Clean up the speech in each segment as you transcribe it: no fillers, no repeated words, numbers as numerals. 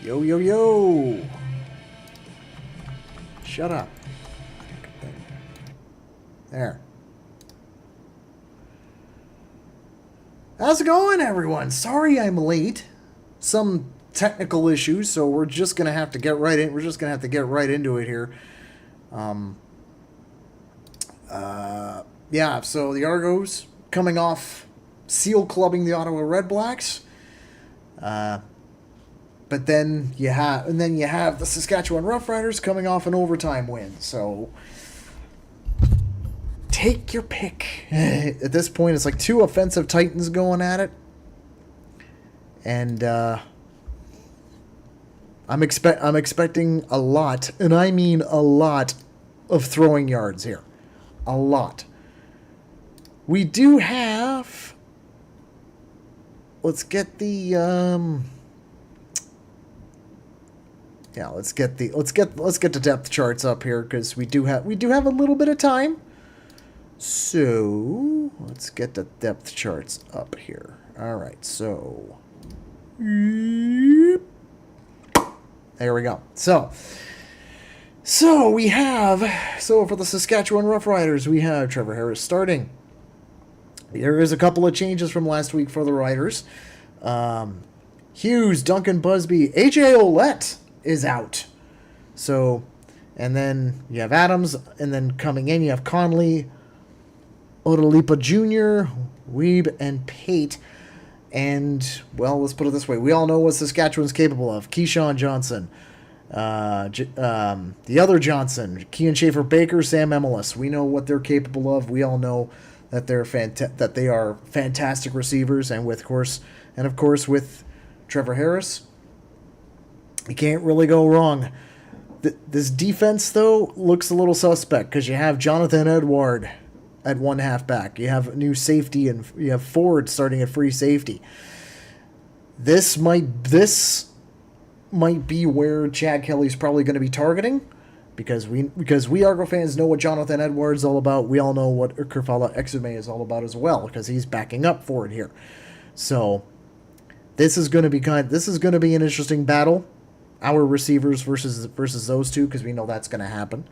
Yo, yo, yo. Shut up. There. How's it going, everyone? Sorry I'm late. Some technical issues, so we're just gonna have to get right in. We're just gonna have to get right into it here. Yeah. So the Argos coming off seal clubbing the Ottawa Red Blacks. But then you have the Saskatchewan Roughriders coming off an overtime win. So take your pick. At this point, it's like two offensive titans going at it, and I'm expecting a lot, and I mean a lot, of throwing yards here. A lot. We do have. Let's get the Yeah, let's get the depth charts up here because we do have a little bit of time. So let's get the depth charts up here. All right, so there we go. So we have for the Saskatchewan Roughriders, we have Trevor Harris starting. There is a couple of changes from last week for the Riders. Hughes, Duncan Busby, AJ Ouellette is out. So, and then you have Adams, and then coming in you have Conley, Odalipa Jr., Weeb, and Pate. And, well, let's put it this way. We all know what Saskatchewan's capable of. Keyshawn Johnson, the other Johnson, Kean Schaefer-Baker, Sam Emelis. We know what they're capable of. We all know that they are fantastic receivers, and of course with Trevor Harris, you can't really go wrong. This defense, though, looks a little suspect because you have Jonathan Edward at one halfback. You have a new safety, and you have Ford starting at free safety. This might be where Chad Kelly's probably going to be targeting, because we Argo fans know what Jonathan Edwards is all about. We all know what Kerfala Exume is all about as well, because he's backing up Ford here. So this is going to be an interesting battle. Our receivers versus those two, because we know that's going to happen.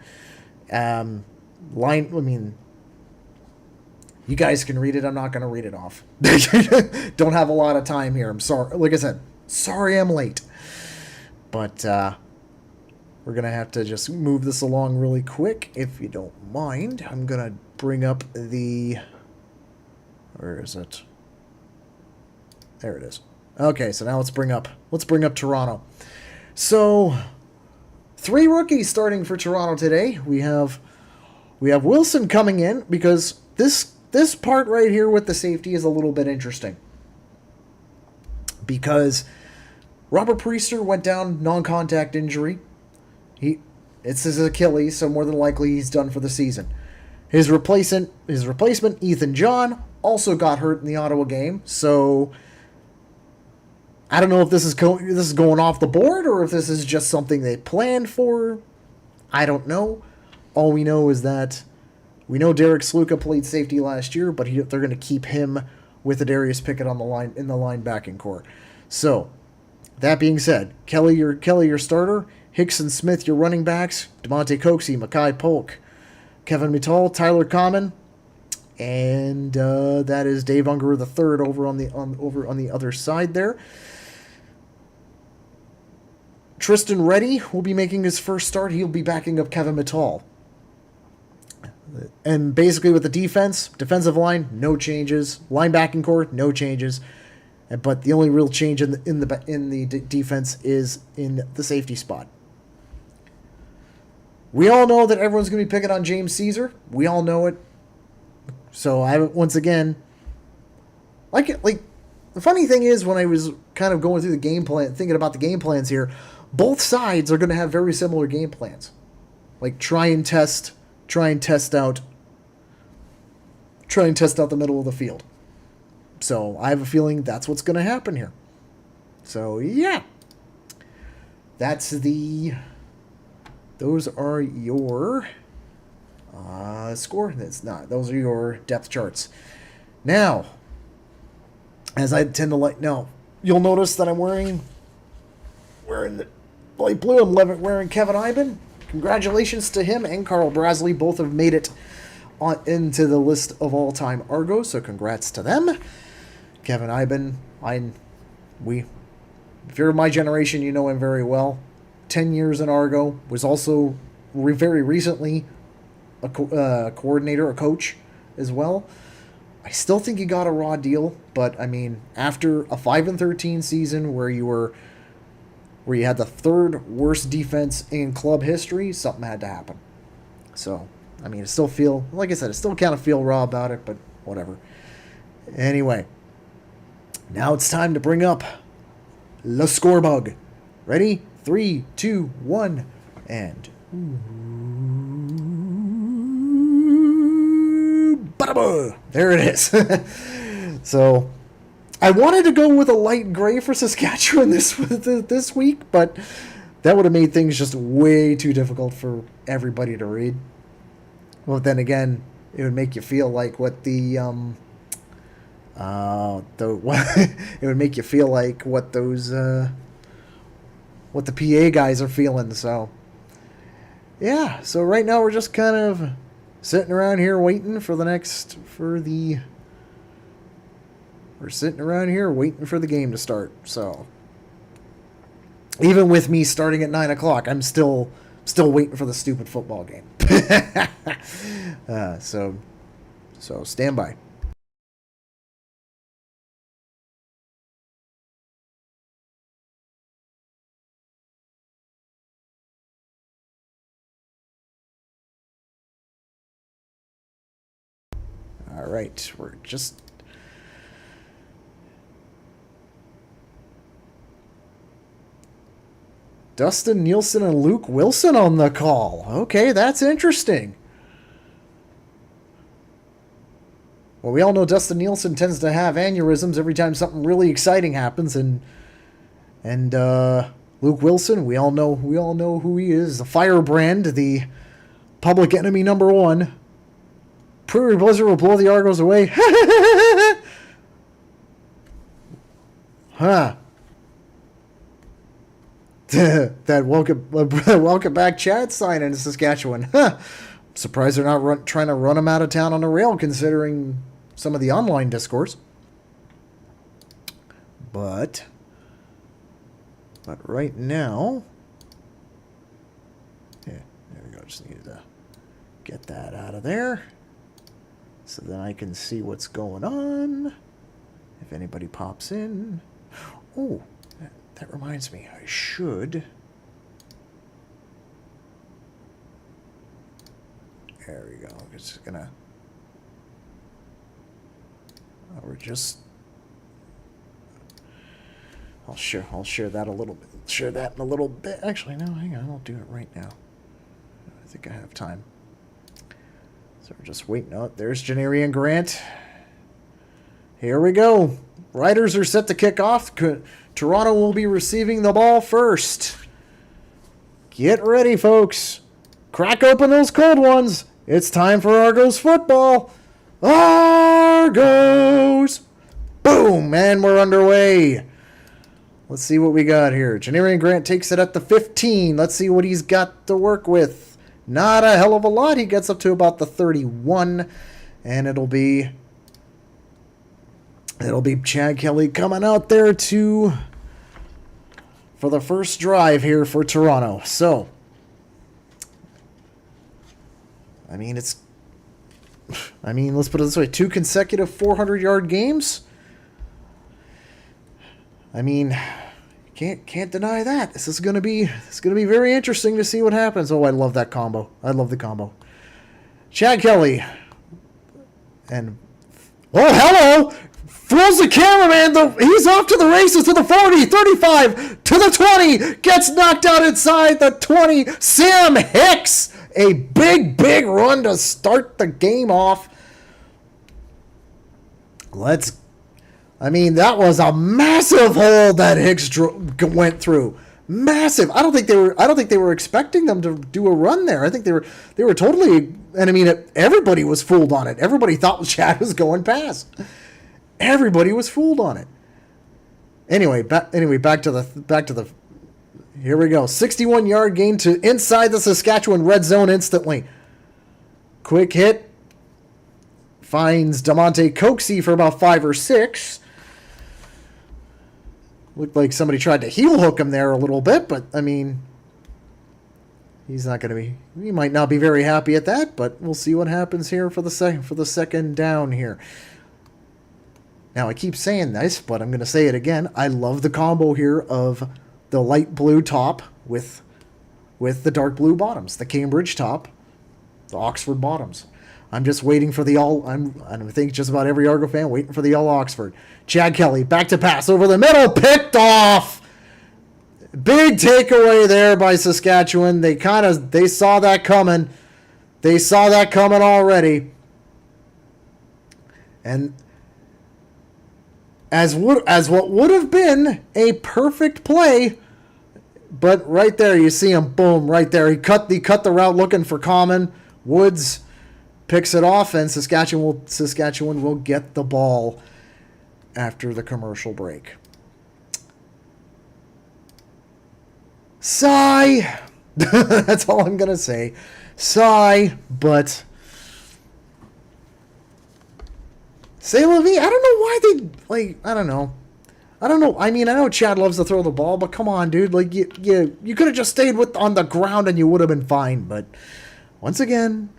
You guys can read it. I'm not going to read it off. Don't have a lot of time here. I'm sorry. Like I said, sorry I'm late. But we're going to have to just move this along really quick, if you don't mind. I'm going to bring up the... Where is it? There it is. Okay, so now let's bring up Toronto. So, 3 rookies starting for Toronto today. We have Wilson coming in, because this part right here with the safety is a little bit interesting. Because Robert Priester went down non-contact injury. It's his Achilles, so more than likely he's done for the season. His replacement Ethan John also got hurt in the Ottawa game, so I don't know if this is going off the board or if this is just something they planned for. I don't know. All we know is that we know Derek Sluka played safety last year, but they're going to keep him with Adarius Pickett on the line in the linebacking core. So, that being said, Kelly your starter, Hickson Smith your running backs, DeMonte Coxey, Mackay Polk, Kevin Mittal, Tyler Common, and that is Dave Unger III over on the other side there. Tristan Reddy will be making his first start. He'll be backing up Kevin Mittal. And basically with the defensive line, no changes. Linebacking core, no changes. But the only real change in the defense is in the safety spot. We all know that everyone's going to be picking on James Caesar. We all know it. So once again, the funny thing is, when I was kind of going through the game plan, thinking about the game plans here, both sides are going to have very similar game plans. Like try and test out the middle of the field. So I have a feeling that's what's going to happen here. So yeah, those are your score. That's not. Those are your depth charts. Now, as I tend to like, now you'll notice that I'm wearing wearing the light blue. I'm wearing Kevin Iben. Congratulations to him and Carl Brasley. Both have made it into the list of all-time Argos, so congrats to them. Kevin Iben, if you're my generation, you know him very well. 10 years in Argo, was also very recently a coordinator, a coach as well. I still think he got a raw deal, but I mean, after a 5-13 season where you had the third worst defense in club history, something had to happen. So, I mean, I still feel, like I said, I still kind of feel raw about it, but whatever. Anyway, now it's time to bring up the scorebug. Ready? 3, 2, 1, and there it is. So, I wanted to go with a light gray for Saskatchewan this week, but that would have made things just way too difficult for everybody to read. Well, then again, it would make you feel like what the it would make you feel like what those what the PA guys are feeling. So yeah, so right now we're just kind of sitting around here waiting for the game to start. So even with me starting at 9 o'clock, I'm still waiting for the stupid football game. So stand by. All right, we're just... Dustin Nielsen and Luke Wilson on the call. Okay, that's interesting. Well, we all know Dustin Nielsen tends to have aneurysms every time something really exciting happens, and Luke Wilson, we all know who he is. The firebrand, the public enemy number one. Prairie Blizzard will blow the Argos away. Huh. That welcome back Chad sign in Saskatchewan. Huh. I'm surprised they're not trying to run him out of town on a rail, considering some of the online discourse. But right now, yeah, there we go. Just needed to get that out of there, so then I can see what's going on. If anybody pops in, oh, that reminds me, I should. There we go. It's just gonna. We're just. I'll share that a little bit. Share that in a little bit. Actually, no, hang on. I'll do it right now. I think I have time. So we're just waiting. Oh, there's Janarian Grant. Here we go. Riders are set to kick off. Toronto will be receiving the ball first. Get ready, folks. Crack open those cold ones. It's time for Argos football. Argos! Boom! And we're underway. Let's see what we got here. Janarian Grant takes it at the 15. Let's see what he's got to work with. Not a hell of a lot. He gets up to about the 31. And it'll be Chad Kelly coming out there for the first drive here for Toronto. So, I mean, let's put it this way: 2 consecutive 400-yard games. I mean, can't deny that. It's gonna be very interesting to see what happens. Oh, I love that combo. I love the combo. Chad Kelly and hello. Throws the cameraman. He's off to the races to the 40, 35, to the 20. Gets knocked out inside the 20. Sam Hicks. A big run to start the game off. That was a massive hole that Hicks went through. Massive. I don't think they were expecting them to do a run there. I think they were totally. And I mean, everybody was fooled on it. Everybody thought Chad was going past. Everybody was fooled on it. Anyway, back to the Here we go. 61-yard gain to inside the Saskatchewan red zone instantly. Quick hit. Finds DeMonte Coxey for about 5 or 6. Looked like somebody tried to heel hook him there a little bit, but, I mean, he's not going to be... He might not be very happy at that, but we'll see what happens here for the second down here. Now, I keep saying this, but I'm going to say it again. I love the combo here of the light blue top with the dark blue bottoms. The Cambridge top, the Oxford bottoms. I'm just waiting for the all... I think just about every Argo fan waiting for the all Oxford. Chad Kelly, back to pass over the middle, picked off. Big takeaway there by Saskatchewan. They saw that coming. They saw that coming already. And as what would have been a perfect play, but right there you see him, boom, right there. He cut the route looking for Common. Woods picks it off, and Saskatchewan will get the ball after the commercial break. Sigh. That's all I'm going to say. Sigh, but say la vie. I don't know why they, I don't know. I mean, I know Chad loves to throw the ball, but come on, dude. Like, you could have just stayed on the ground and you would have been fine. But once again,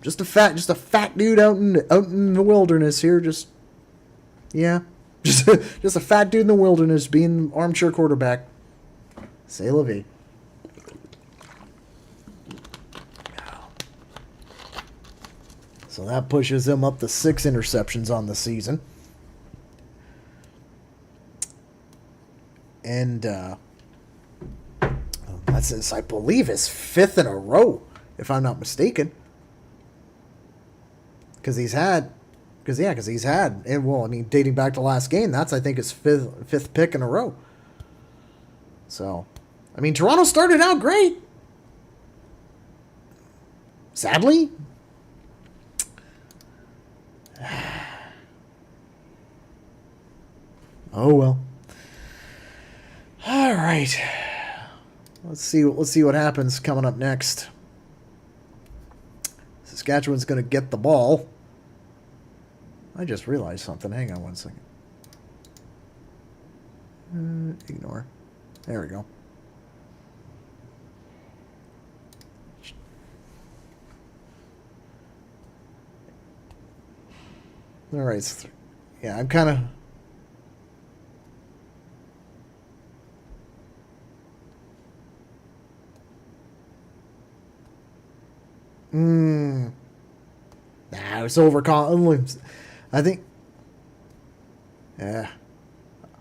just a fat dude out in the wilderness here. Just a fat dude in the wilderness being armchair quarterback. C'est la vie. So that pushes him up to 6 interceptions on the season. And that's, I believe, his 5th in a row, if I'm not mistaken. Because he's had, and well, I mean, dating back to last game, that's, I think, his fifth pick in a row. So, I mean, Toronto started out great. Sadly. Oh, well. All right. Let's see what happens coming up next. Saskatchewan's going to get the ball. I just realized something. Hang on one second. Ignore. There we go. All right. Yeah, I'm kind of... Nah, it's over. I think... Yeah.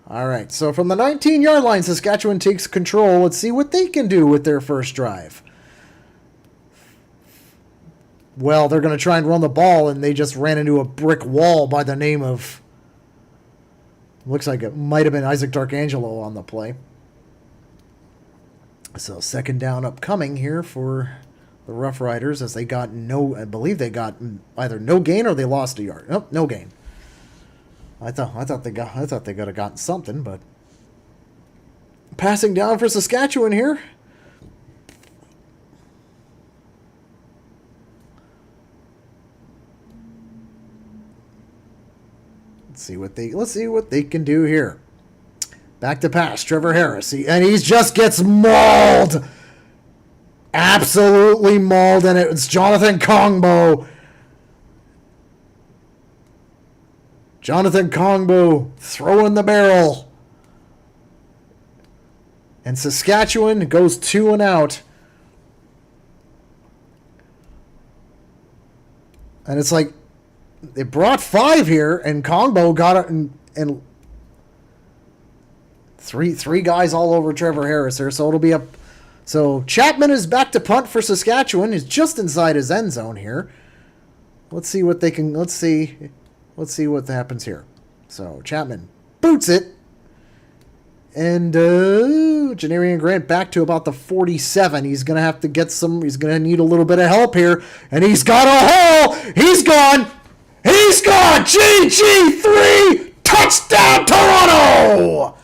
All right, so from the 19-yard line, Saskatchewan takes control. Let's see what they can do with their first drive. Well, they're going to try and run the ball, and they just ran into a brick wall by the name of... Looks like it might have been Isaac Darkangelo on the play. So second down upcoming here for the Roughriders, as they got I believe they got either no gain or they lost a yard. Nope, no gain. I thought they could have gotten something, but passing down for Saskatchewan here. Let's see what they can do here. Back to pass, Trevor Harris, and he just gets mauled. Absolutely mauled, and it's Jonathan Kongbo. Jonathan Kongbo throwing the barrel. And Saskatchewan goes 2 and out. And it's like, they brought 5 here, and Kongbo got it, and three guys all over Trevor Harris there, so it'll be So Chapman is back to punt for Saskatchewan. He's just inside his end zone here. Let's see what happens here. So Chapman boots it. And Janarian Grant back to about the 47. He's going to have to he's going to need a little bit of help here. And he's got a hole. He's gone. He's gone. GG3. Touchdown Toronto.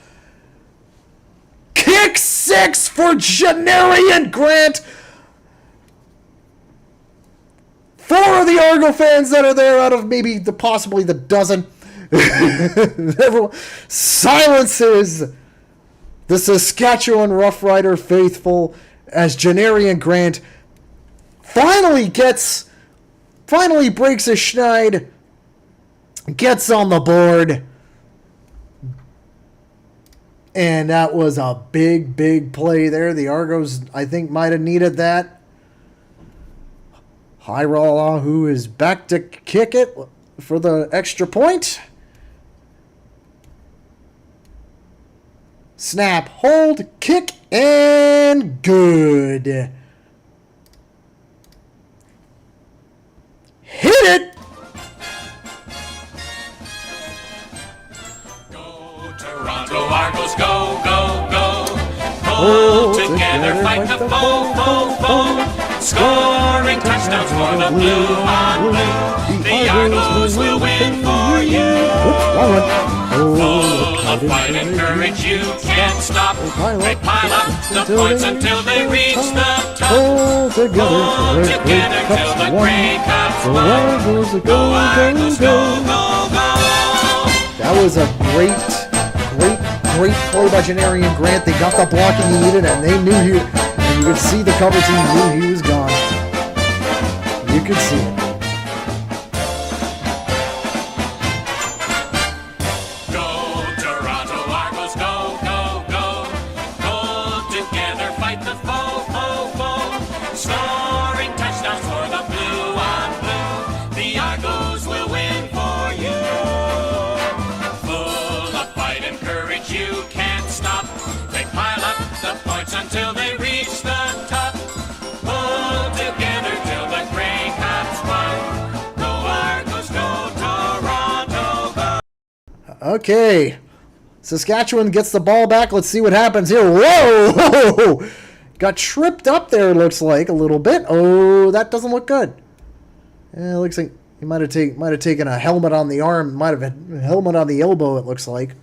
Kick 6 for Janarian Grant. 4 of the Argo fans that are there out of maybe possibly the dozen. Everyone silences the Saskatchewan Roughrider faithful as Janarian Grant finally breaks a schneid, gets on the board. And that was a big, big play there. The Argos, I think, might have needed that. Hyrola, who is back to kick it for the extra point. Snap, hold, kick, and good. Hit it! Go, Toronto Argos, go, go, go. Pull together, fight the foe. Scoring touchdowns for the blue on blue. The Argos will win for you. Full of fight and courage, you can't stop. They pile up the points until they reach the top. Pull together till the Grey Cups fly. Go Argos, go, go, go. That was a great play by Janarian Grant. They got the blocking he needed, and they knew and you could see the cover team knew he was gone. You could see it. Go, Toronto Argos, go, go, go. Pull together, fight the foe. Scoring touchdowns for the blue on blue. The Argos will win for you. Full of fight and courage, you can't stop. They pile up the points until they reach the top. Pull together till the Grey Cups won. Go Argos, go Toronto, go. Okay. Saskatchewan gets the ball back. Let's see what happens here. Whoa! Got tripped up there, looks like, a little bit. Oh, that doesn't look good. Yeah, it looks like he might have taken a helmet on the arm. Might have had a helmet on the elbow, it looks like.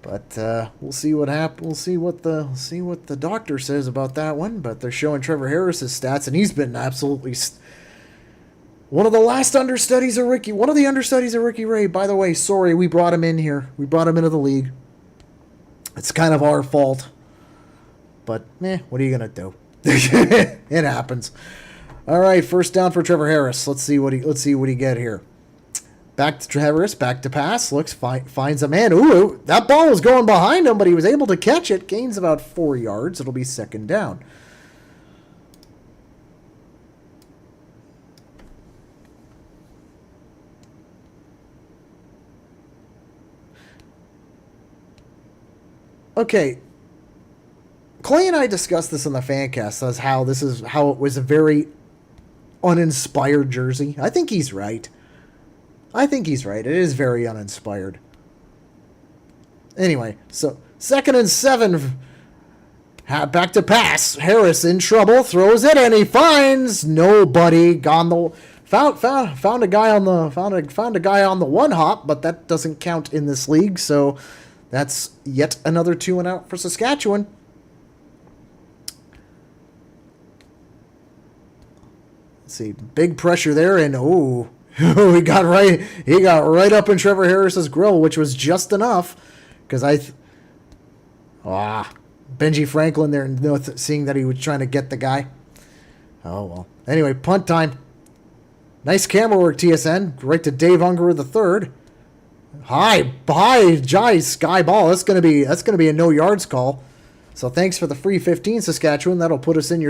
But we'll see what happens. We'll see what the doctor says about that one. But they're showing Trevor Harris's stats, and he's been absolutely one of the last understudies of Ricky. One of the understudies of Ricky Ray. By the way, sorry we brought him in here. We brought him into the league. It's kind of our fault. But what are you gonna do? It happens. All right, first down for Trevor Harris. Let's see what he get here. Back to Harris, back to pass. Finds a man. Ooh, that ball was going behind him, but he was able to catch it. Gains about 4 yards. It'll be second down. Okay. Clay and I discussed this in the fan cast as how it was a very uninspired jersey. I think he's right. It is very uninspired. Anyway, so 2nd and 7. Back to pass. Harris in trouble. Throws it and he finds nobody. Found a guy on the one hop, but that doesn't count in this league. So that's yet another 2 and out for Saskatchewan. Let's see, big pressure there, and he got right up in Trevor Harris's grill, which was just enough, because Benji Franklin there, seeing that he was trying to get the guy. Oh well. Anyway, punt time. Nice camera work, TSN. Right to Dave Unger III. High sky ball. That's gonna be a no yards call. So thanks for the free 15, Saskatchewan. That'll put us in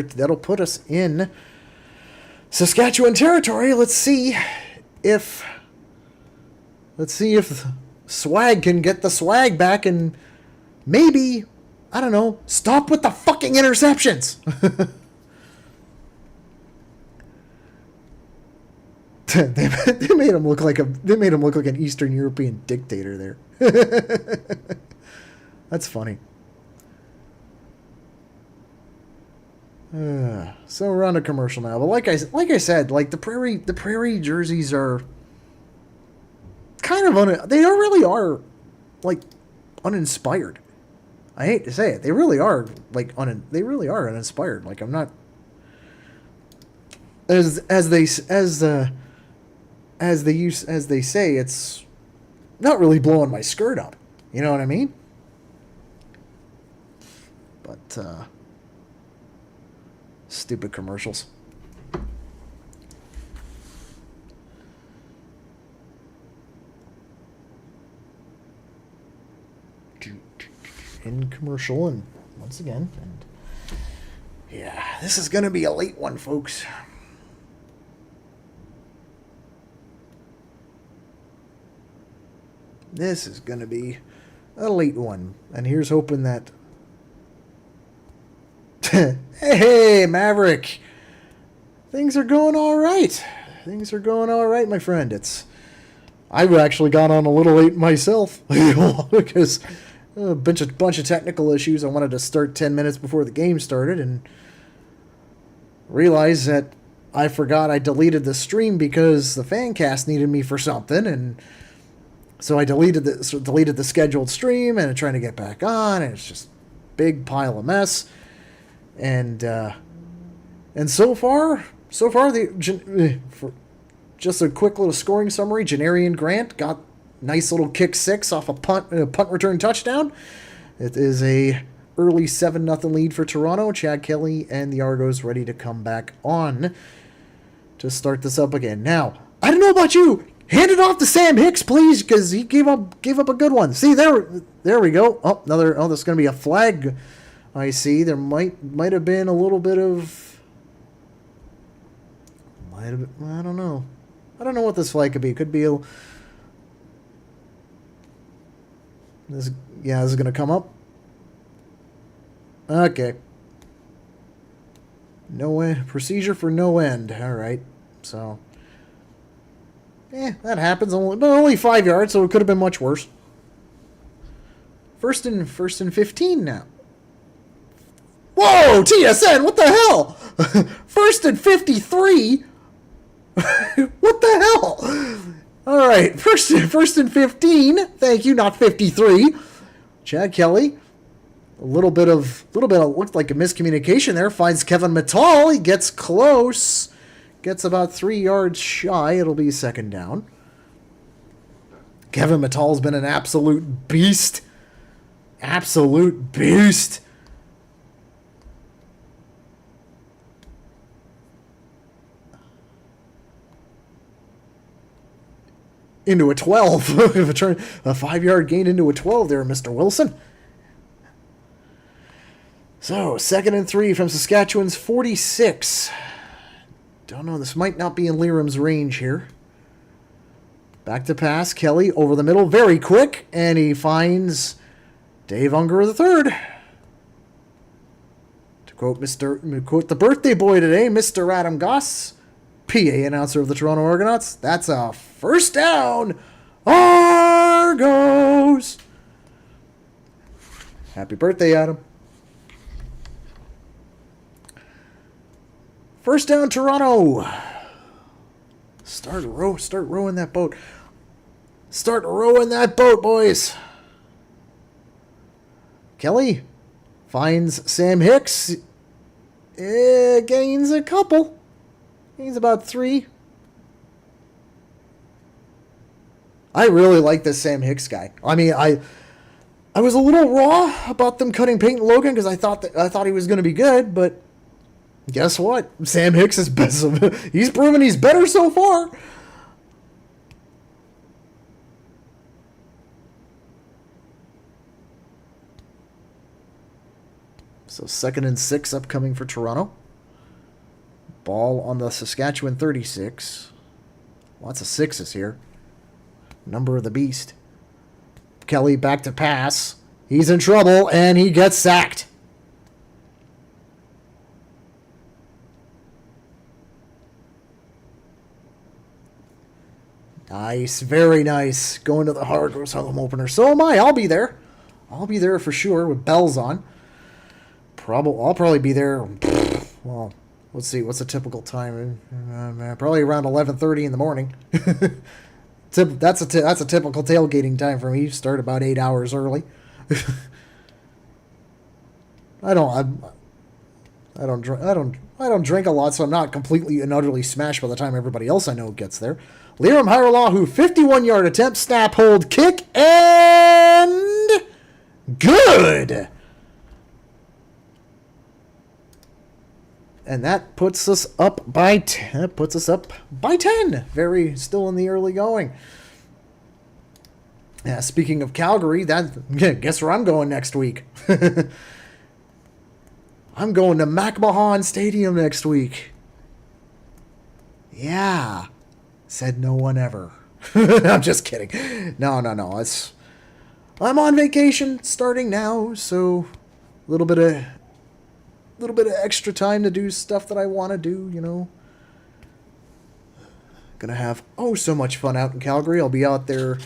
Saskatchewan territory. Let's see if Swag can get the swag back and maybe, I don't know, stop with the fucking interceptions. They made him look like an Eastern European dictator there. That's funny. So we're on a commercial now, but like I said, like the prairie jerseys are kind of they really are like uninspired. I hate to say it, they really are like they really are uninspired. Like I'm not as they say, it's not really blowing my skirt up. You know what I mean? But stupid commercials. In commercial, and once again, and yeah, this is gonna be a late one, folks. This is gonna be a late one, and here's hoping that hey Maverick, things are going all right. Things are going all right, my friend. I've actually gone on a little late myself because a bunch of technical issues. I wanted to start 10 minutes before the game started and realized that I forgot I deleted the stream because the fan cast needed me for something, and so I deleted the scheduled stream and trying to get back on, and it's just big pile of mess. And so far just a quick little scoring summary. Janarian Grant got nice little kick six off a punt return touchdown. It is a early 7-0 lead for Toronto. Chad Kelly and the Argos ready to come back on to start this up again. Now, I don't know about you. Hand it off to Sam Hicks, please, because he gave up a good one. See, there we go. Oh, there's going to be a flag. I see. There might have been a little bit of... I don't know. I don't know what this flag could be. It could be a... This is going to come up. Okay. No end. Procedure for no end. All right. So, that happens. Only 5 yards, so it could have been much worse. First and 15 now. Whoa, TSN, what the hell? First and 53? What the hell? All right, first and 15. Thank you, not 53. Chad Kelly. A little bit of looked like a miscommunication there. Finds Kevin Mittal. He gets close. Gets about 3 yards shy. It'll be second down. Kevin Mittal's been an absolute beast. Absolute beast. Into a 12. A 5-yard gain into a 12 there, Mr. Wilson. So, 2nd and 3 from Saskatchewan's 46. Don't know, this might not be in Liram's range here. Back to pass, Kelly over the middle, very quick, and he finds Dave Unger III. To quote the birthday boy today, Mr. Adam Goss, PA announcer of the Toronto Argonauts. That's a first down. Argos. Happy birthday, Adam. First down, Toronto. Start rowing that boat. Start rowing that boat, boys. Kelly finds Sam Hicks. Gains a couple. Gains about 3. I really like this Sam Hicks guy. I mean, I was a little raw about them cutting Peyton Logan because I thought he was going to be good, but guess what? Sam Hicks is best. He's proven he's better so far. So 2nd and 6 upcoming for Toronto. Ball on the Saskatchewan 36. Lots of 6s here. Number of the beast. Kelly back to pass. He's in trouble, and he gets sacked. Nice, very nice. Going to the Argos home opener. So am I. I'll be there. I'll be there for sure with bells on. I'll probably be there. Well, let's see. What's a typical time? Probably around 11:30 in the morning. That's a typical tailgating time for me. Start about 8 hours early. I don't. I don't drink a lot, so I'm not completely and utterly smashed by the time everybody else I know gets there. Liram Hiralahu, 51-yard attempt, snap, hold, kick, and good. And that puts us up by 10. Very still in the early going. Yeah, speaking of Calgary, guess where I'm going next week? I'm going to McMahon Stadium next week. Yeah. Said no one ever. I'm just kidding. No. I'm on vacation starting now, so a little bit of extra time to do stuff that I want to do, you know. Gonna have so much fun out in Calgary. I'll be out there,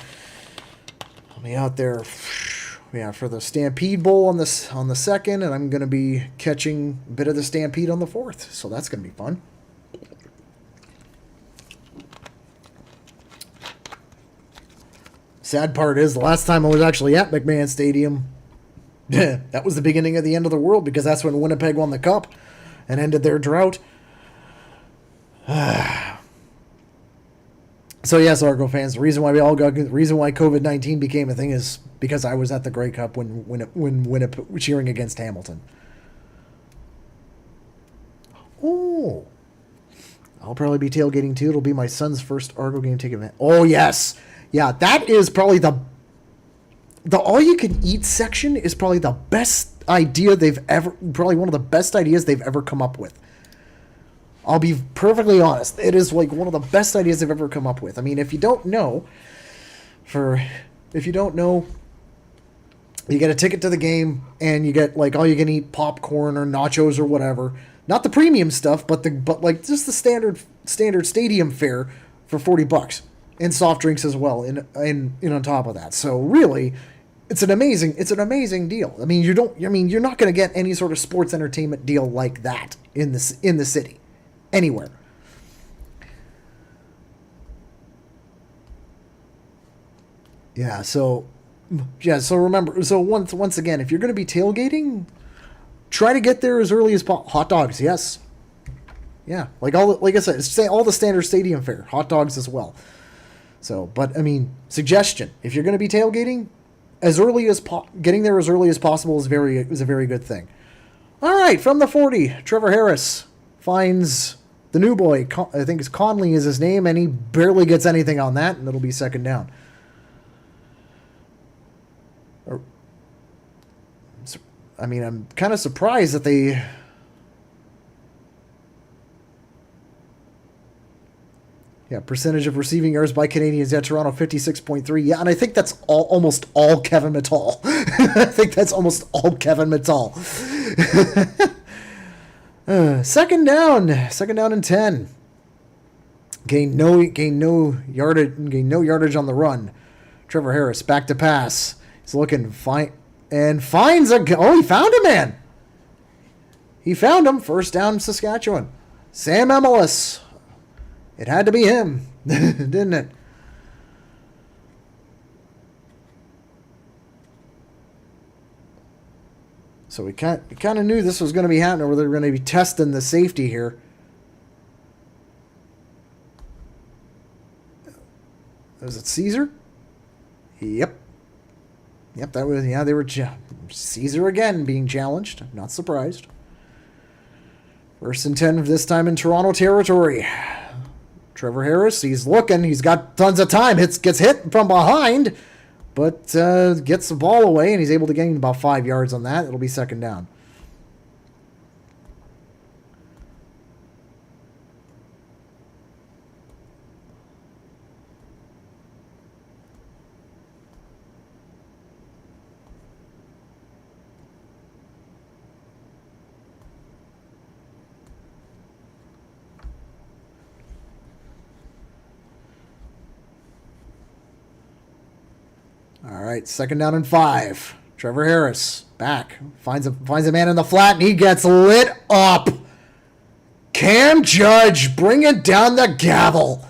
yeah, for the Stampede Bowl on the 2nd, and I'm gonna be catching a bit of the Stampede on the 4th. So that's gonna be fun. Sad part is the last time I was actually at McMahon Stadium, that was the beginning of the end of the world, because that's when Winnipeg won the Cup and ended their drought. So yes, Argo fans, the reason why COVID-19 became a thing is because I was at the Grey Cup when Winnipeg cheering against Hamilton. Oh, I'll probably be tailgating too. It'll be my son's first Argo game ticket event. Oh yes, yeah, that is probably the all-you-can-eat section is probably the best idea probably one of the best ideas they've ever come up with. I'll be perfectly honest. It is like one of the best ideas they've ever come up with. I mean, if you don't know, you get a ticket to the game and you get like all you can eat popcorn or nachos or whatever. Not the premium stuff, but like just the standard stadium fare for $40 and soft drinks as well. And on top of that, so really, it's an amazing deal. I mean, you're not going to get any sort of sports entertainment deal like that in the city. Anywhere. So remember, once again, if you're going to be tailgating, try to get there as early as possible. Hot dogs, yes. Yeah, like I said, say all the standard stadium fare, hot dogs as well. So, but I mean, suggestion, if you're going to be tailgating, getting there as early as possible is a very good thing. All right, from the 40, Trevor Harris finds the new boy, I think it's Conley is his name, and he barely gets anything on that, and it'll be second down. I mean, I'm kind of surprised that they... Yeah, percentage of receiving yards by Canadians at Toronto, 56.3. Yeah, and I think that's almost all Kevin Mittal. I think that's almost all Kevin Mittal. Second down and 10. Gain no yardage on the run. Trevor Harris back to pass. He's looking fine and finds he found a man. He found him. First down, Saskatchewan. Sam Emelis. It had to be him, didn't it? So we kind of knew this was going to be happening, where they were going to be testing the safety here. Was it Caesar? Yep, that was, they were Caesar again being challenged. I'm not surprised. First and 10 this time in Toronto territory. Trevor Harris, he's looking. He's got tons of time. Gets hit from behind, but gets the ball away, and he's able to gain about 5 yards on that. It'll be second down. All right, second down and 5. Trevor Harris back, finds a man in the flat, and he gets lit up. Cam Judge bringing down the gavel.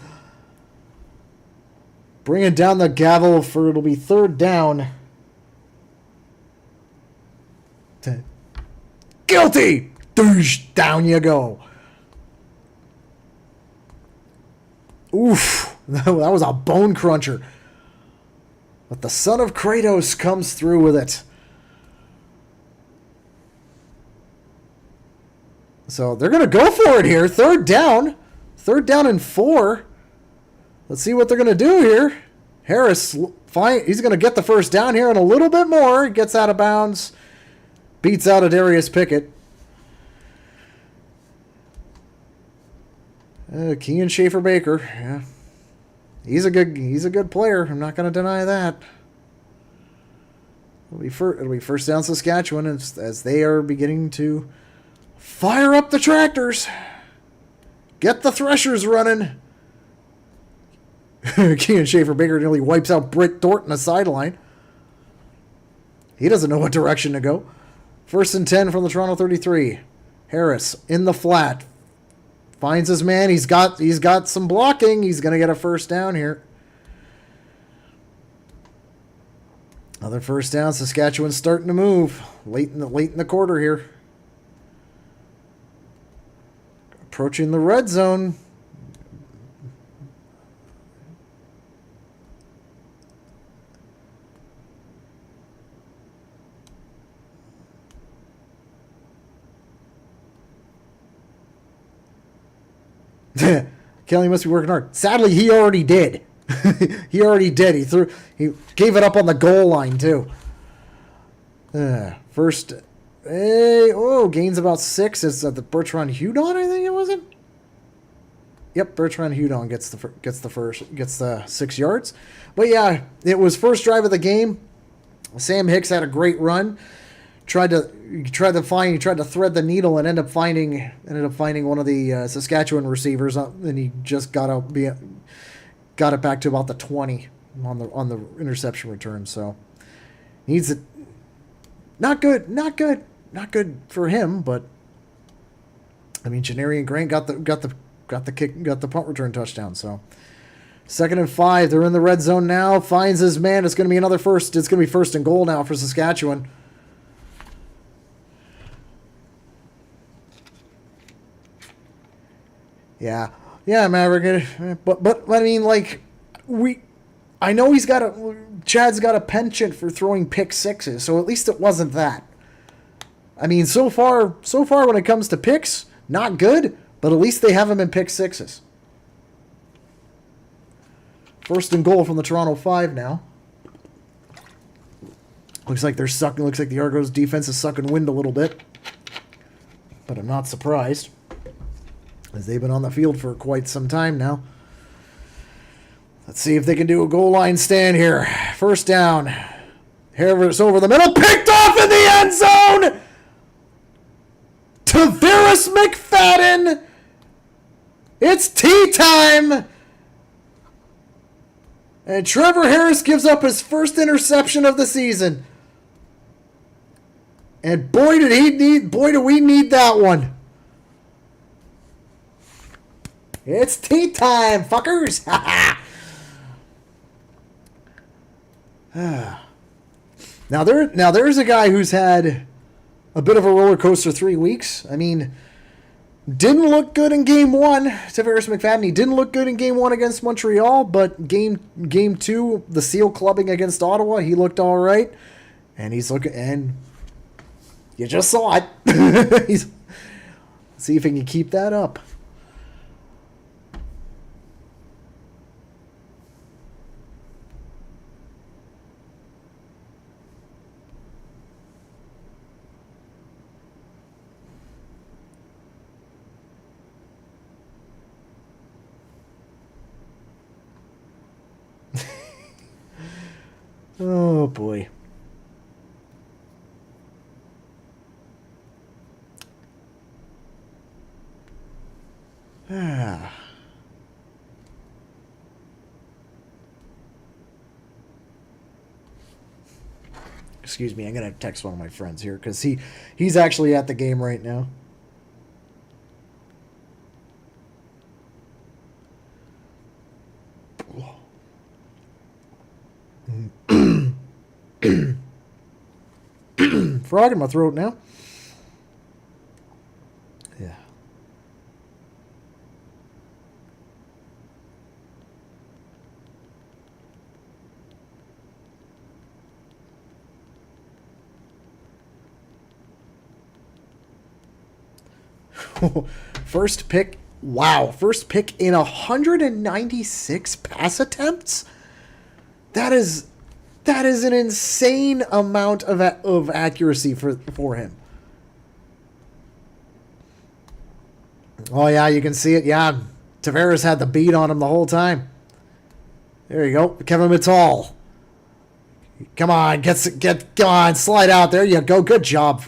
It'll be third down. Guilty! Doosh, down you go. Oof. That was a bone cruncher. But the son of Kratos comes through with it. So they're going to go for it here. Third down. Third down and 4. Let's see what they're going to do here. Harris, he's going to get the first down here and a little bit more. Gets out of bounds. Beats out a Darius Pickett. Kean Schaefer-Baker. Yeah. He's a good player. I'm not going to deny that. It'll be first down Saskatchewan as they are beginning to fire up the tractors. Get the threshers running. Kean Schaefer-Baker nearly wipes out Britt Dort in the sideline. He doesn't know what direction to go. First and 10 from the Toronto 33. Harris in the flat. Finds his man. He's got some blocking. He's going to get a first down here. Another first down. Saskatchewan's starting to move late in the quarter here. Approaching the red zone. Kelly must be working hard. Sadly, he already did. He already did. He gave it up on the goal line too. First, gains about 6. It's the Bertrand Hudon, I think it was it. Yep, Bertrand Hudon gets the 6 yards. But yeah, it was first drive of the game. Sam Hicks had a great run. Tried to thread the needle and ended up finding one of the Saskatchewan receivers, and he just got it back to about the 20 on the interception return. So needs it. Not good for him, but I mean, Janarian Grant got the punt return touchdown. So 2nd and 5, they're in the red zone now. Finds his man. It's going to be another first. It's going to be first and goal now for Saskatchewan. Yeah, Maverick. But I mean, like, I know Chad's got a penchant for throwing pick sixes, so at least it wasn't that. I mean, so far when it comes to picks, not good, but at least they haven't been pick sixes. First and goal from the Toronto 5 now. Looks like they're sucking. Looks like the Argos defense is sucking wind a little bit, but I'm not surprised, as they've been on the field for quite some time now. Let's see if they can do a goal line stand here. First down. Harris over the middle. Picked off in the end zone! Tavares McFadden! It's tea time! And Trevor Harris gives up his first interception of the season. And boy do we need that one. It's tea time, fuckers! Now there's a guy who's had a bit of a roller coaster 3 weeks. I mean, didn't look good in game 1. Tavares McFadden, he didn't look good in game 1 against Montreal, but game 2, the seal clubbing against Ottawa, he looked all right. And he's looking, and you just saw it. See if he can keep that up. Oh, boy. Excuse me, I'm going to text one of my friends here because he's actually at the game right now. Frog in my throat now. First pick. Wow. First pick in 196 pass attempts? That is an insane amount of accuracy for him. Oh, yeah, you can see it. Yeah, Tavares had the beat on him the whole time. There you go. Kevin Mittal. Come on, come on, slide out. There you go. Good job.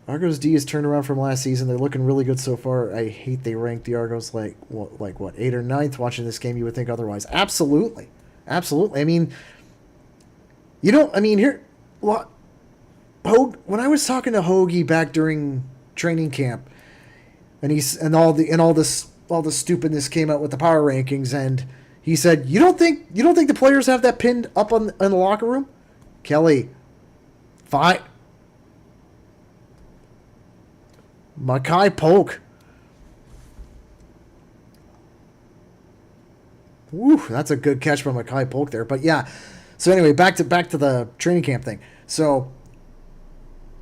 Argos D has turned around from last season. They're looking really good so far. I hate they ranked the Argos like what, 8th or 9th. Watching this game, you would think otherwise. Absolutely. Absolutely. I mean, here, what? When I was talking to Hoagie back during training camp, and all the stupidness came out with the power rankings, and he said, "You don't think the players have that pinned up in the locker room?" Kelly, fine. Makai Polk. Woo, that's a good catch by Makai Polk there. But yeah, so anyway, back to the training camp thing. So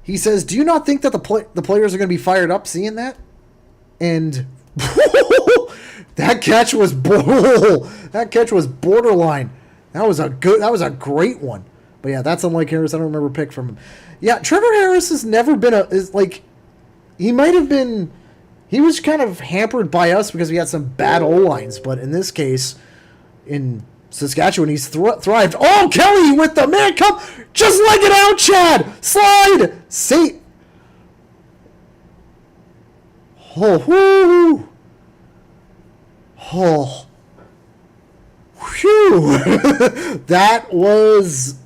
he says, "Do you not think that the players are going to be fired up seeing that?" And that catch was borderline. That was a great one. But yeah, that's unlike Harris. I don't remember a pick from him. Yeah, Trevor Harris has never been he was kind of hampered by us because we had some bad O-lines, but in this case, in Saskatchewan, he's thrived. Oh, Kelly with the man, come, just leg it out, Chad, slide, see. Oh, whoo. Oh, whew. that was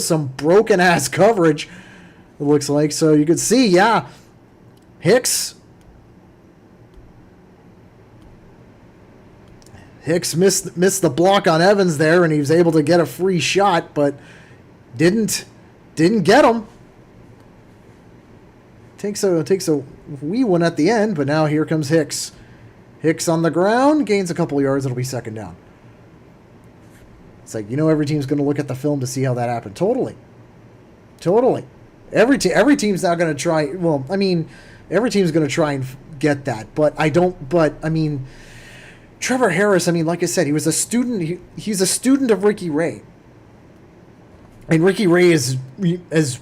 some broken ass coverage. It looks like. So you could see, yeah, Hicks missed the block on Evans there, and he was able to get a free shot, but didn't get him. Takes a wee one at the end, but now here comes Hicks. Hicks on the ground, gains a couple of yards. It'll be second down. It's like, every team's going to look at the film to see how that happened. Totally. Every team's now going to try. Well, I mean, every team's going to try and get that, but Trevor Harris. I mean, like I said, he was a student. He's a student of Ricky Ray, and Ricky Ray is, as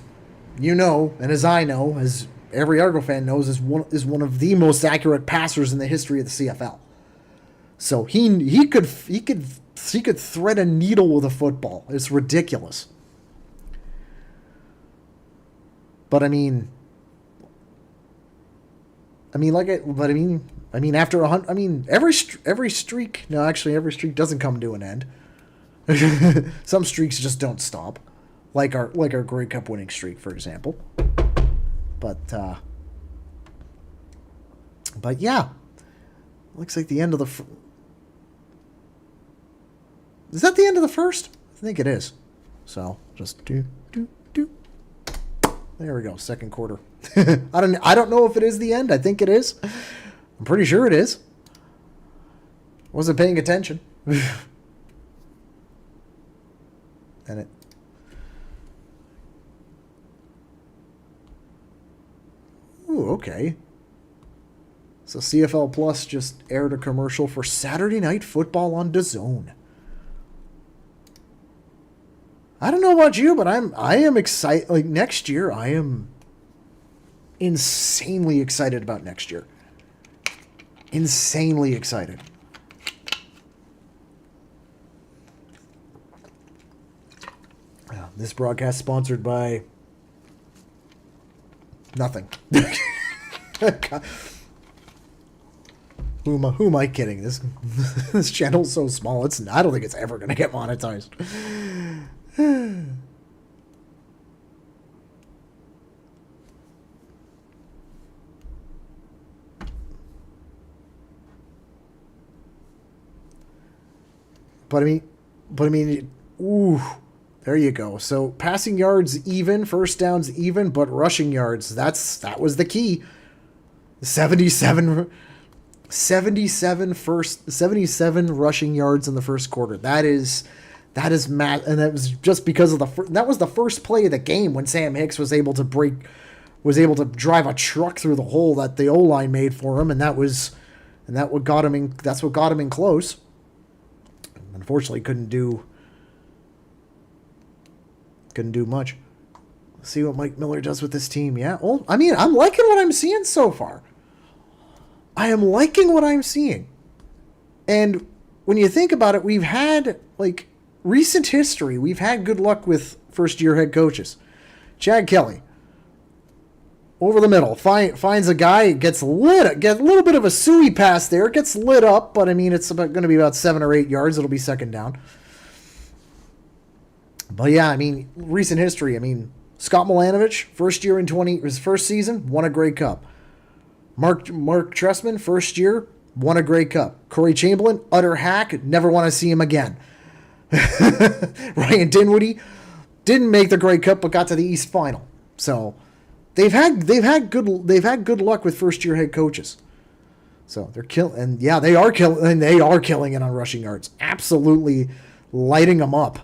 you know, and as I know, as every Argo fan knows, is one of the most accurate passers in the history of the CFL. So he could thread a needle with a football. It's ridiculous. But I mean, after every streak. No, actually, every streak doesn't come to an end. Some streaks just don't stop, like our Grey Cup winning streak, for example. But yeah, looks like the end of the. Is that the end of the first? I think it is. So just do. There we go. Second quarter. I don't know if it is the end. I think it is. I'm pretty sure it is. Wasn't paying attention. And it. Ooh, okay. So CFL Plus just aired a commercial for Saturday Night Football on DAZN. I don't know about you, but I am excited. Like, next year, I am insanely excited about next year. Insanely excited. This broadcast sponsored by nothing. Who am I kidding? This channel's so small. I don't think it's ever going to get monetized. But I mean, ooh, there you go. So passing yards even, first downs even, but rushing yards, that was the key. 77 rushing yards in the first quarter. That That is mad, and that was just because of that was the first play of the game when Sam Hicks was able to drive a truck through the hole that the O-line made for him, that's what got him in close. Unfortunately, couldn't do much. Let's see what Mike Miller does with this team. Yeah, well, I mean, I'm liking what I'm seeing so far. I am liking what I'm seeing. And when you think about it, we've had, like, recent history. We've had good luck with first-year head coaches. Chad Kelly, over the middle, finds a guy, gets a little bit of a suey pass there, gets lit up, but I mean, it's going to be about 7 or 8 yards. It'll be second down. But yeah, I mean, recent history. I mean, Scott Milanovich, his first season, won a Grey Cup. Mark Trestman, first year, won a Grey Cup. Corey Chamberlain, utter hack, never want to see him again. Ryan Dinwiddie didn't make the Grey Cup, but got to the East Final. So they've had good luck with first year head coaches. So they're they are killing it on rushing yards. Absolutely lighting them up.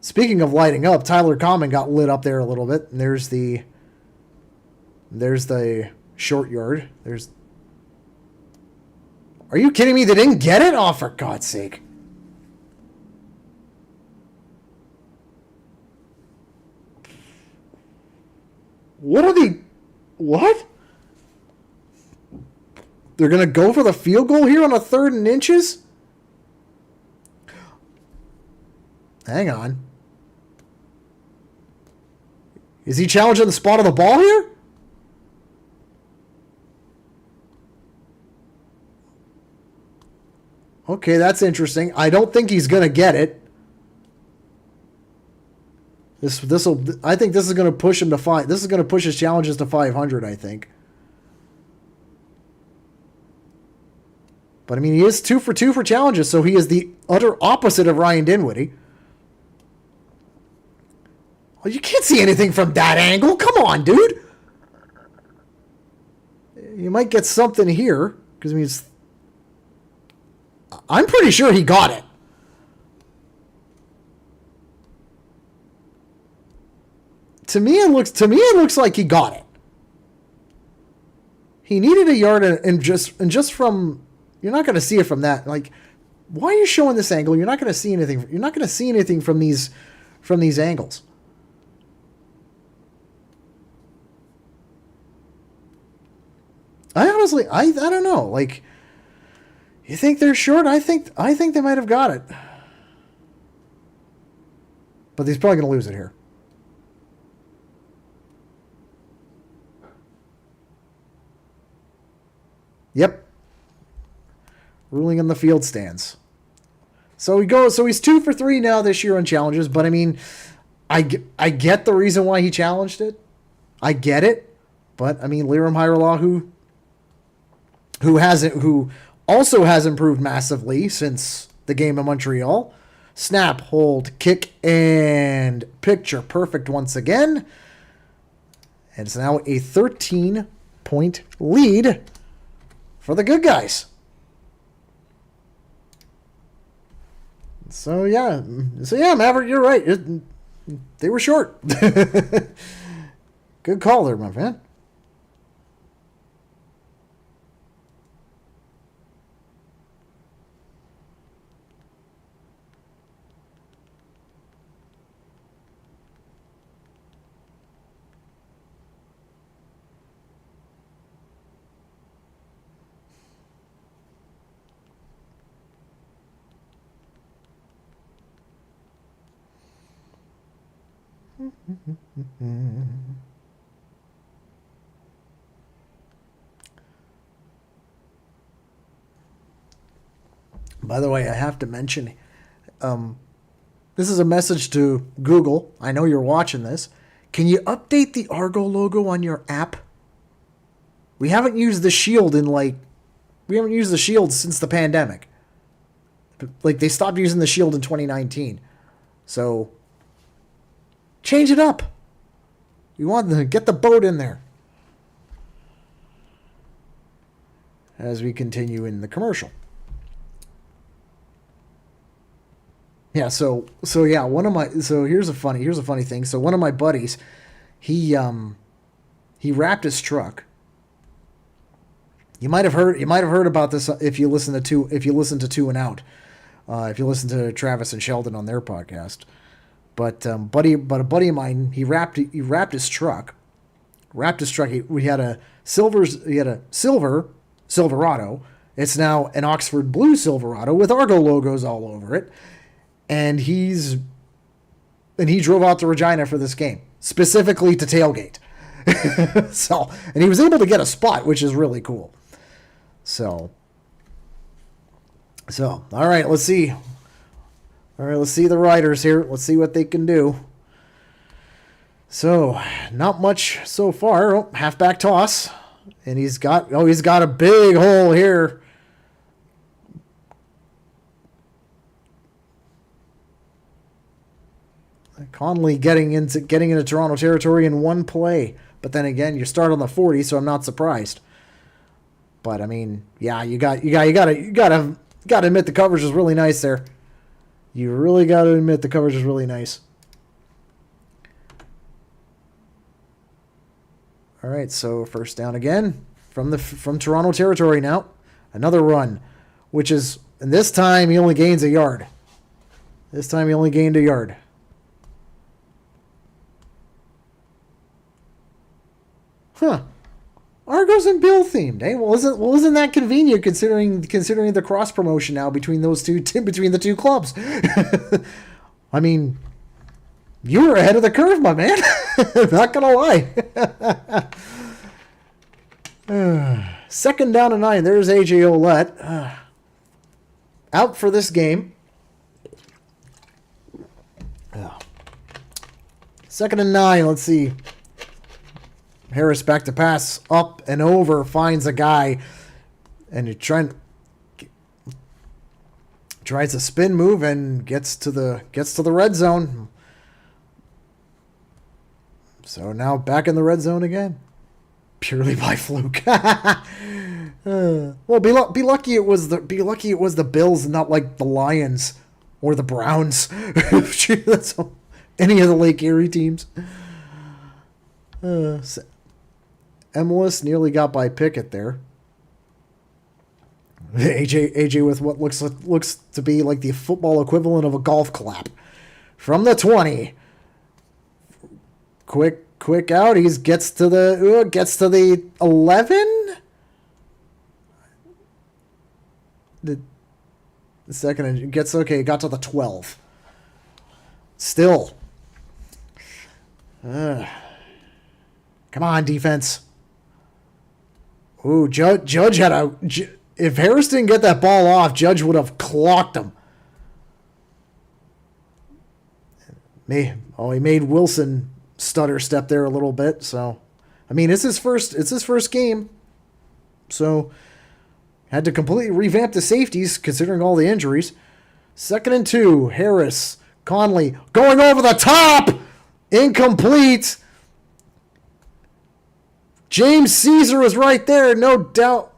Speaking of lighting up, Tyler Common got lit up there a little bit. And there's the short yard. Are you kidding me? They didn't get it? Oh, for God's sake. What? They're going to go for the field goal here on a 3rd and inches? Hang on. Is he challenging the spot of the ball here? Okay, that's interesting. I don't think he's going to get it. I think this is going to push him to 5. This is going to push his challenges to 500, I think. But I mean, he is 2 for 2 for challenges, so he is the utter opposite of Ryan Dinwiddie. Well, you can't see anything from that angle. Come on, dude. You might get something here, because I mean, I'm pretty sure he got it. To me, it looks like he got it. He needed a yard, and just from, you're not going to see it from that. Like, why are you showing this angle? You're not going to see anything. You're not going to see anything from these angles. I honestly, I don't know. Like, you think they're short? I think they might have got it, but he's probably going to lose it here. Yep. Ruling in the field stands. So he's 2 for 3 now this year on challenges, but I mean, I get the reason why he challenged it. I get it. But I mean, Liram Hiralah, who also has improved massively since the game in Montreal. Snap, hold, kick, and picture perfect once again. And it's now a 13-point lead for the good guys. So yeah, Maverick, you're right. They were short. Good call there, my man. By the way, I have to mention, this is a message to Google. I know you're watching this. Can you update the Argo logo on your app? We haven't used the shield since the pandemic. Like, they stopped using the shield in 2019. So, change it up. We want to get the boat in there. As we continue in the commercial. Yeah, so here's a funny thing. So one of my buddies, he wrapped his truck. You might have heard about this if you listen to Two and Out, if you listen to Travis and Sheldon on their podcast. But a buddy of mine, he wrapped his truck. He had a silver Silverado. It's now an Oxford blue Silverado with Argo logos all over it. And he drove out to Regina for this game, specifically to tailgate. And he was able to get a spot, which is really cool. So all right, let's see. All right, let's see the Riders here. Let's see what they can do. So, not much so far. Oh, halfback toss. And he's got a big hole here. Conley getting into Toronto territory in one play. But then again, you start on the 40, so I'm not surprised. But I mean, yeah, you gotta admit the coverage was really nice there. You really gotta admit the coverage was really nice. All right, so first down again from Toronto territory now. Another run, and this time he only gains a yard. This time he only gained a yard. Huh. Argos and Bill themed, eh? Well, isn't that convenient considering the cross promotion now between the two clubs? I mean, you were ahead of the curve, my man. Not gonna lie. Second down and 9. There's AJ Ouellette out for this game. Second and 9. Let's see. Harris back to pass, up and over, finds a guy, and he tries a spin move and gets to the red zone. So now back in the red zone again, purely by fluke. Well, be lucky it was the Bills, and not like the Lions or the Browns. That's any of the Lake Erie teams. Emelis nearly got by Pickett there. AJ with what looks to be like the football equivalent of a golf clap. From the 20. Quick out. He gets to the 11. The second got to the 12. Still. Come on, defense. Ooh, Judge had if Harris didn't get that ball off, Judge would have clocked him. He made Wilson stutter step there a little bit. So, I mean, it's his first game. So, had to completely revamp the safeties considering all the injuries. 2nd and 2, Harris, Conley going over the top, incomplete. James Caesar was right there, no doubt.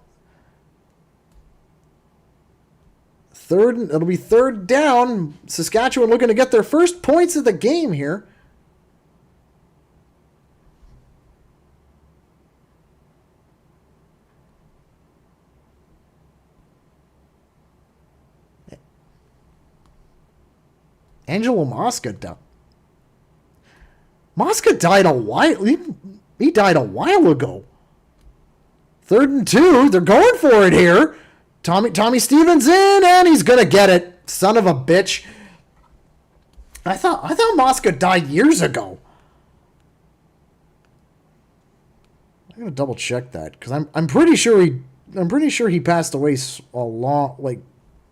It'll be third down. Saskatchewan looking to get their first points of the game here. Angelo Mosca died. Mosca died a while. He died a while ago. 3rd and 2. They're going for it here. Tommy Stevens in, and he's gonna get it. Son of a bitch. I thought Mosca died years ago. I'm gonna double check that because I'm pretty sure he passed away a long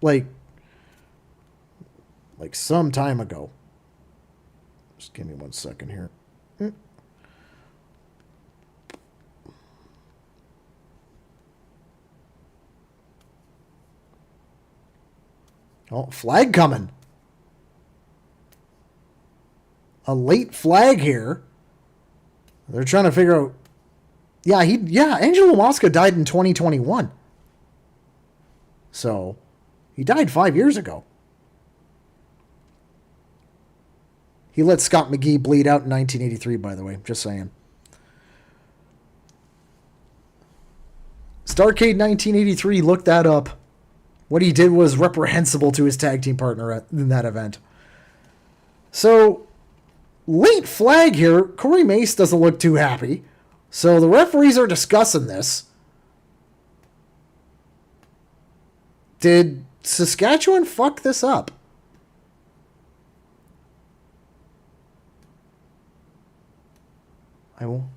like some time ago. Just give me 1 second here. Oh, flag coming. A late flag here. They're trying to figure out. Yeah, Angelo Mosca died in 2021. So, he died 5 years ago. He let Scott McGee bleed out in 1983, by the way. Just saying. Starrcade 1983, look that up. What he did was reprehensible to his tag team partner in that event. So, late flag here. Corey Mace doesn't look too happy. So the referees are discussing this. Did Saskatchewan fuck this up? I will.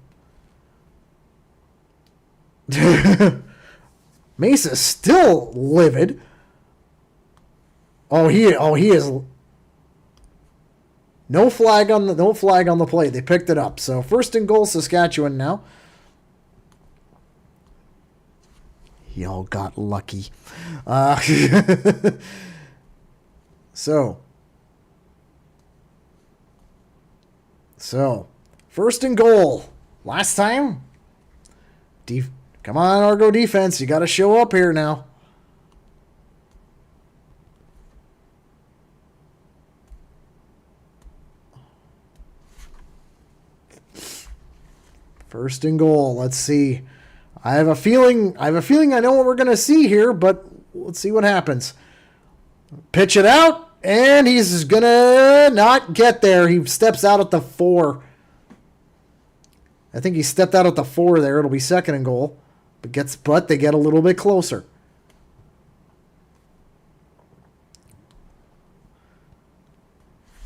Mace is still livid. Oh, he is. No flag on the play. They picked it up. So first and goal, Saskatchewan now. Y'all got lucky. So first and goal. Last time. Come on, Argo defense. You got to show up here now. First and goal. Let's see. I have a feeling I know what we're going to see here, but let's see what happens. Pitch it out, and he's going to not get there. He steps out at the 4. I think he stepped out at the 4 there. It'll be second and goal. But they get a little bit closer.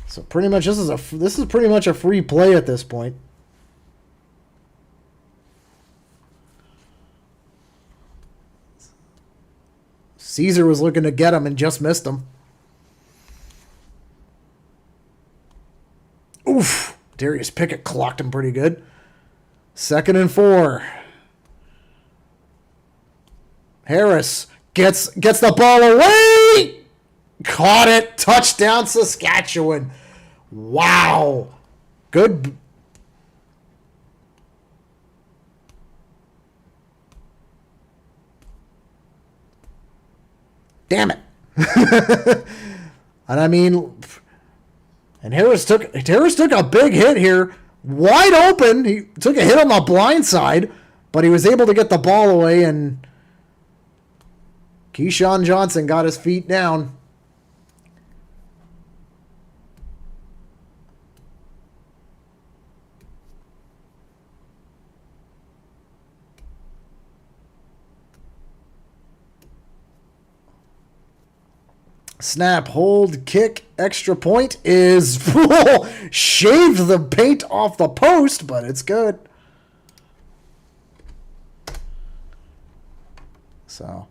So pretty much this is pretty much a free play at this point. Caesar was looking to get him and just missed him. Oof. Darius Pickett clocked him pretty good. Second and 4. Harris gets the ball away. Caught it. Touchdown, Saskatchewan. Wow. Good. Damn it. And I mean, and Harris took a big hit here. Wide open. He took a hit on the blind side, but he was able to get the ball away, and Keyshawn Johnson got his feet down. Snap, hold, kick, extra point is shaved the paint off the post, but it's good. So,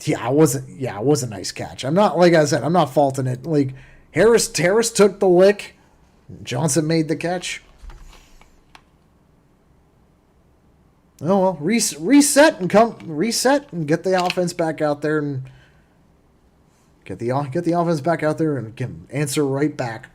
yeah, it was a nice catch. I'm not, like I said, I'm not faulting it. Like Harris took the lick, Johnson made the catch. Oh well, reset and get the offense back out there and. Get the offense back out there and answer right back.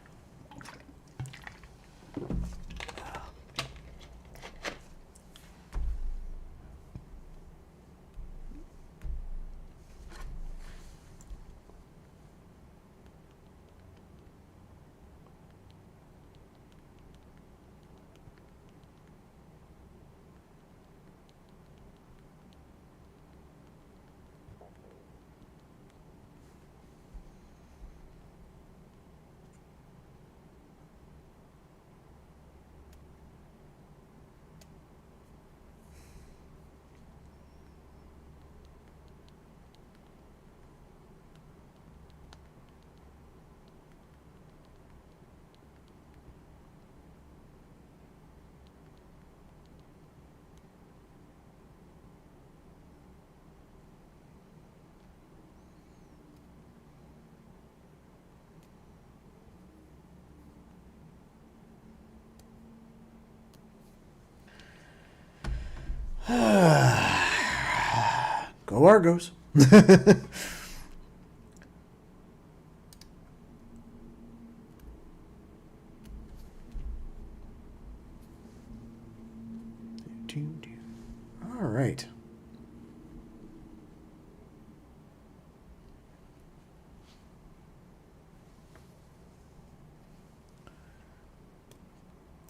Go Argos. All right.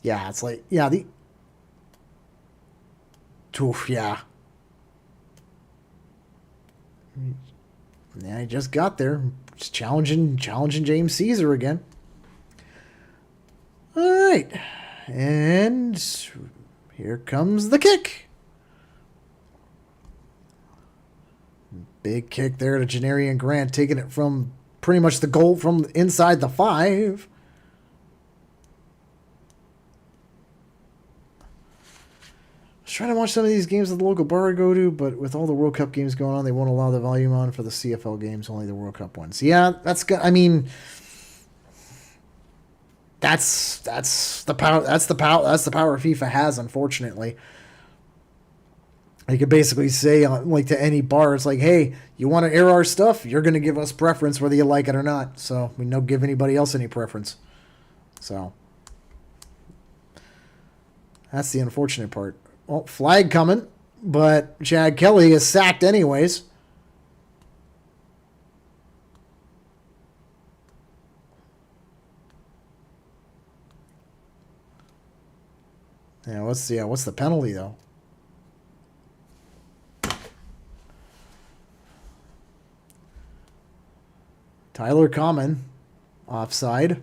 Yeah, it's like, yeah, the... Oof, yeah. Yeah, he just got there. Just challenging James Caesar again. All right. And here comes the kick. Big kick there to Janarian Grant, taking it from pretty much the goal from inside the 5. I was trying to watch some of these games at the local bar I go to, but with all the World Cup games going on, they won't allow the volume on for the CFL games, only the World Cup ones. Yeah, that's good. I mean, that's the power. That's the power FIFA has. Unfortunately, you could basically say, like, to any bar, it's like, hey, you want to air our stuff? You're going to give us preference whether you like it or not. So we don't give anybody else any preference. So that's the unfortunate part. Well, flag coming, but Chad Kelly is sacked anyways. Yeah, what's the penalty though? Tyler Common, offside.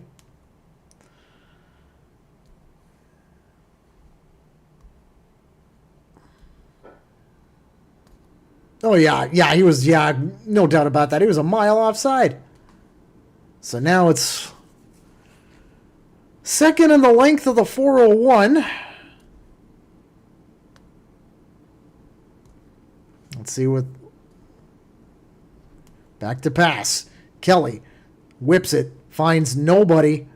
Oh, yeah, he was, no doubt about that. He was a mile offside. So now it's second in the length of the 401. Let's see what... Back to pass. Kelly whips it, finds nobody.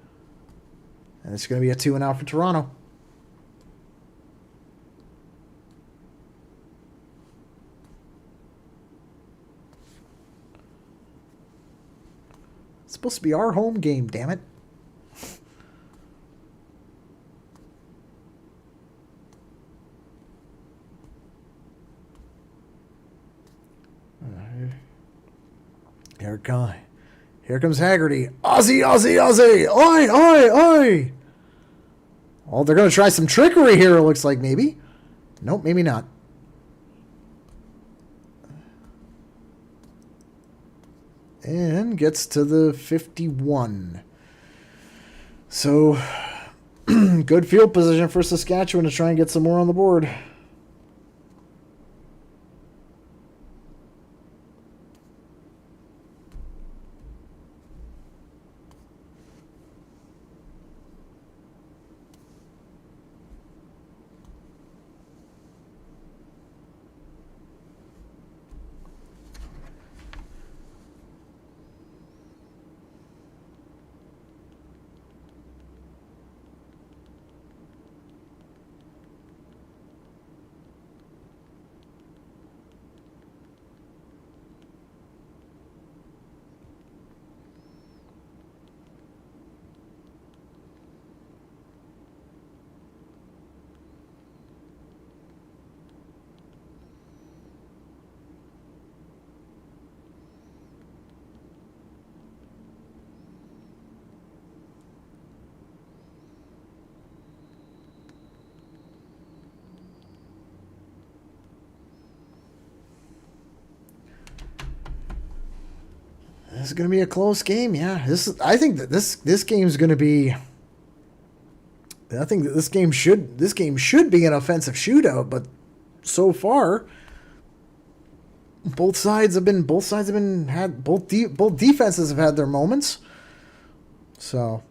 And it's going to be a 2-and-out for Toronto. It's supposed to be our home game, damn it. Here comes Haggerty. Aussie, Aussie, Aussie. Oi, oi, oi. Oh, they're going to try some trickery here, it looks like, maybe. Nope, maybe not. And gets to the 51. So, good field position for Saskatchewan to try and get some more on the board. This is going to be a close game, yeah. I think that this game is going to be. I think that this game should be an offensive shootout, but so far, both defenses have had their moments. So.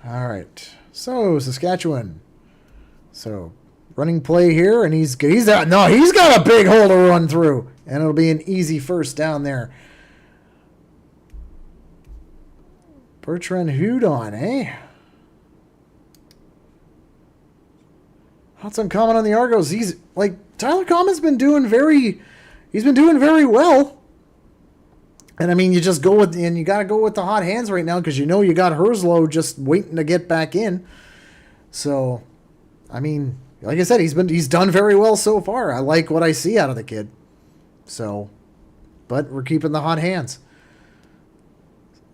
All right. So, Saskatchewan. So, running play here, and he's got a big hole to run through, and it'll be an easy first down there. Bertrand Hudon, eh? That's uncommon on the Argos. He's like Tyler Common's been doing very well. And I mean, you just go with, and you got to go with the hot hands right now because you know you got Herslow just waiting to get back in. So, I mean, like I said, he's done very well so far. I like what I see out of the kid. So, but we're keeping the hot hands.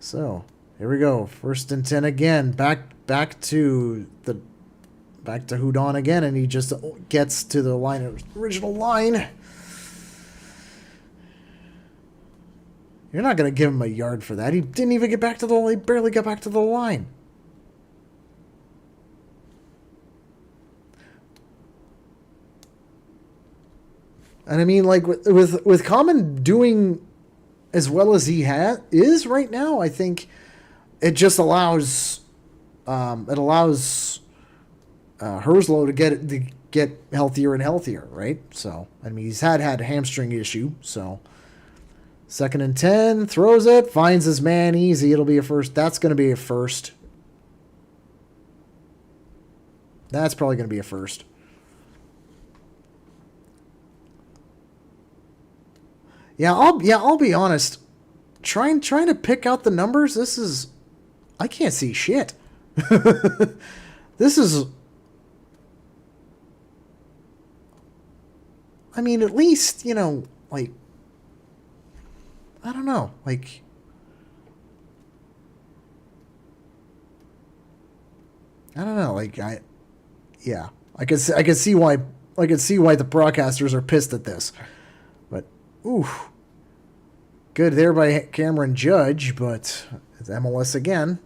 So, here we go. 1st and 10 again. Back to Hudon again, and he just gets to the original line. You're not going to give him a yard for that. He didn't even get back to the line. He barely got back to the line. And I mean, like with Common doing as well as he is right now, I think it just allows Herslow to get healthier and healthier, right? So I mean, he's had a hamstring issue, so. 2nd and 10, throws it, finds his man easy. It'll be a first. That's going to be a first. That's probably going to be a first. I'll be honest. Trying to pick out the numbers, I can't see shit. This is, I mean, at least, like, I don't know, like, I could see why the broadcasters are pissed at this, but good there by Cameron Judge, but it's MLS again.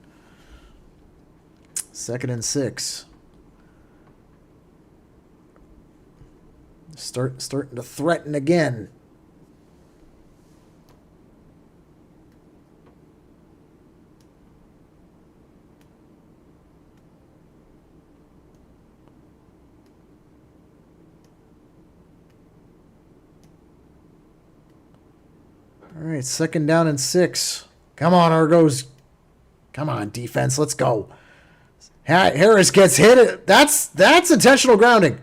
2nd and 6. Starting to threaten again. All right, 2nd down and 6. Come on, Argos. Come on, defense. Let's go. Harris gets hit. That's intentional grounding.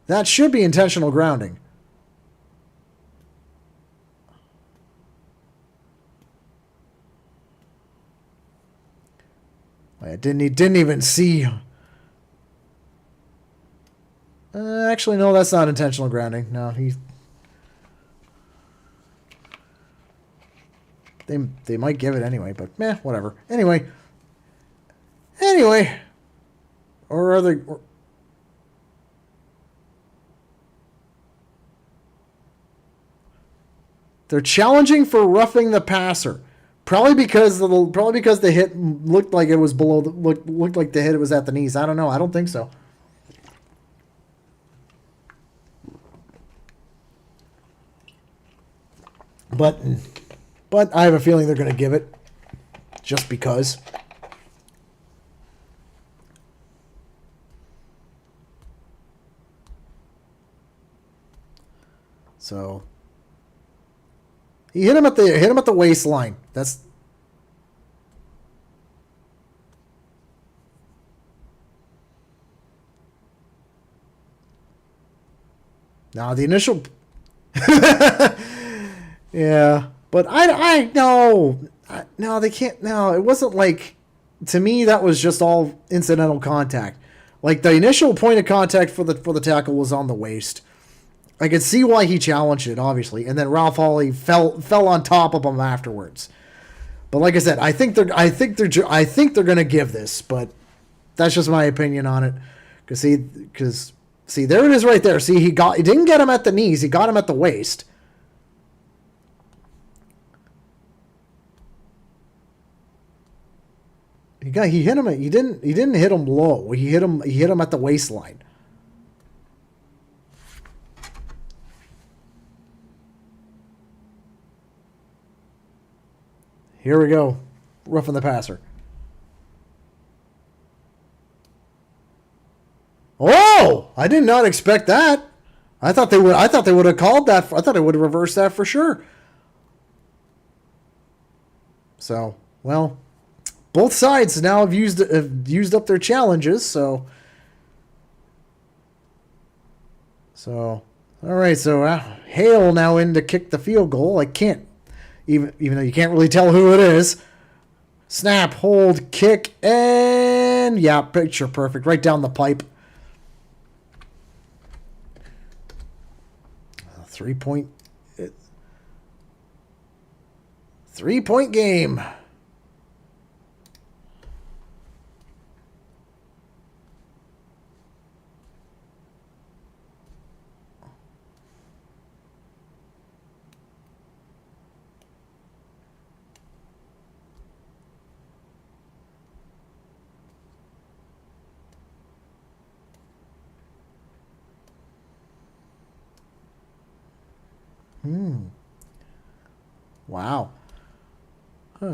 That should be intentional grounding. I didn't even see. Actually, no, that's not intentional grounding. No, they might give it anyway, but meh, whatever. Anyway, or are they? They're challenging for roughing the passer, probably because the hit looked like it was below. Looked like the hit was at the knees. I don't know. I don't think so. But I have a feeling they're going to give it just because. So he hit him at the waistline. That's now the initial. Yeah, but I no, they can't. No, it wasn't like, to me that was just all incidental contact. Like the initial point of contact for the tackle was on the waist. I could see why he challenged it, obviously, and then Ralph Hawley fell on top of him afterwards. But like I said, I think they're gonna give this, but that's just my opinion on it. Because there it is right there. See, he didn't get him at the knees, he got him at the waist. He hit him. He didn't hit him low. He hit him at the waistline. Here we go. Roughing the passer. Oh! I did not expect that. I thought they would have called that. I thought they would have reversed that for sure. So, well, both sides now have used up their challenges, so all right, so Hale now in to kick the field goal. I can't even though you can't really tell who it is. Snap, hold, kick, and yeah, picture perfect right down the pipe. 3-point game. Wow.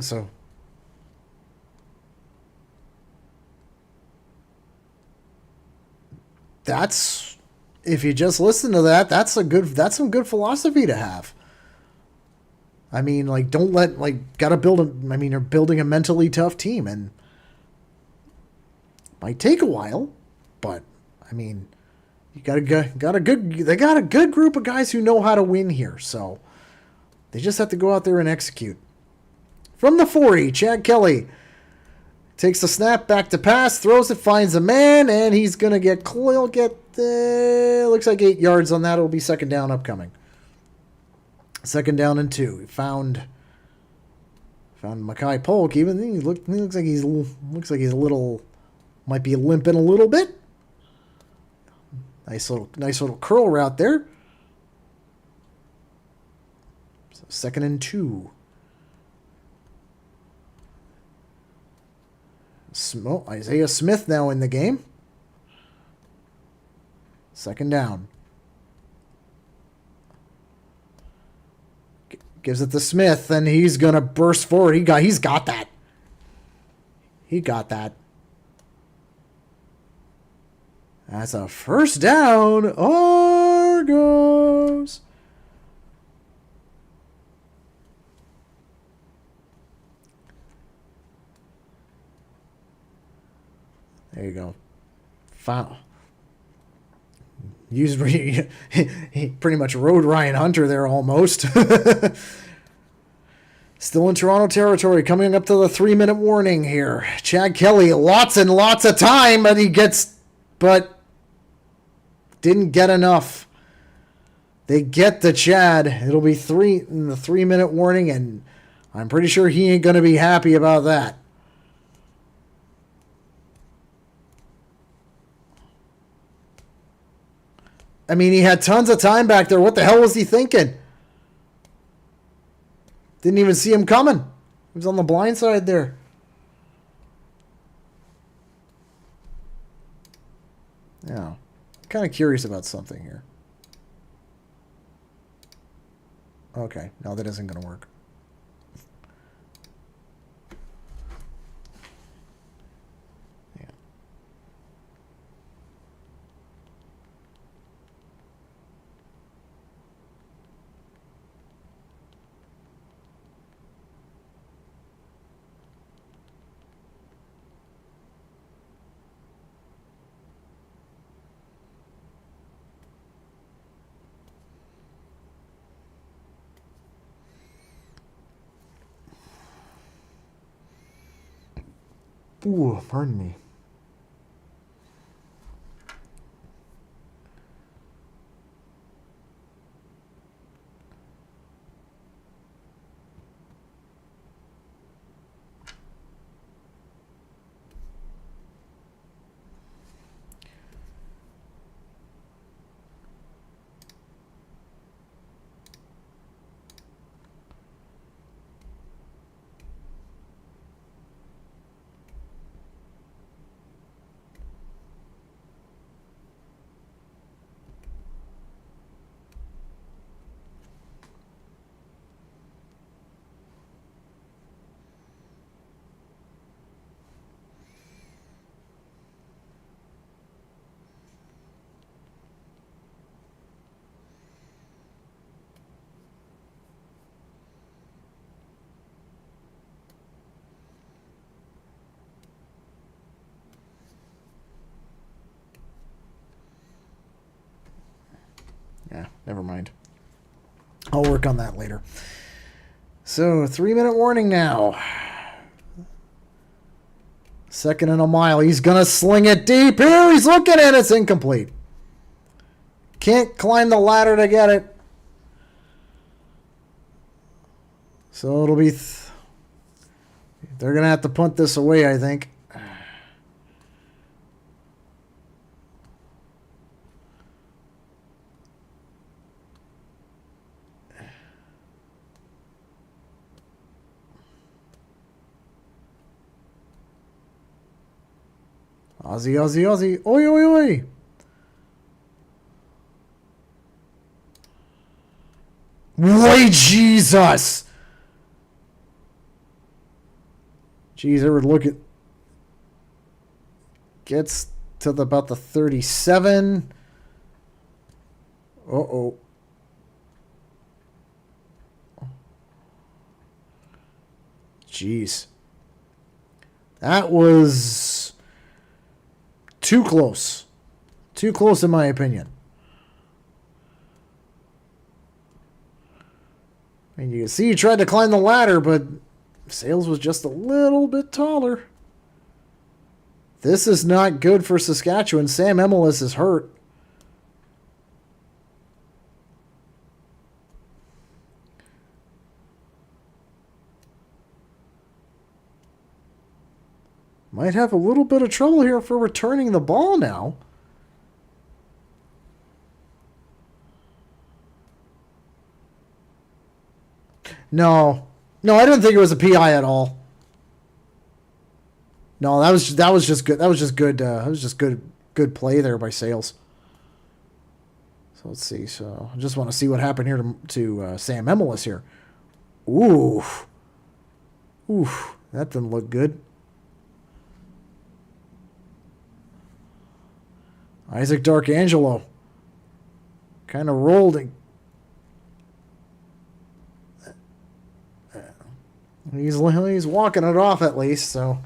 So that's, if you just listen to that, that's some good philosophy to have. I mean, like, don't let, like, gotta build a, I mean, you're building a mentally tough team, and might take a while, but I mean, you they got a good group of guys who know how to win here, so they just have to go out there and execute. From the 40, Chad Kelly takes the snap, back to pass, throws it, finds a man, and he's going to get, looks like 8 yards on that. It'll be second down upcoming. Second down and 2. He found Mackay Polk. Even he looks like he's a little, might be limping a little bit. Nice little curl route there. So second and 2. Isaiah Smith now in the game. Second down. Gives it to Smith, and he's gonna burst forward. He's got that. He got that. That's a first down. Argos. There you go. Foul. He pretty much rode Ryan Hunter there almost. Still in Toronto territory, coming up to the 3-minute warning here. Chad Kelly, lots and lots of time, but didn't get enough. They get the Chad. It'll be 3 in the 3-minute warning, and I'm pretty sure he ain't going to be happy about that. I mean, he had tons of time back there. What the hell was he thinking? Didn't even see him coming. He was on the blind side there. Yeah. I'm kind of curious about something here. Okay. No, that isn't going to work. Ooh, pardon me. Never mind. I'll work on that later. So, 3-minute warning now. Second and a mile. He's going to sling it deep here. He's looking at it. It's incomplete. Can't climb the ladder to get it. So it'll be... they're going to have to punt this away, I think. Aussie, Aussie, Aussie. Oi, oi, oi. Wait, Jesus. Jeez, I would look at... gets to about the 37. Uh-oh. Jeez. That was... too close. Too close in my opinion. I mean, you can see he tried to climb the ladder, but Sales was just a little bit taller. This is not good for Saskatchewan. Sam Emilus is hurt. Might have a little bit of trouble here for returning the ball now. No, I didn't think it was a PI at all. No, that was just good. That was just good play there by Sales. So let's see. So I just want to see what happened here to Sam Emilus here. Ooh, that didn't look good. Isaac Darkangelo kind of rolled. He's walking it off at least, so.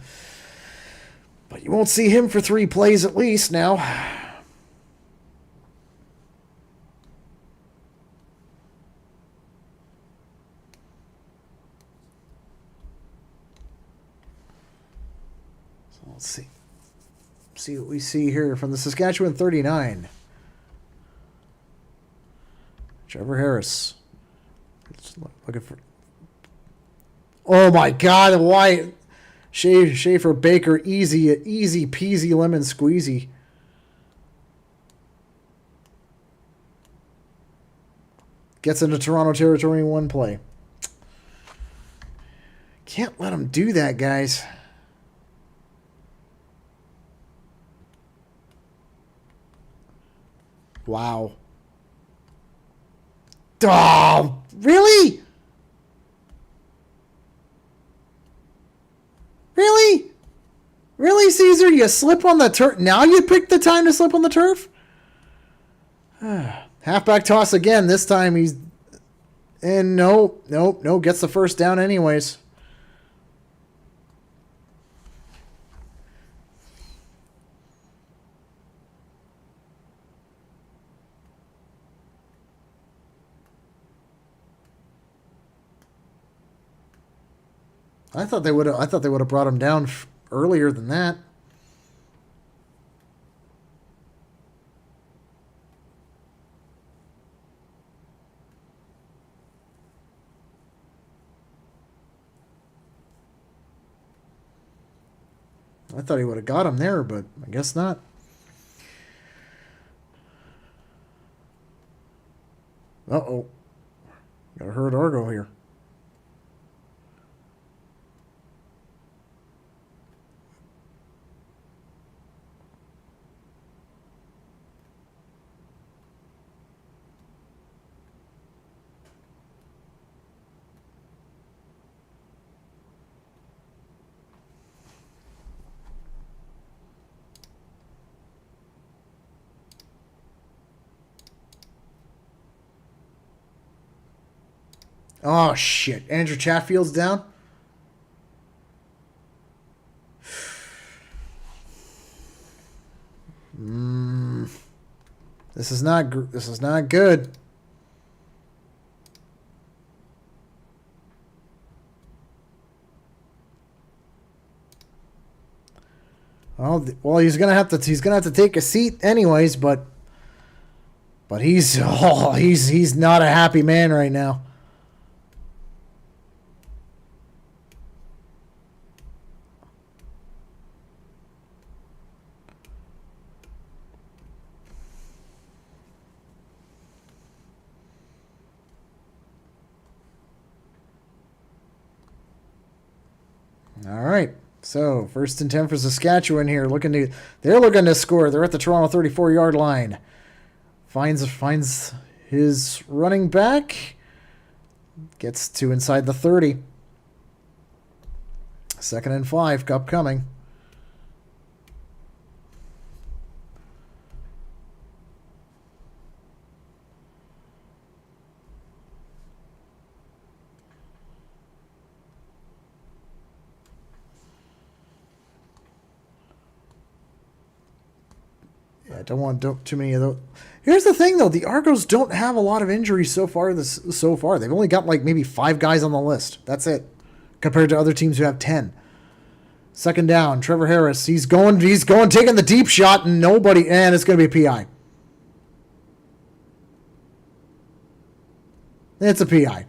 But you won't see him for 3 plays at least now. So let's see. See what we see here from the Saskatchewan 39. Trevor Harris. Looking for... oh my God! Why? Schaefer Baker, easy peasy lemon squeezy. Gets into Toronto territory in 1 play. Can't let him do that, guys. Wow. Oh, really? Really? Really, Caesar? You slip on the turf? Now you pick the time to slip on the turf? Halfback toss again. This time he's... and no. Gets the first down anyways. I thought they would have brought him down earlier than that. I thought he would have got him there, but I guess not. Uh-oh. Gotta hurt Argo here. Oh, shit. Andrew Chatfield's down? This is not good. Well, he's gonna have to take a seat anyways, but he's he's not a happy man right now. All right. So, 1st and 10 for Saskatchewan here. They're looking to score. They're at the Toronto 34-yard line. Finds his running back. Gets to inside the 30. 2nd and 5 upcoming. I don't want too many of those. Here's the thing, though. The Argos don't have a lot of injuries so far. They've only got like maybe 5 guys on the list. That's it, compared to other teams who have 10. 2nd down. Trevor Harris. He's going, taking the deep shot, and it's going to be a PI. It's a PI.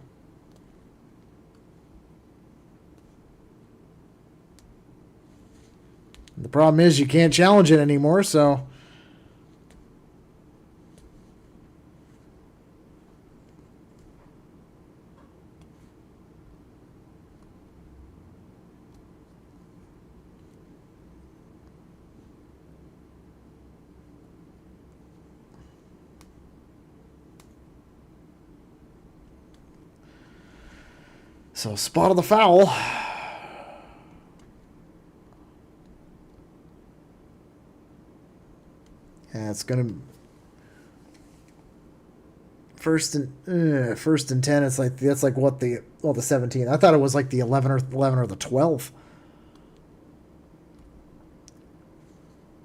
The problem is you can't challenge it anymore, so. So, spot of the foul. Yeah, it's gonna first and 10. It's like that's like what the 17. I thought it was like the 11 or the 12.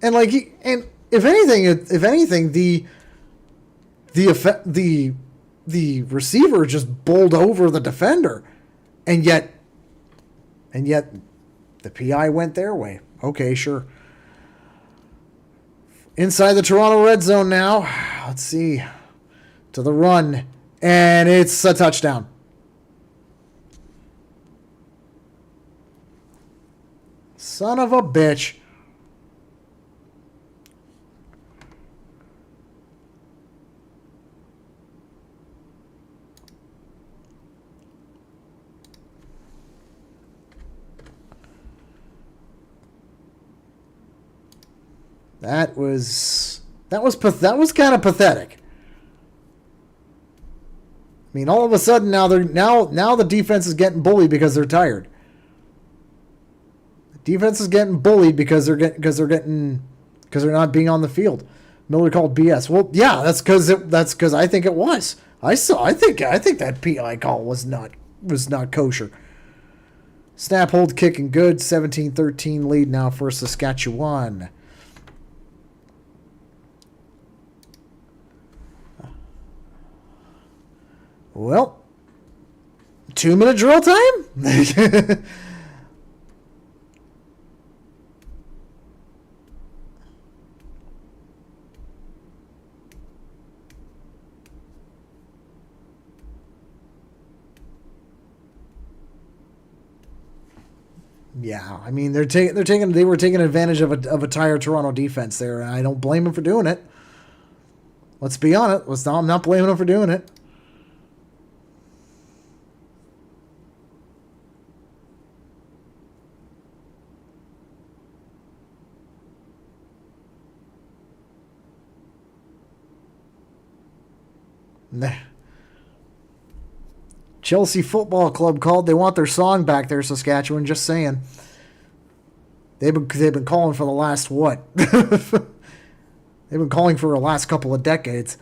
And like if anything, the receiver just bowled over the defender. And yet the PI went their way. Okay, sure. Inside the Toronto red zone now. Let's see. To the run. And it's a touchdown. Son of a bitch. That was kind of pathetic. I mean, all of a sudden now the defense is getting bullied because they're tired. The defense is getting bullied because they're not being on the field. Miller called BS. Well, yeah, that's because I think it was. I think that PI call was not kosher. Snap, hold, kick, and good. 17-13 lead now for Saskatchewan. Well, 2-minute drill time? Yeah, I mean they were taking advantage of a tired Toronto defense there, and I don't blame them for doing it. Let's be honest. I'm not blaming them for doing it. Nah. Chelsea Football Club called. They want their song back there, Saskatchewan. Just saying. They've been calling for the last what? They've been calling for the last couple of decades.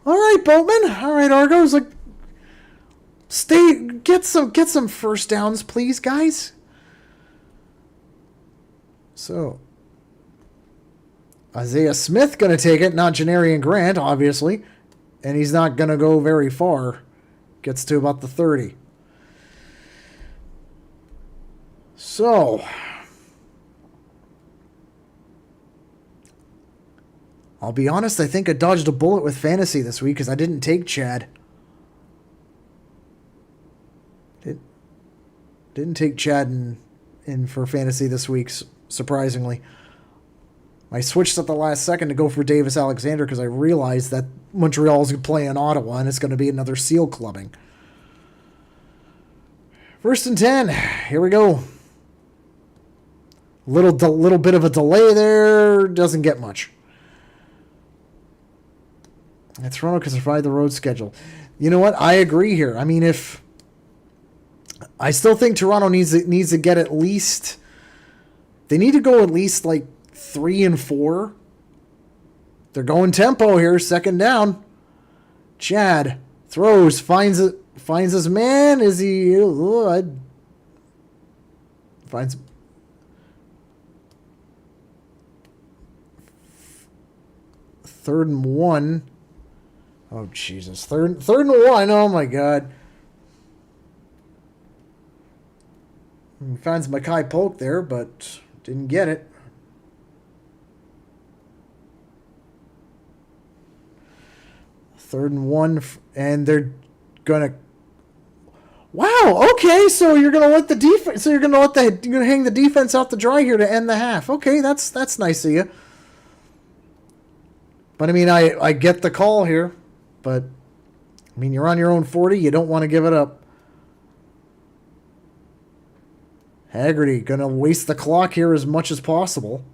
All right, Boatman. All right, Argos. Like, get some first downs, please, guys. So, Isaiah Smith going to take it, not Janarian Grant, obviously. And he's not going to go very far. Gets to about the 30. So, I'll be honest, I think I dodged a bullet with fantasy this week because I didn't take Chad. Didn't take Chad in for fantasy this week, surprisingly. I switched at the last second to go for Davis Alexander because I realized that Montreal's going to play in Ottawa and it's going to be another seal clubbing. 1st and 10. Here we go. Little bit of a delay there. Doesn't get much. And Toronto can survive the road schedule. You know what? I agree here. I mean, I still think Toronto needs to get at least. They need to go at least like 3 and 4. They're going tempo here. 2nd down. Chad throws, finds his man. Is he? Finds. 3rd and 1. Oh Jesus! Third and 1. Oh my God. He finds Mackay Polk there, but didn't get it. Third and 1, and they're gonna. Wow. Okay, so you're gonna let the defense. So you're gonna hang the defense out to dry here to end the half. Okay, that's nice of you. But I mean, I get the call here, but I mean, you're on your own 40. You don't want to give it up. Haggerty going to waste the clock here as much as possible.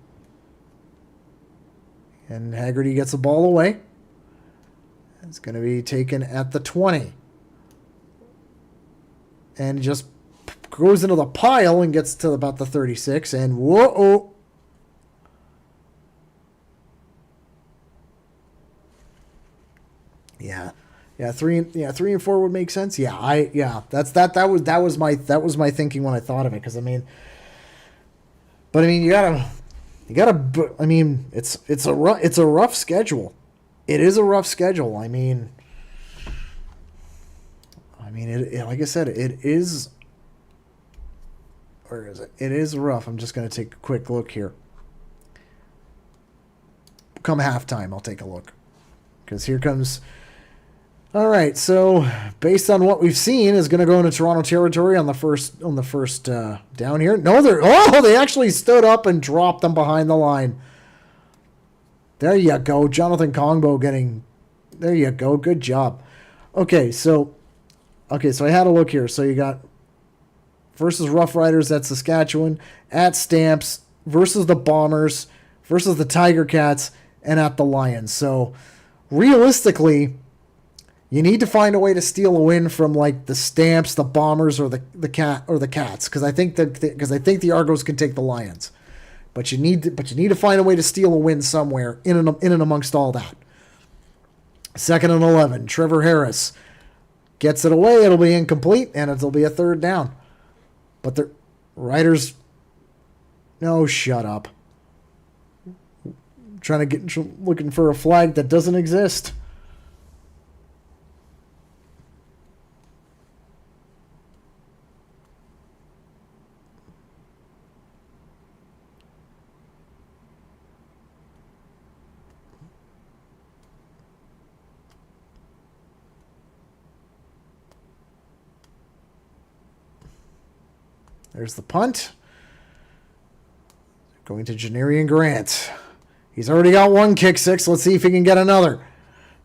And Haggerty gets the ball away. It's going to be taken at the 20. And just goes into the pile and gets to about the 36. And whoa. Yeah, 3 and 4 would make sense. That was my thinking when I thought of it, because I mean, you gotta. I mean, it's a rough schedule. It is a rough schedule. I mean, like I said, it is. Where is it? It is rough. I'm just gonna take a quick look here. Come halftime, I'll take a look, because here comes. All right, so based on what we've seen, is going to go into Toronto territory on the first down here. No, they actually stood up and dropped them behind the line. There you go, Jonathan Kongbo getting. There you go, good job. Okay, so I had a look here. So you got versus Roughriders at Saskatchewan, at Stamps versus the Bombers versus the Tiger Cats, and at the Lions. So realistically, you need to find a way to steal a win from like the Stamps, the Bombers, or the Cats, because I think the Argos can take the Lions, but you need to find a way to steal a win somewhere in and amongst all that. 2nd and 11, Trevor Harris gets it away. It'll be incomplete, and it'll be a 3rd down. But the Riders, no, shut up. Looking for a flag that doesn't exist. There's the punt. Going to Janarian Grant. He's already got one kick six. Let's see if he can get another.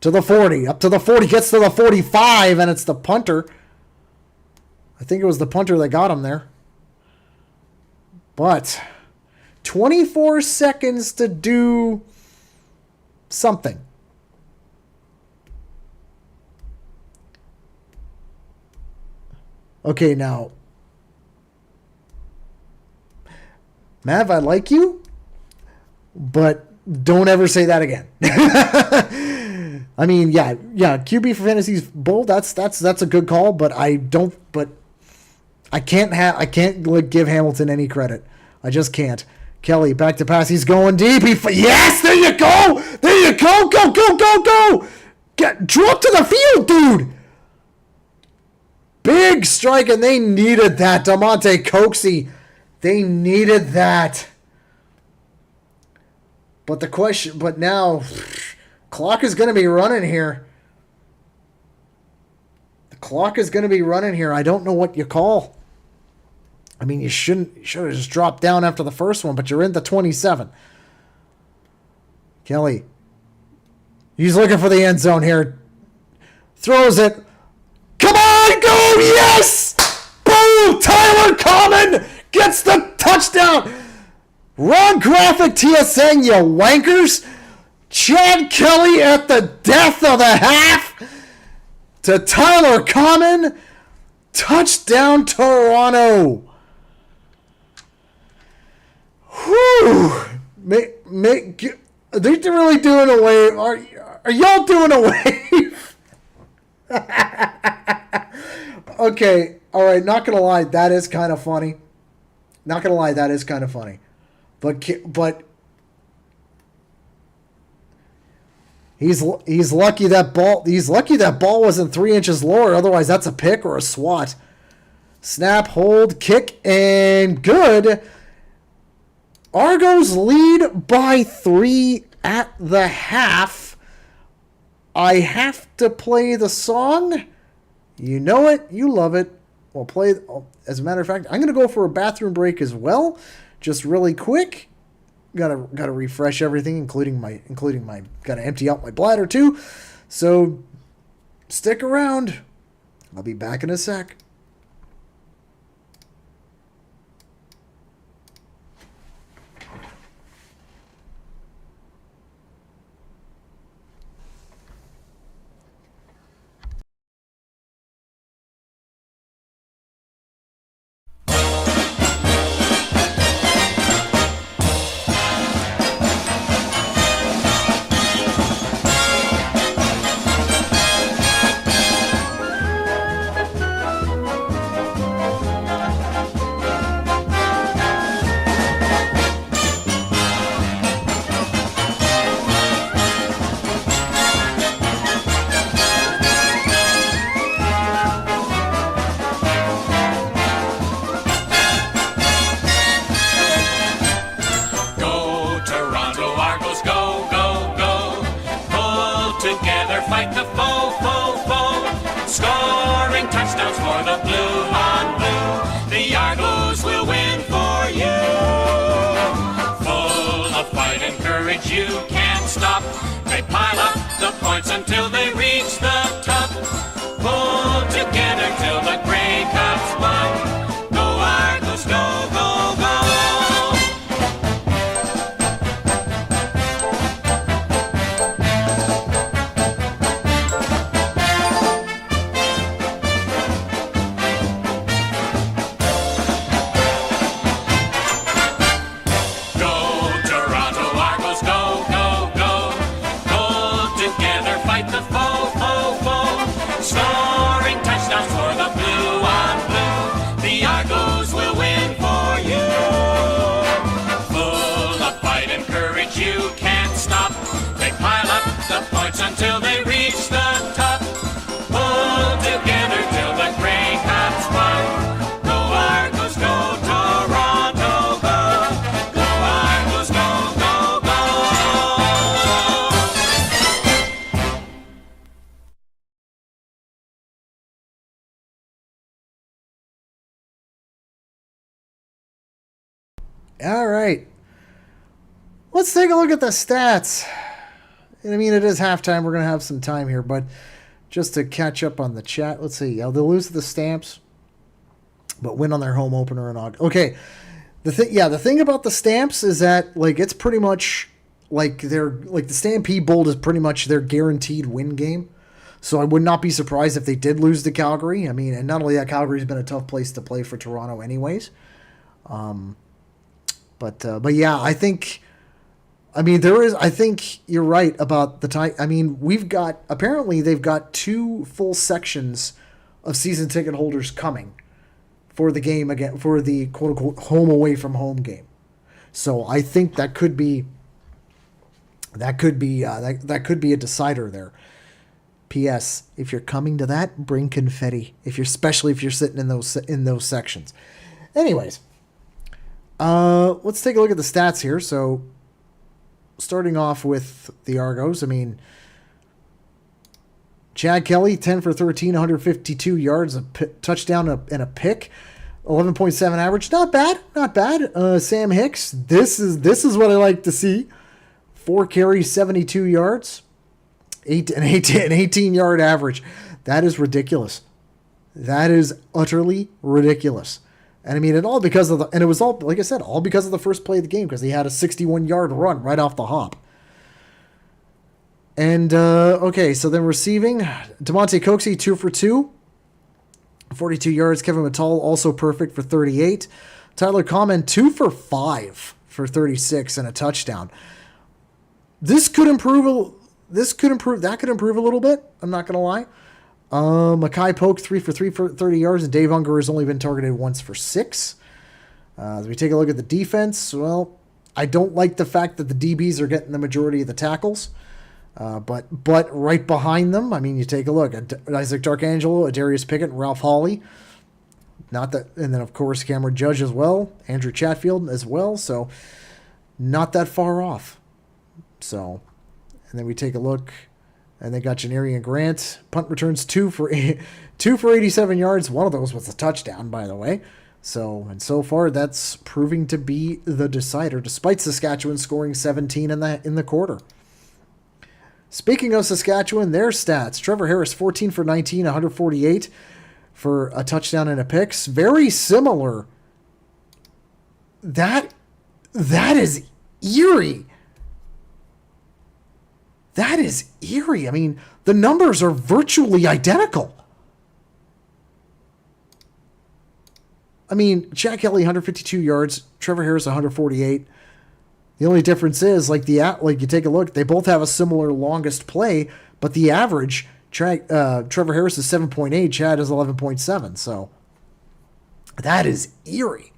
To the 40. Up to the 40. Gets to the 45, and it's the punter. I think it was the punter that got him there. But 24 seconds to do something. Okay, now, Mav, I like you, but don't ever say that again. I mean, yeah, QB for fantasy's bold. That's a good call, but I can't give Hamilton any credit. I just can't. Kelly back to pass. He's going deep. Yes, there you go. There you go. Go. Drop to the field, dude. Big strike, and they needed that. DeMonte Coxey, they needed that. But the question, but now, clock is going to be running here. The clock is going to be running here. I don't know what you call. I mean, you should have just dropped down after the first one, but you're in the 27. Kelly, he's looking for the end zone here. Throws it. Come on, go! Yes! Boom! Tyler Common gets the touchdown. Wrong graphic, TSN, you wankers. Chad Kelly at the death of the half to Tyler Common. Touchdown, Toronto. Whew. Are they really doing a wave? Are y'all doing a wave? Okay, all right, not going to lie, that is kind of funny. Not going to lie, that is kind of funny. But he's lucky that ball wasn't 3 inches lower. Otherwise, that's a pick or a swat. Snap, hold, kick, and good. Argos lead by 3 at the half. I have to play the song. You know it. You love it. We'll play. As a matter of fact, I'm going to go for a bathroom break as well. Just really quick. Gotta refresh everything, including my gotta empty out my bladder too. So stick around. I'll be back in a sec. Fight the foe. Scoring touchdowns for the blue on blue. The Argos will win for you. Full of fight and courage, you can't stop. They pile up the points until they reach the top. Pull together till the Grey Cups won. Go Argos, go, go, go. You can't stop. They pile up the points until they reach the top. Pull together till the Grey Cups won. Go Argos, go Toronto, go. Go Argos, go, go, go. All right. Let's take a look at the stats. I mean, it is halftime. We're going to have some time here, but just to catch up on the chat, let's see. They'll lose to the Stamps, but win on their home opener in August. Okay. The thing about the Stamps is that, like, it's pretty much like the Stampede Bowl is pretty much their guaranteed win game. So I would not be surprised if they did lose to Calgary. I mean, and not only that, Calgary's been a tough place to play for Toronto anyways. But yeah, I think you're right about the time. I mean, apparently they've got 2 full sections of season ticket holders coming for the game again, for the quote unquote home away from home game. So I think that could be a decider there. P.S. If you're coming to that, bring confetti. Especially if you're sitting in those sections. Anyways, let's take a look at the stats here. So, starting off with the Argos, I mean, Chad Kelly, 10 for 13, 152 yards, a touchdown and a pick, 11.7 average. Not bad. Sam Hicks, this is what I like to see. 4 carries, 72 yards, an 18-yard average. That is ridiculous. That is utterly ridiculous. And I mean, it was all, like I said, all because of the first play of the game, because he had a 61-yard run right off the hop. And, okay, so then receiving, DeMonte Coxey, 2 for 2, 42 yards. Kevin Mattal, also perfect for 38. Tyler Common, 2 for 5 for 36 and a touchdown. That could improve a little bit. I'm not going to lie. Makai Polk, 3 for 3 for 30 yards, and Dave Unger has only been targeted once for 6. As we take a look at the defense, well, I don't like the fact that the DBs are getting the majority of the tackles. But right behind them, I mean, you take a look at Isaac Darkangelo, Adarius Pickett, and Ralph Hawley. And then of course Cameron Judge as well, Andrew Chatfield as well. So not that far off. So, and then we take a look, and they got Janarian Grant, punt returns 2 for 87 yards. One of those was a touchdown, by the way. So far that's proving to be the decider, despite Saskatchewan scoring 17 in the quarter. Speaking of Saskatchewan, their stats. Trevor Harris, 14 for 19, 148 for a touchdown and a pick. Very similar. That is eerie. That is eerie. I mean, the numbers are virtually identical. I mean, Chad Kelly, 152 yards. Trevor Harris, 148. The only difference is, like you take a look, they both have a similar longest play, but the average, Trevor Harris is 7.8, Chad is 11.7. So that is eerie.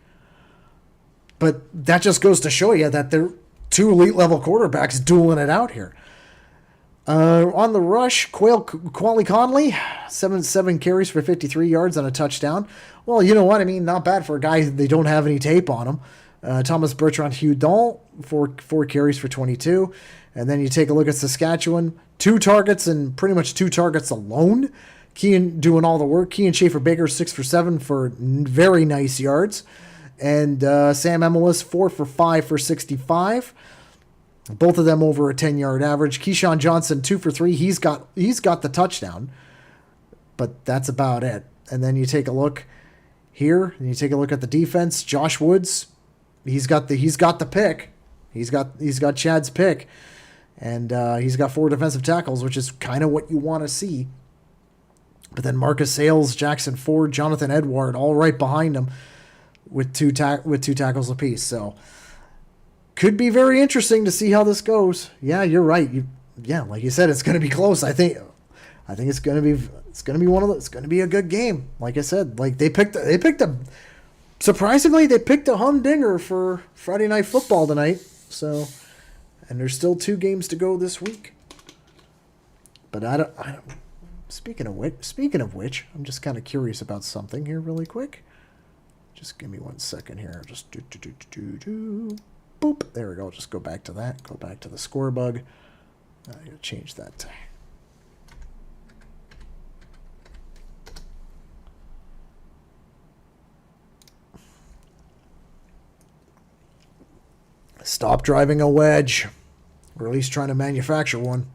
But that just goes to show you that they're 2 elite level quarterbacks dueling it out here. On the rush, Quali Conley, 7 carries for 53 yards and a touchdown. Well, you know what? I mean, not bad for a guy they don't have any tape on him. Thomas Bertrand Hudon, 4 carries for 22. And then you take a look at Saskatchewan, 2 targets and pretty much 2 targets alone. Kean doing all the work. Kean Schaefer-Baker, 6 for 7 for very nice yards. And Sam Emelis, 4 for 5 for 65. Both of them over a 10-yard average. Keyshawn Johnson, 2 for 3. He's got the touchdown. But that's about it. And then you take a look here, and you take a look at the defense. Josh Woods, he's got the pick. He's got Chad's pick. And he's got 4 defensive tackles, which is kind of what you want to see. But then Marcus Sales, Jackson Ford, Jonathan Edward, all right behind him with two tackles apiece. So could be very interesting to see how this goes. Yeah, you're right. Like you said, it's going to be close. I think it's going to be it's going to be a good game. Like I said, like surprisingly they picked a humdinger for Friday Night Football tonight. So, and there's still 2 games to go this week. But I don't. Speaking of which, I'm just kind of curious about something here, really quick. Just give me 1 second here. Just boop. There we go. Just go back to that. Go back to the score bug. I gotta change that. Stop driving a wedge, or at least trying to manufacture one.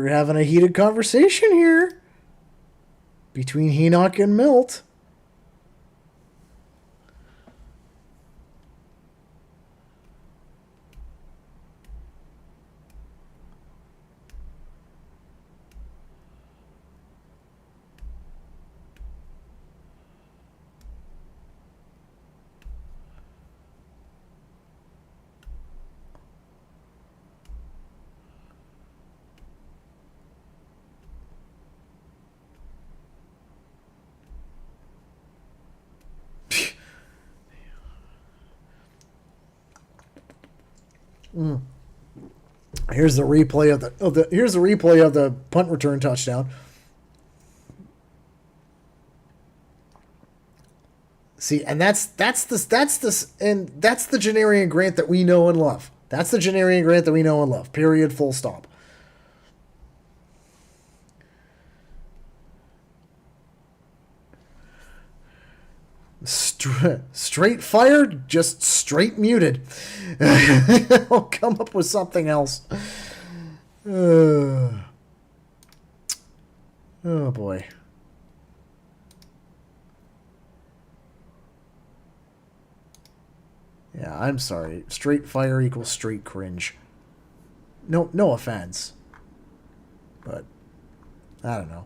we're having a heated conversation here between Enoch and Milt. Here's the replay of the punt return touchdown. See, and that's the Janarian Grant that we know and love. That's the Janarian Grant that we know and love. Period. Full stop. Straight fired, just straight muted. I'll come up with something else. Oh boy. Yeah, I'm sorry. Straight fire equals straight cringe. No offense. But I don't know.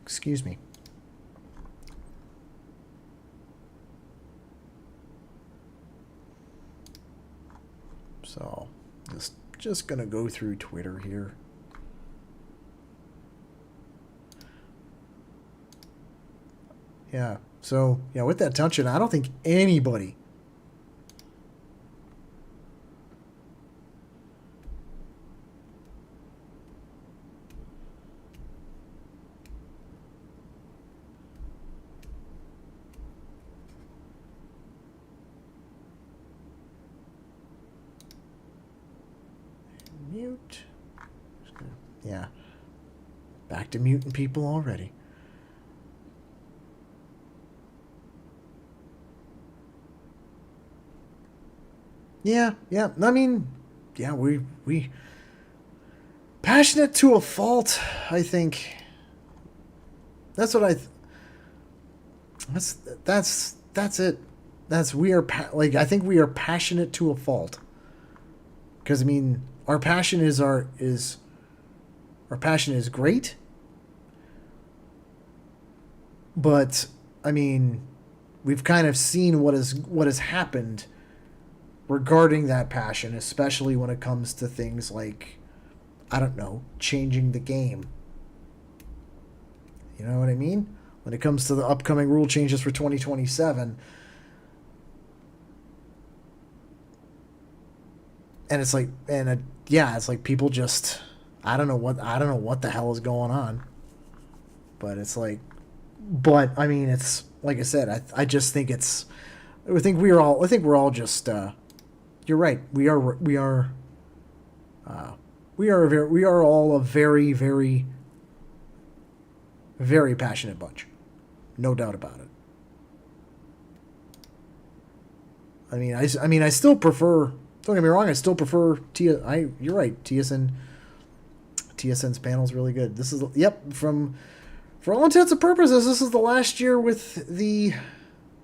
Excuse me. So, just gonna go through Twitter here. Yeah. So, yeah, with that touchdown, I don't think anybody mute. Yeah. Back to muting people already. Yeah. I mean, yeah, we passionate to a fault, I think. That's what that's it. I think we are passionate to a fault. Cuz I mean, our passion is great. But I mean, we've kind of seen what has happened regarding that passion, especially when it comes to things like, I don't know, changing the game. You know what I mean? When it comes to the upcoming rule changes for 2027. And it's like, it's like people just, I don't know what the hell is going on. But it's like, I mean, it's like I said, I just think we're all just, you're right. We are all a very, very, very passionate bunch. No doubt about it. I mean, I still prefer, don't get me wrong, I still prefer you're right, TSN's panel's really good. This is, for all intents and purposes, this is the last year with the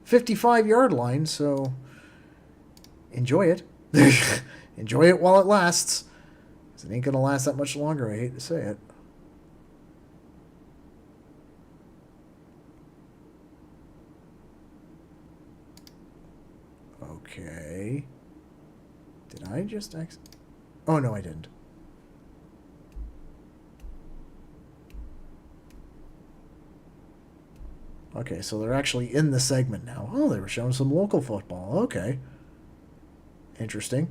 55-yard line, so enjoy it. Enjoy it while it lasts. 'Cause it ain't going to last that much longer, I hate to say it. Okay. Did I just Oh, no, I didn't. Okay, so they're actually in the segment now. Oh, they were showing some local football. Okay. Interesting.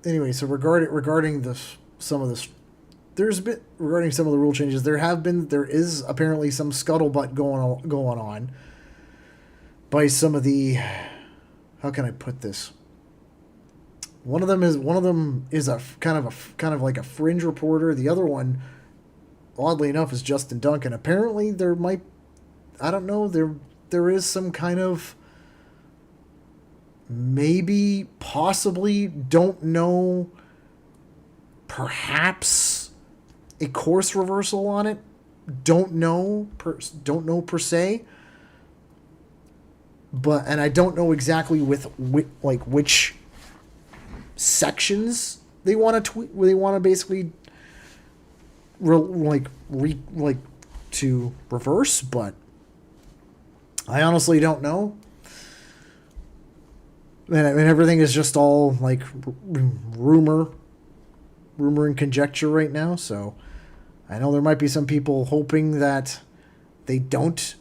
anyway, so regarding this, some of this, there's been regarding some of the rule changes. There is apparently some scuttlebutt going on by some of the. How can I put this? One of them is a kind of like a fringe reporter. The other one, oddly enough, is Justin Duncan. Apparently, I don't know, there is some kind of, maybe, possibly, don't know, perhaps a course reversal on it. Don't know per se. But, and I don't know exactly which sections they want to basically to reverse, but I honestly don't know. And I mean, everything is just all like rumor and conjecture right now. So I know there might be some people hoping that they don't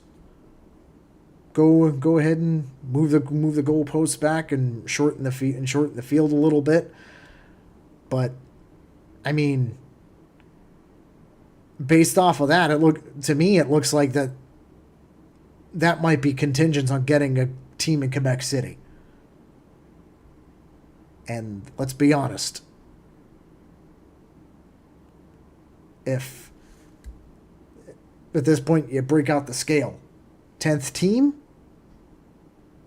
go ahead and move the goalposts back and shorten the field a little bit. But I mean, based off of that, it looks like that might be contingent on getting a team in Quebec City. And let's be honest, if at this point you break out the scale, 10th team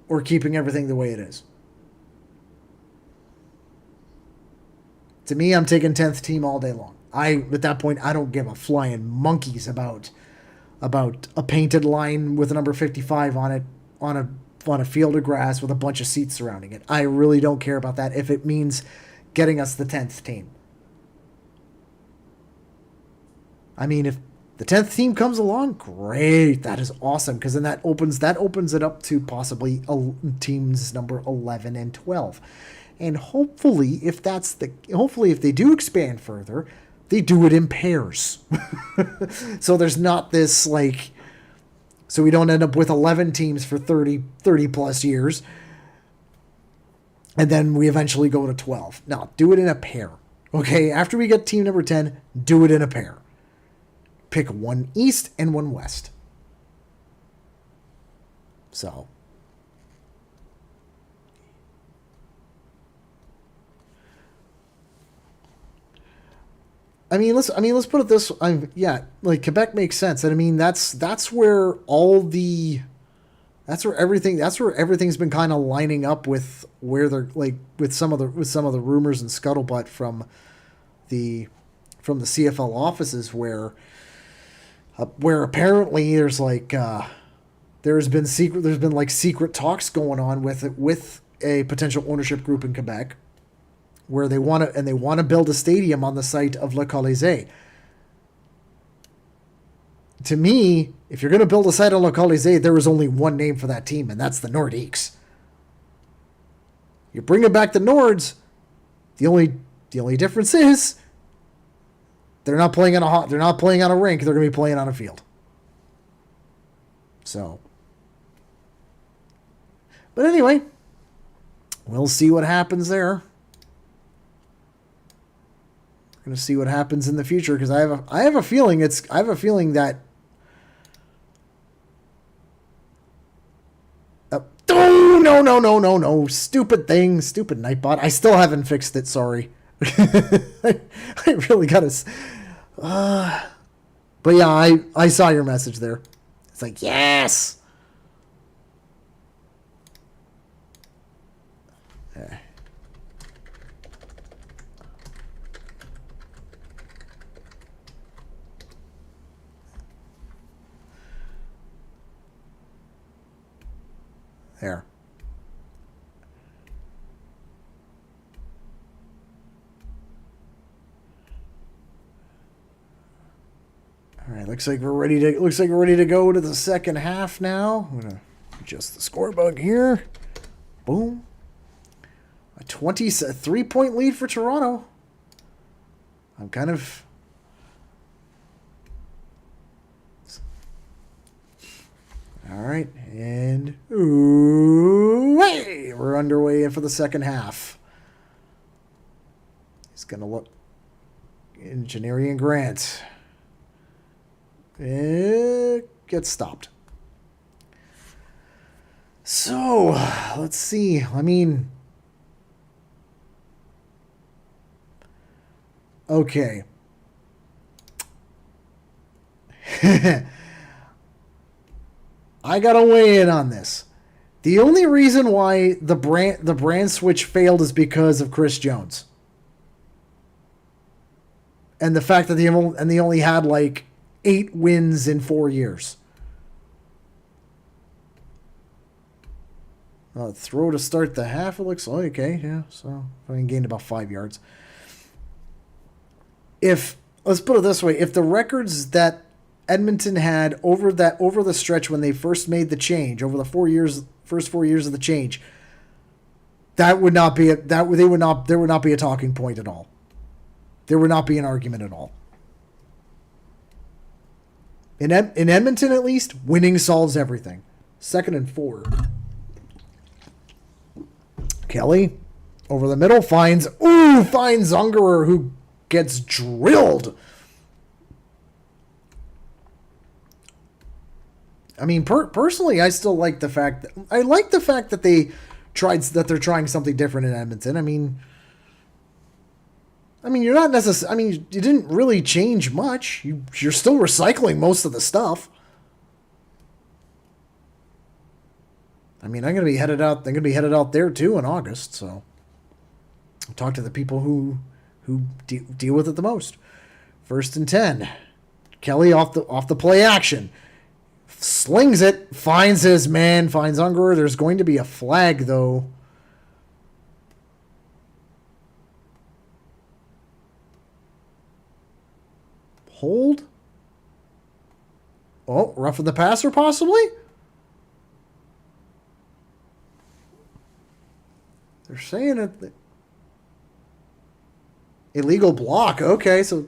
or keeping everything the way it is? To me, I'm taking 10th team all day long. At that point, I don't give a flying monkeys about a painted line with a number 55 on it on a field of grass with a bunch of seats surrounding it. I really don't care about that if it means getting us the 10th team. I mean, if the 10th team comes along, great. That is awesome, because then that opens it up to possibly teams number 11 and 12. And hopefully if they do expand further, they do it in pairs. So there's not this so we don't end up with 11 teams for 30 plus years. And then we eventually go to 12. No, do it in a pair. Okay, after we get team number 10, do it in a pair. Pick one east and one west. So. I mean, let's put it this. Quebec makes sense, and I mean that's where everything's been kind of lining up with where they're with some of the rumors and scuttlebutt from the CFL offices where apparently there's been secret talks going on with a potential ownership group in Quebec, where they want to build a stadium on the site of Le Colisée. To me, if you're going to build a site on Le Colisée, there is only one name for that team, and that's the Nordiques. You're bringing back the Nords. The only difference is they're not playing on a rink. They're going to be playing on a field. So, but anyway, we'll see what happens there. Going to see what happens in the future, because I have a feeling that no, stupid Nightbot. I still haven't fixed it, sorry. I really got to but yeah, I saw your message there. It's like, yes. There. All right, looks like we're ready to go to the second half now. I'm gonna adjust the score bug here. Boom. A 3-point lead for Toronto. I'm kind of. All right, and we're underway for the second half. He's going to look. Engineering Grant. It gets stopped. So, let's see. I mean, okay. I gotta weigh in on this. The only reason why the brand switch failed is because of Chris Jones. And the fact that they only had like 8 wins in 4 years. Throw to start the half. It looks like okay, yeah. So I gained about 5 yards. Let's put it this way: if the records that Edmonton had over the stretch when they first made the change, over the first 4 years of the change, there would not be a talking point at all. There would not be an argument at all. In Edmonton, at least, winning solves everything. 2nd and 4. Kelly, over the middle, finds Ungerer, who gets drilled. I mean, personally, I still like the fact that they're trying something different in Edmonton. I mean, you're not necessarily. I mean, you didn't really change much. You're still recycling most of the stuff. I mean, I'm gonna be headed out. They're gonna be headed out there too in August. So, I'll talk to the people who deal with it the most. 1st and 10. Kelly off the play action. Slings it. Finds his man. Finds Ungerer. There's going to be a flag though. Hold. Oh, roughing the passer possibly? They're saying it. Illegal block. Okay, so.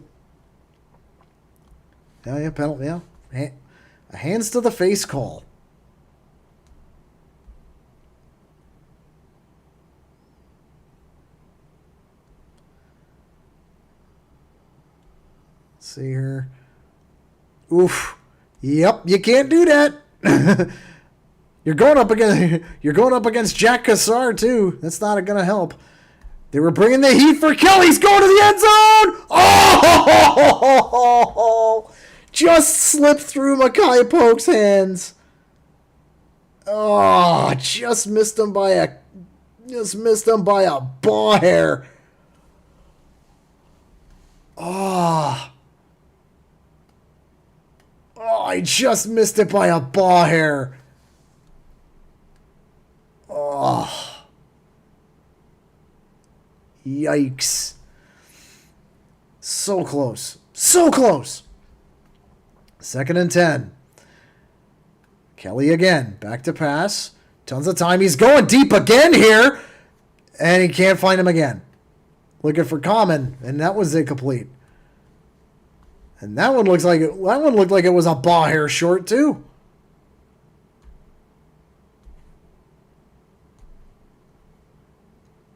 Yeah, penalty. Yeah. A hands to the face call. Let's see here. Oof. Yep, you can't do that. You're going up against Jack Cassar too. That's not going to help. They were bringing the heat for Kelly. He's going to the end zone. Oh! Just slipped through Makai Polk's hands. Oh, just missed him by a ball hair. Oh, I just missed it by a ball hair. Oh. Yikes. So close. So close. 2nd and 10. Kelly again. Back to pass. Tons of time. He's going deep again here. And he can't find him again. Looking for Common. And that was incomplete. And that one looked like it was a ball hair short too.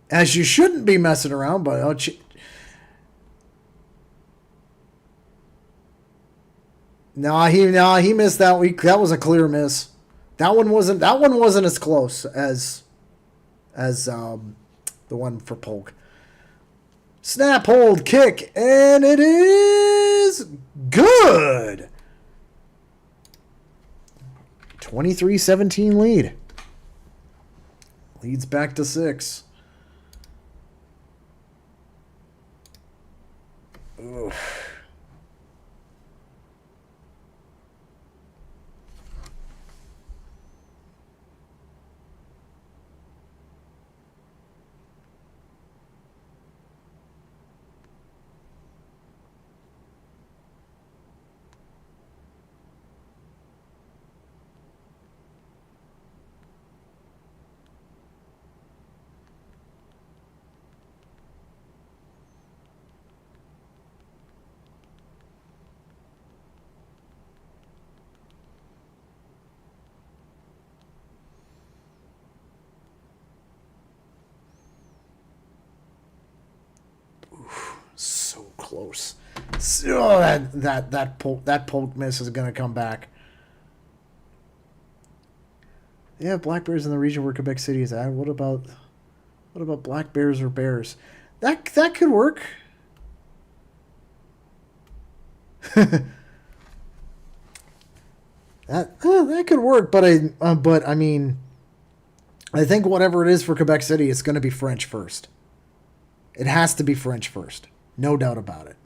As you shouldn't be messing around, but he missed that week. That was a clear miss. That one wasn't as close as the one for Polk. Snap, hold, kick, and it is good. 23-17 lead. Leads back to 6. Oof. close. So that poke miss is gonna come back. Yeah, black bears in the region where Quebec City is at. What about black bears or bears? That could work. that could work, but I mean, I think whatever it is for Quebec City, it's going to be French first. It has to be French first, no doubt about it.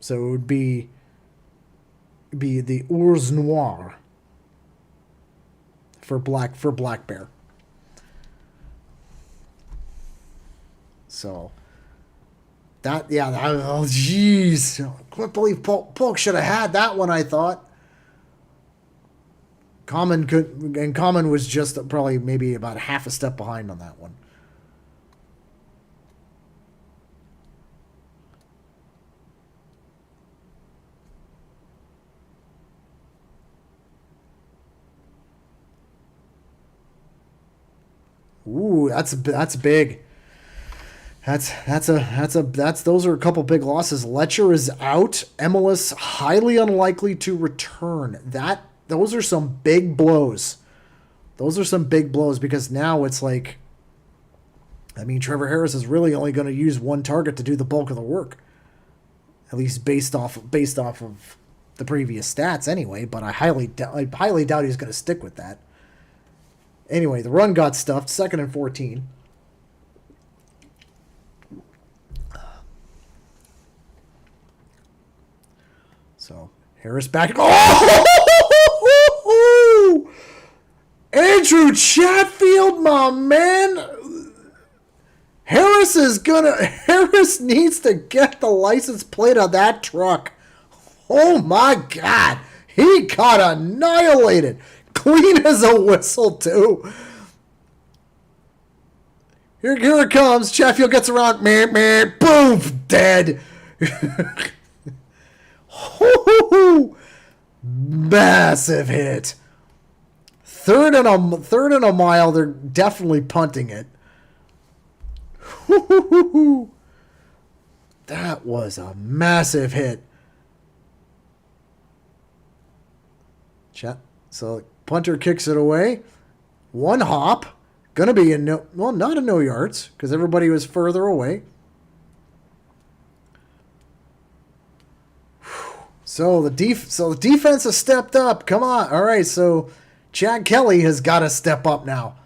So it would be the ours noir for black bear. So oh jeez, I can't believe Polk should have had that one. I thought Common was just probably maybe about half a step behind on that one. Ooh, that's big. Those are a couple big losses. Letcher is out. Emelis highly unlikely to return. Those are some big blows. Those are some big blows because now it's like, I mean, Trevor Harris is really only going to use one target to do the bulk of the work. At least based off of the previous stats anyway, but I highly doubt he's going to stick with that. Anyway, the run got stuffed. 2nd and 14. So, Harris back. Oh! Andrew Chatfield, my man. Harris needs to get the license plate of that truck. Oh, my God. He got annihilated. Clean as a whistle, too. Here it comes. Chatfield gets around. Boom. Dead. Massive hit. Third and a mile. They're definitely punting it. That was a massive hit. So punter kicks it away. One hop. Gonna be not a no yards because everybody was further away. So the defense has stepped up. Come on. All right, so Chad Kelly has got to step up now.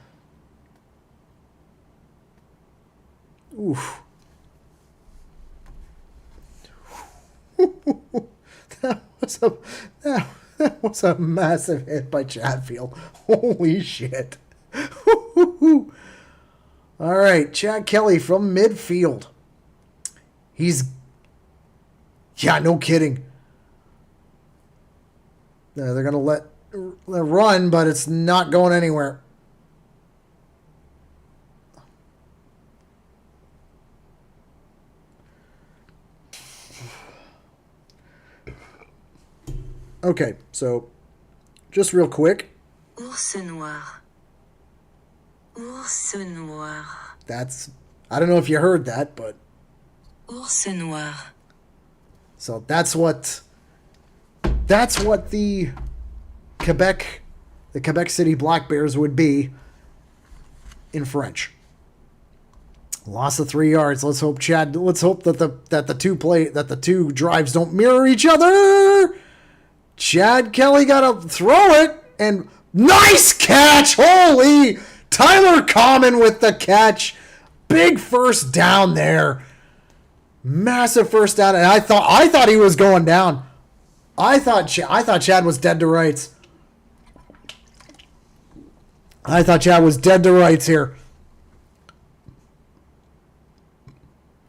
Oof. That was a massive hit by Chatfield. Holy shit. All right, Chad Kelly from midfield. No kidding. They're going to let run, but it's not going anywhere. Okay, so just real quick. Ours noir. Ours noir. I don't know if you heard that, but Ours noir. So that's what the Quebec City Black Bears would be in French. Loss of 3 yards. Let's hope that the two drives don't mirror each other. Chad Kelly got to throw it and nice catch. Holy, Tyler Common with the catch. Big first down there. Massive first down, and I thought he was going down. I thought Chad was dead to rights. I thought Chad was dead to rights here.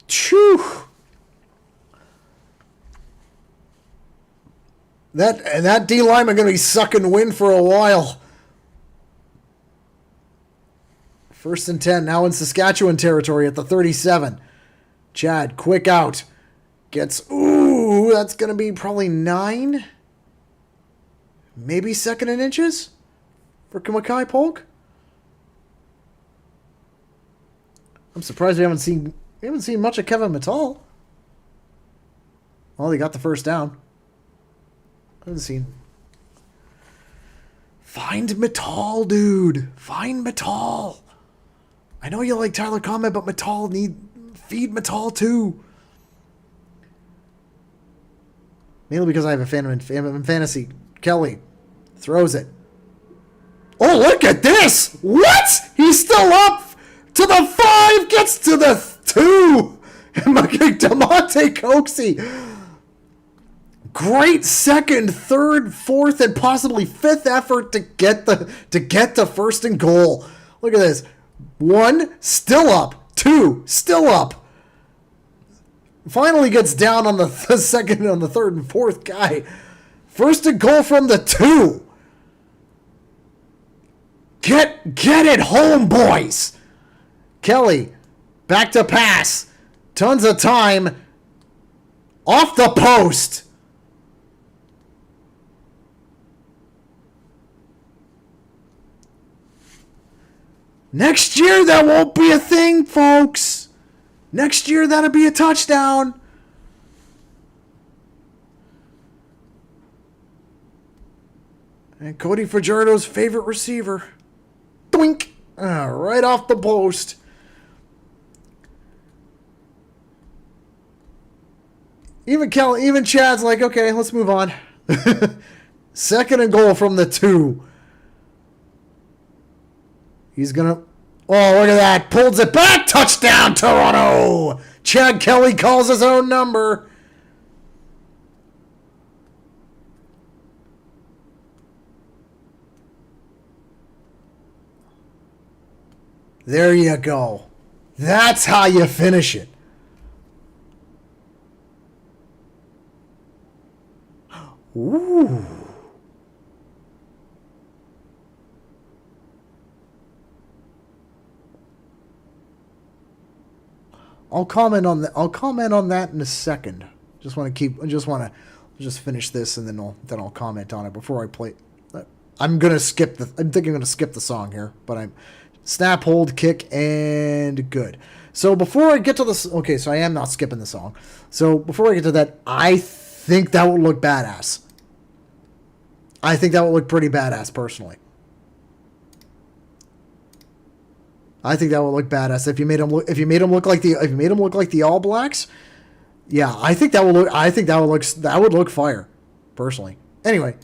Chew. That D lineman going to be sucking wind for a while. First and 10, now in Saskatchewan territory at the 37. Chad, quick out. Gets, ooh, that's going to be probably 9. Maybe 2nd and inches for Mackay Polk. I'm surprised we haven't seen much of Kevin Mattal. Well, he got the first down. I haven't seen. Find Mattal, dude. Find Mattal. I know you like Tyler Comet, but feed Mattal too. Mainly because I have a fan in fantasy. Kelly throws it. Oh, look at this! What? He's still up to the 5, gets to the 2. DeMonte Coxey. Great 2nd, 3rd, 4th, and possibly 5th effort to get the 1st and goal. Look at this. 1, still up. 2, still up. Finally gets down on the 2nd, on the 3rd and 4th guy. 1st and goal from the 2. Get it home, boys. Kelly, back to pass. Tons of time. Off the post. Next year, that won't be a thing, folks. Next year, that'll be a touchdown. And Cody Fajardo's favorite receiver. Doink. Right off the post. Even Chad's like, okay, let's move on. 2nd and goal from the 2. He's going to... Oh, look at that. Pulls it back. Touchdown, Toronto. Chad Kelly calls his own number. There you go. That's how you finish it. Ooh. I'll comment on that in a second. Just finish this and then I'll comment on it before I play. I'm thinking I'm gonna skip the song here, but I'm snap, hold, kick, and good. So before I get to this, okay, so I am not skipping the song. So before I get to that, I think that would look badass. I think that would look pretty badass, personally. I think that would look badass if you made him look like the All Blacks. Yeah, I think that would look fire, personally. Anyway.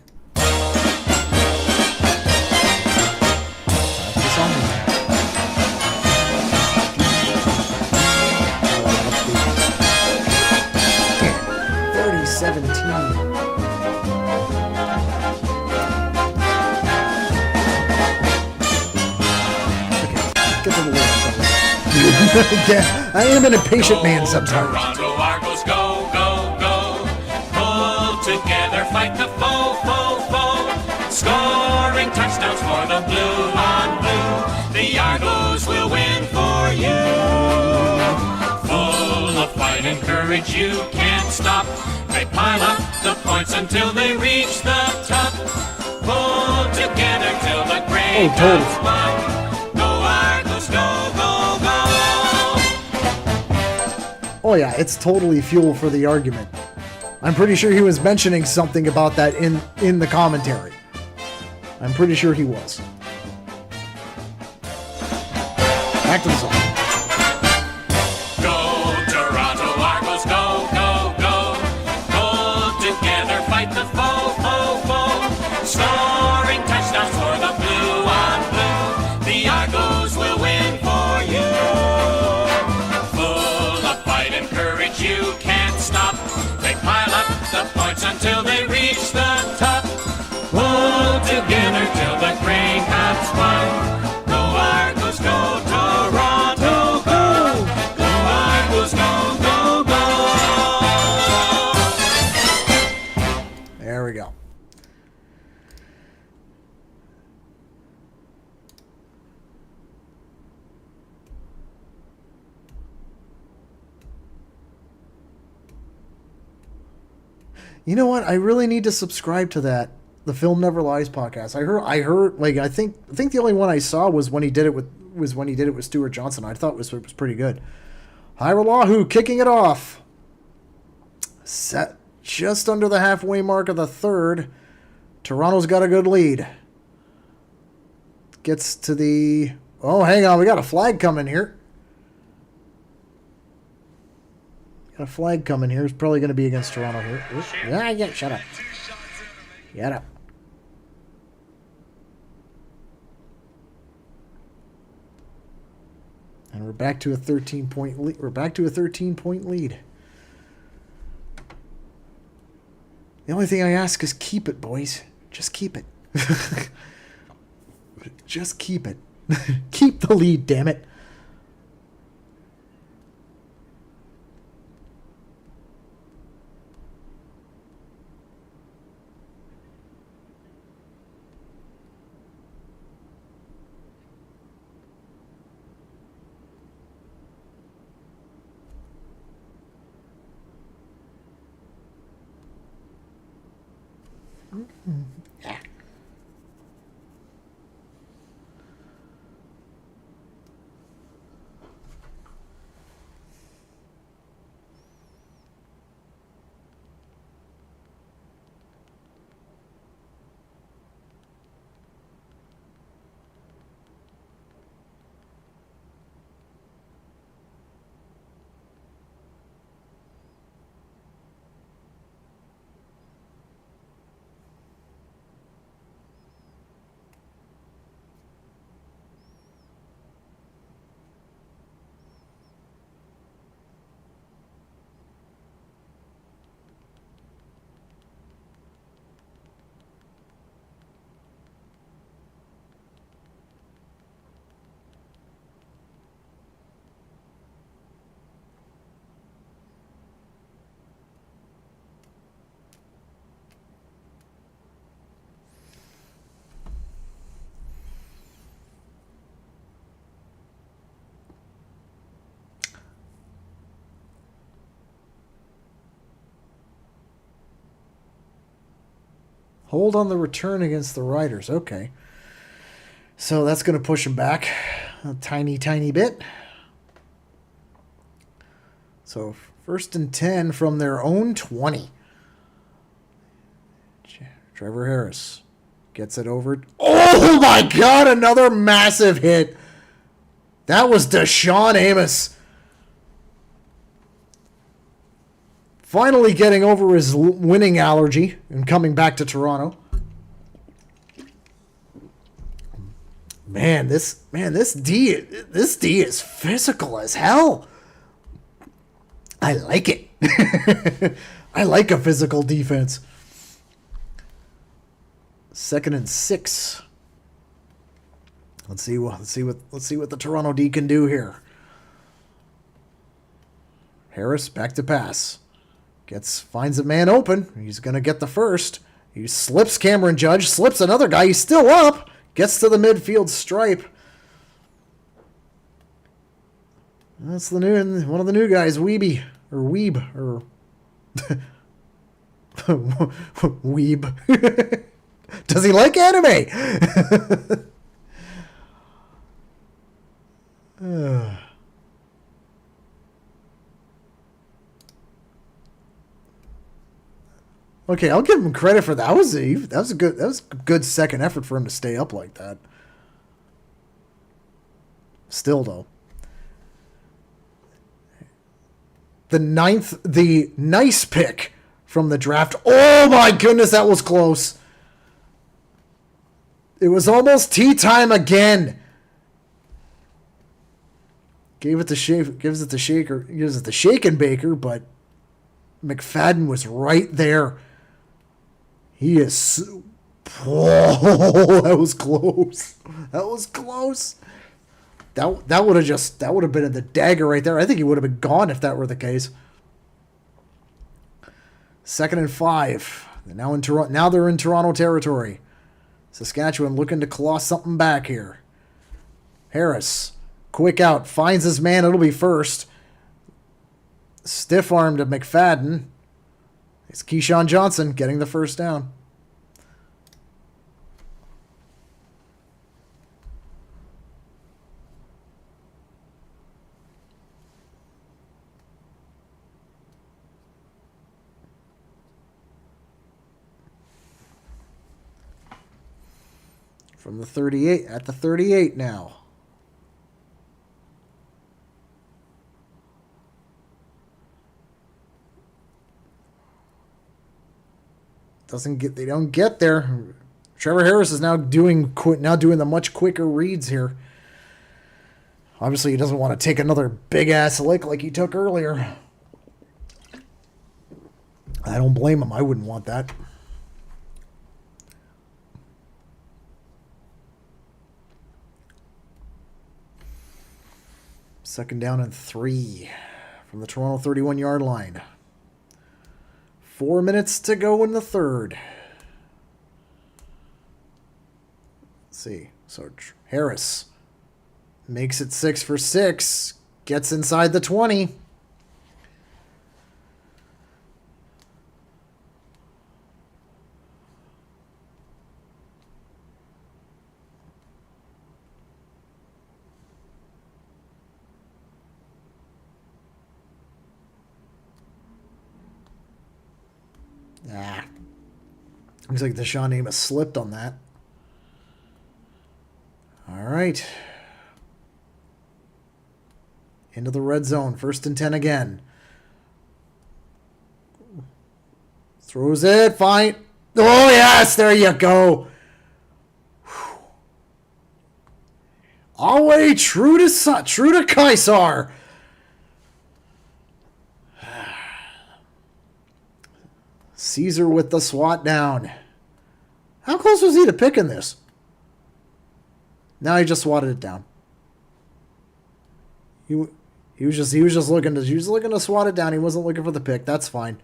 Yeah, I am an impatient man sometimes. Toronto Argos, go, go, go. Pull together, fight the foe, foe, foe. Scoring touchdowns for the blue on blue. The Argos will win for you. Full of fight and courage, you can't stop. They pile up the points until they reach the top. Pull together till the gray comes one. Go Argos, go, go, go. Oh yeah, it's totally fuel for the argument. I'm pretty sure he was mentioning something about that in the commentary. I'm pretty sure he was. Back to the song. Go, Toronto Argos, go, go, go. Pull together, fight the foe, foe, foe. Scoring touchdowns for the blue on blue. The Argos will win for you. Full of fight and courage, you can't stop. They pile up the points until they reach the top. Pull together till the grain comes one. Go Argos, go Toronto. You know what? I really need to subscribe to that. The Film Never Lies podcast. I heard like I think the only one I saw was when he did it with Stuart Johnson. I thought it was pretty good. Hiralahu kicking it off. Set just under the halfway mark of the third. Toronto's got a good lead. Gets to the... Oh, hang on. We got a flag coming here. Got a flag coming here. It's probably going to be against Toronto here. Oops. Yeah, shut up. Shut up. And we're back to a 13-point lead. We're back to a 13-point lead. The only thing I ask is keep it, boys. Just keep it. Just keep it. Keep the lead, damn it. Yeah. Hold on the return against the Riders. Okay. So that's going to push them back a tiny, tiny bit. So 1st and 10 from their own 20. Trevor Harris gets it over. Oh my God, another massive hit. That was Deshaun Amos. Finally getting over his winning allergy and coming back to Toronto. This D is physical as hell. I like it. I like a physical defense. 2nd and 6. Let's see what the Toronto D can do here. Harris back to pass. Finds a man open. He's going to get the first. He slips Cameron Judge, slips another guy. He's still up. Gets to the midfield stripe. That's one of the new guys, Weeby or Weeb or Weeb. Does he like anime? Okay, I'll give him credit for that. That was a good second effort for him to stay up like that. Still though. The nice pick from the draft. Oh my goodness, that was close. It was almost tea time again. Gives it the shake and baker, but McFadden was right there. He is... Oh, that was close. That was close. That would have been the dagger right there. I think he would have been gone if that were the case. 2nd and 5. Now they're in Toronto territory. Saskatchewan looking to claw something back here. Harris, quick out, finds his man. It'll be first. Stiff arm to McFadden. It's Keyshawn Johnson getting the first down. From the 38, at the 38 now. They don't get there. Trevor Harris is now doing the much quicker reads here. Obviously, he doesn't want to take another big ass lick like he took earlier. I don't blame him. I wouldn't want that. Second down and 3 from the Toronto 31-yard line. 4 minutes to go in the third. Let's see. So Harris makes it 6 for 6. Gets inside the 20. Looks like the Deshaun Amos slipped on that. All right. Into the red zone. 1st and 10 again. Throws it. Fine. Oh, yes. There you go. All the way true to Kaiser. Caesar with the swat down. How close was he to picking this? Now he just swatted it down. He was just looking to swat it down. He wasn't looking for the pick. That's fine.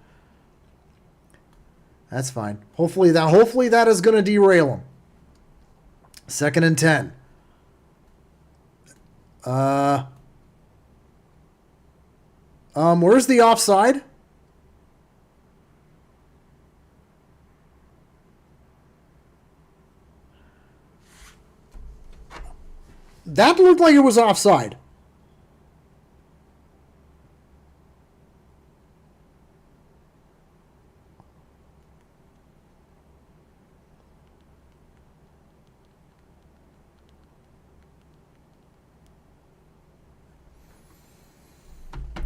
That's fine. Hopefully that is going to derail him. 2nd and 10. Where's the offside? That looked like it was offside.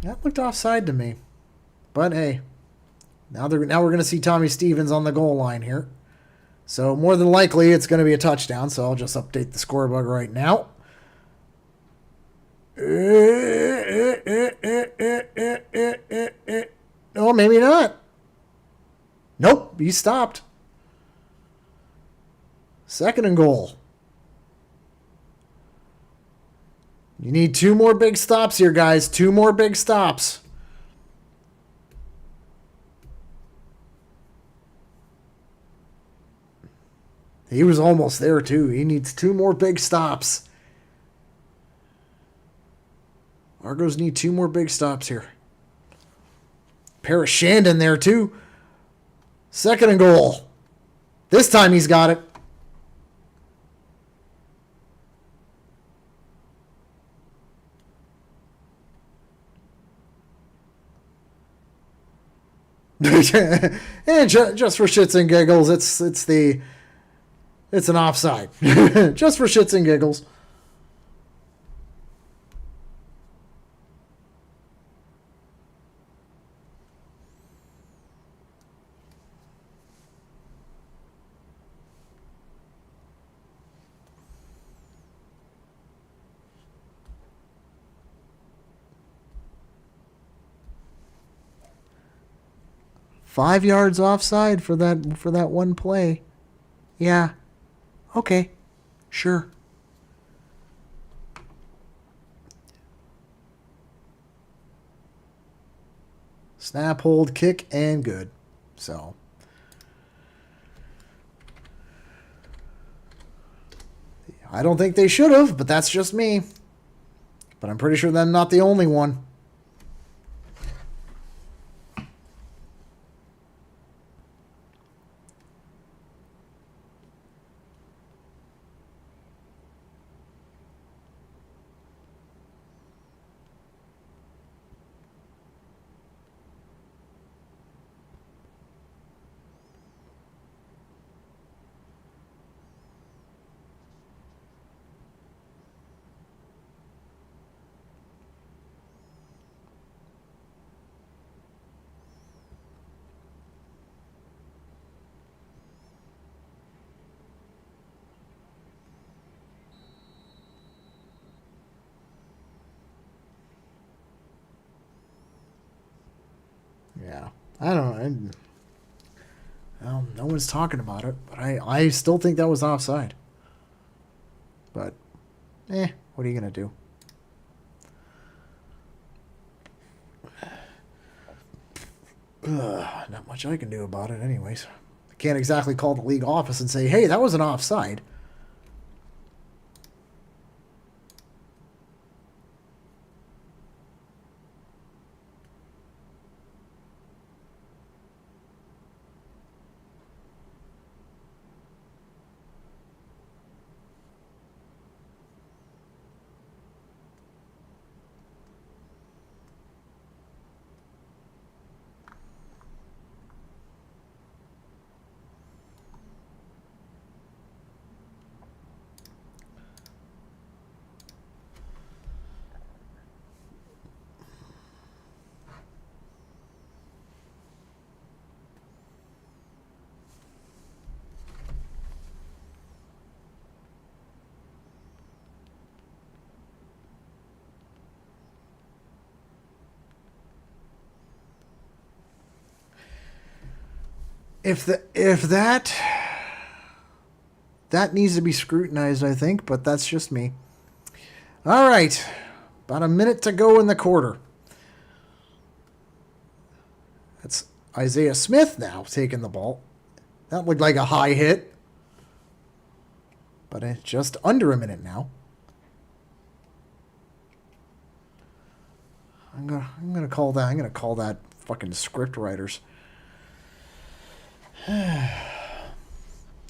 That looked offside to me. But hey, now we're going to see Tommy Stevens on the goal line here. So more than likely it's going to be a touchdown. So I'll just update the scoreboard right now. Oh, maybe not. Nope, he stopped. 2nd and goal. You need 2 more big stops here, guys. 2 more big stops. He was almost there, too. He needs 2 more big stops. Argos need 2 more big stops here. Paris Shandon there, too. 2nd and goal. This time he's got it. And just for shits and giggles, it's an offside. Just for shits and giggles. $5 yards offside for that one play. Yeah. Okay. Sure. Snap, hold, kick, and good. So. I don't think they should have, but that's just me. But I'm pretty sure I'm not the only one. I don't know. Well, no one's talking about it, but I still think that was offside. But, what are you going to do? Not much I can do about it anyways. I can't exactly call the league office and say, hey, that was an offside. If that needs to be scrutinized, I think, but that's just me. All right, about a minute to go in the quarter. That's Isaiah Smith now taking the ball. That looked like a high hit, but it's just under a minute now. I'm gonna call that. I'm gonna call that fucking script writers.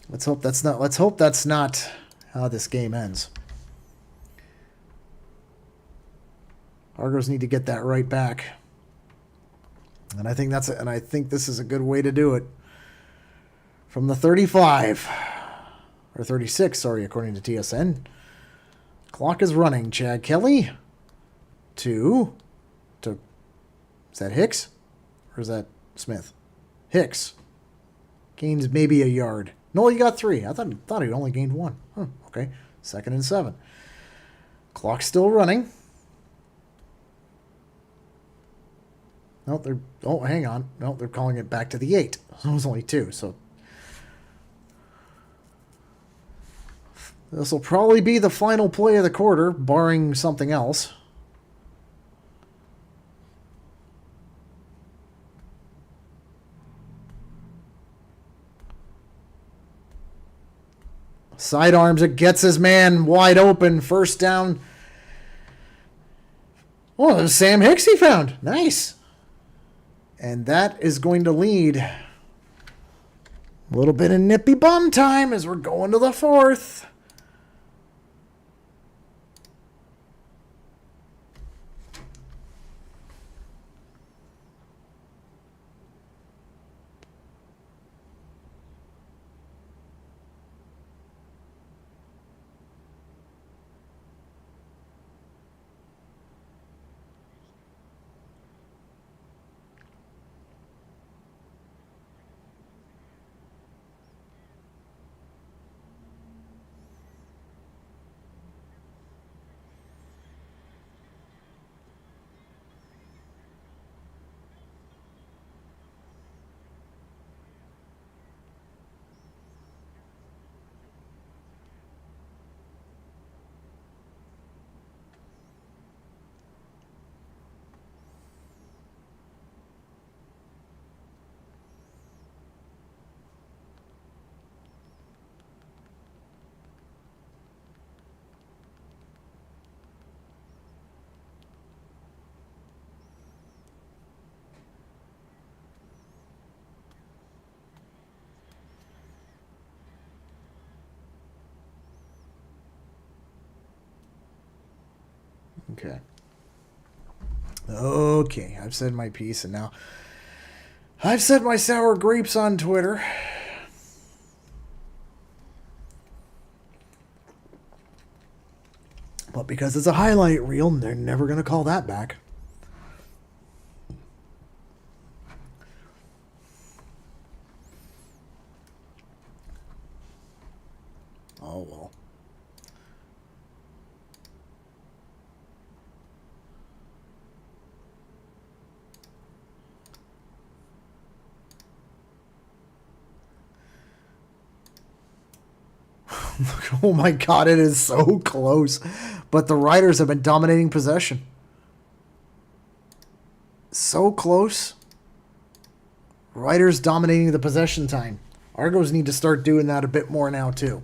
Let's hope that's not how this game ends. Argos need to get that right back. And I think this is a good way to do it. From the 35 or 36, sorry, according to TSN. Clock is running. Chad Kelly to is that Hicks or is that Smith? Hicks. Gains maybe a yard. No, he got 3. I thought he only gained 1. Okay. 2nd and 7. Clock's still running. No, hang on. No, they're calling it back to the 8. It was only 2, so this will probably be the final play of the quarter, barring something else. Sidearms it, gets his man wide open. First down. Oh, there's Sam Hicks he found. Nice. And that is going to lead a little bit of nippy bum time as we're going to the 4th. Okay, I've said my piece, and now I've said my sour grapes on Twitter. But because it's a highlight reel, they're never going to call that back. Oh, well. Oh my God, it is so close. But the Riders have been dominating possession. So close. Riders dominating the possession time. Argos need to start doing that a bit more now too.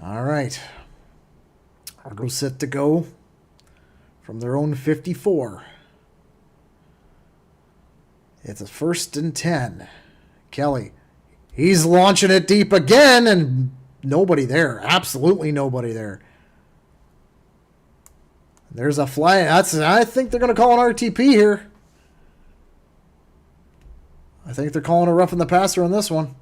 All right. Argos set to go from their own 54. It's a 1st and 10. Kelly, he's launching it deep again, and nobody there. Absolutely nobody there. There's a flag. I think they're going to call an RTP here. I think they're calling a roughing the passer on this one.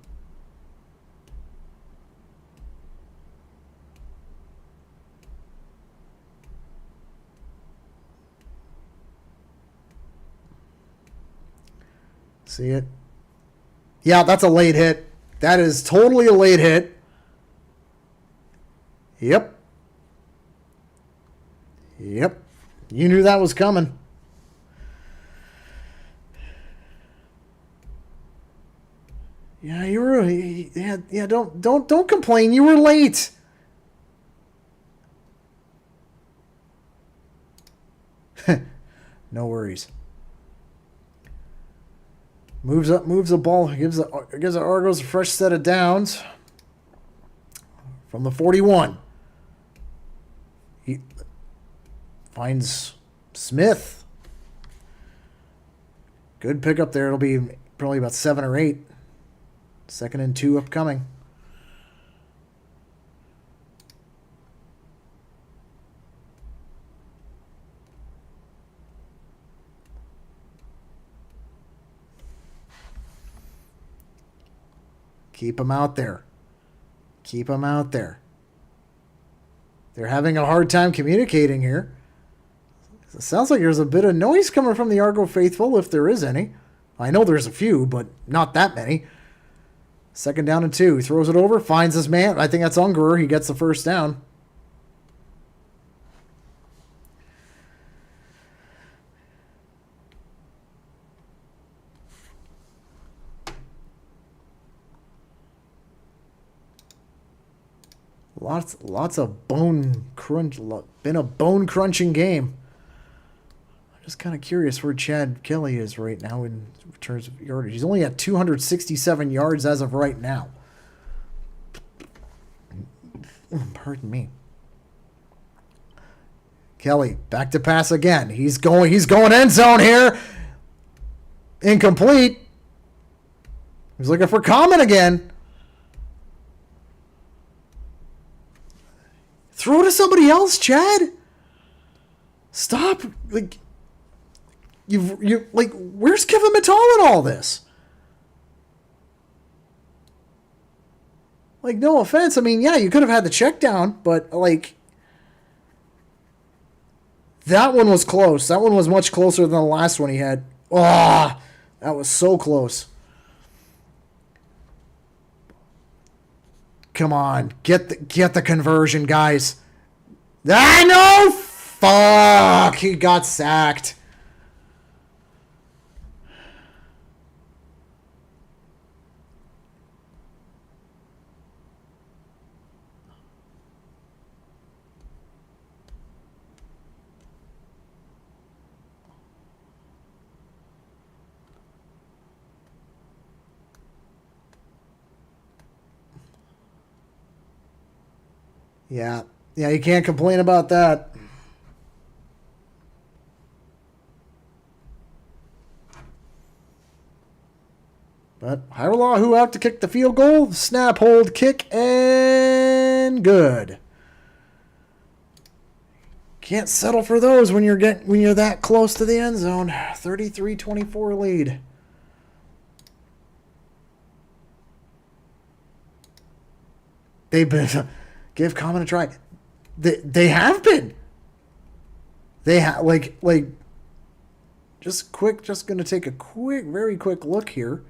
See it? Yeah, that's a late hit. That is totally a late hit. Yep. Yep. You knew that was coming. Yeah, you were. Yeah. Don't complain. You were late. No worries. Moves the ball, gives the Argos a fresh set of downs from the 41. He finds Smith. Good pickup there. It'll be probably about 7 or 8. 2nd and 2 upcoming. Keep them out there. Keep them out there. They're having a hard time communicating here. It sounds like there's a bit of noise coming from the Argo faithful, if there is any. I know there's a few, but not that many. 2nd down and 2. He throws it over, finds his man. I think that's Ungerer. He gets the 1st down. Lots of bone crunch. Been a bone crunching game. I'm just kind of curious where Chad Kelly is right now in terms of yardage. He's only at 267 yards as of right now. Pardon me. Kelly back to pass again. He's going end zone here. Incomplete. He's looking for Common again. Throw to somebody else, Chad. Stop. Like, where's Kevin Mittal in all this? Like, no offense. I mean, yeah, you could have had the check down, but like, that one was close. That one was much closer than the last one he had. Ah, that was so close. Come on, get the conversion, guys. Ah, no! Fuck! He got sacked. Yeah, you can't complain about that. But Hiralahu out to kick the field goal. Snap, hold, kick, and good. Can't settle for those when you're that close to the end zone. 33-24 lead. They've been give Common a try. They have been. They have like just going to take a very quick look here.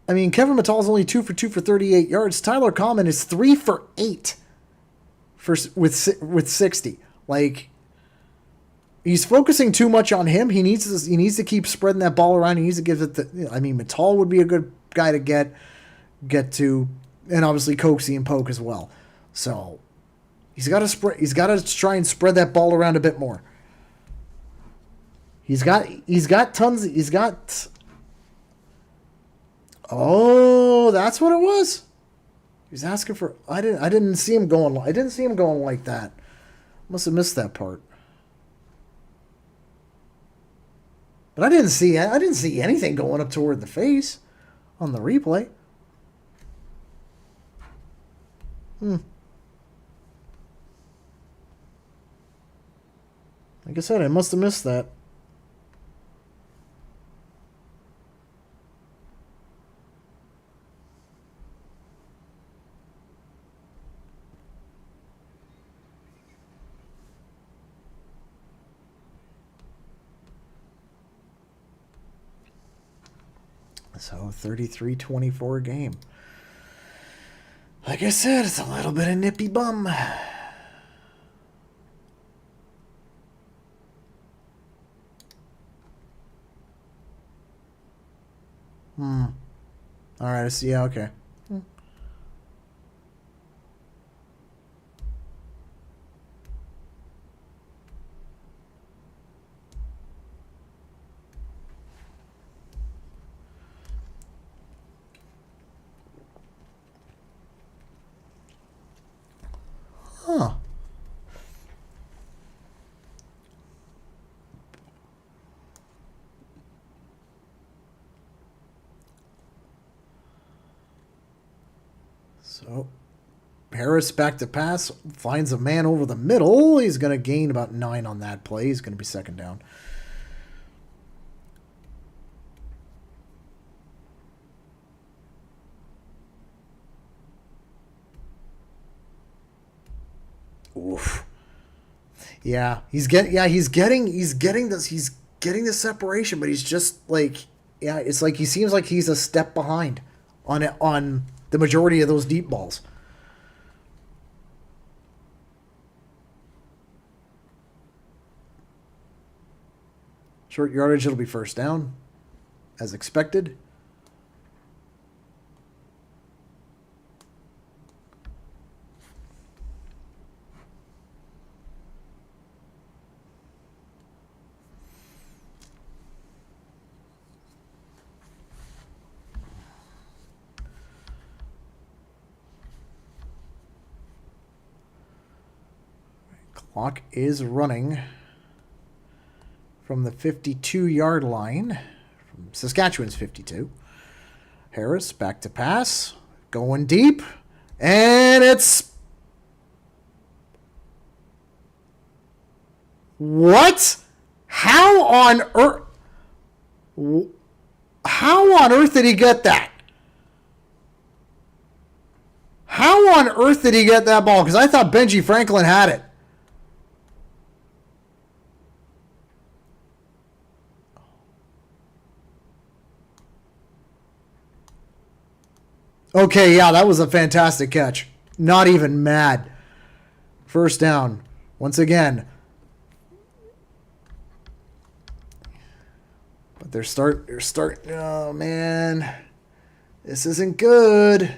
I mean, Kevin Mitall's only 2 for 2 for 38 yards. Tyler Common is 3 for 8 with 60. Like, he's focusing too much on him. He needs to keep spreading that ball around. He needs to give it I mean, Mittal would be a good guy to get to, and obviously Coxie and Polk as well. So he's got to try and spread that ball around a bit more. He's got tons. Oh, that's what it was. He was asking for. I didn't see him going like that. Must have missed that part. But I didn't see anything going up toward the face on the replay. Like I said, I must have missed that. So 33-24 game. Like I said, it's a little bit of nippy bum. All right, I see. Yeah, okay. Huh. So, Harris back to pass, finds a man over the middle. He's going to gain about 9 on that play. He's going to be second down. Oof. Yeah, he's getting the separation, but he's just like, yeah, it's like he seems like he's a step behind on the majority of those deep balls. Short yardage, it'll be first down, as expected. Clock is running from the 52-yard line, from Saskatchewan's 52. Harris back to pass, going deep, and it's... What? How on earth did he get that? How on earth did he get that ball? Because I thought Benji Franklin had it. Okay, yeah, that was a fantastic catch. Not even mad. First down. Once again. But they're starting. Oh, man. This isn't good.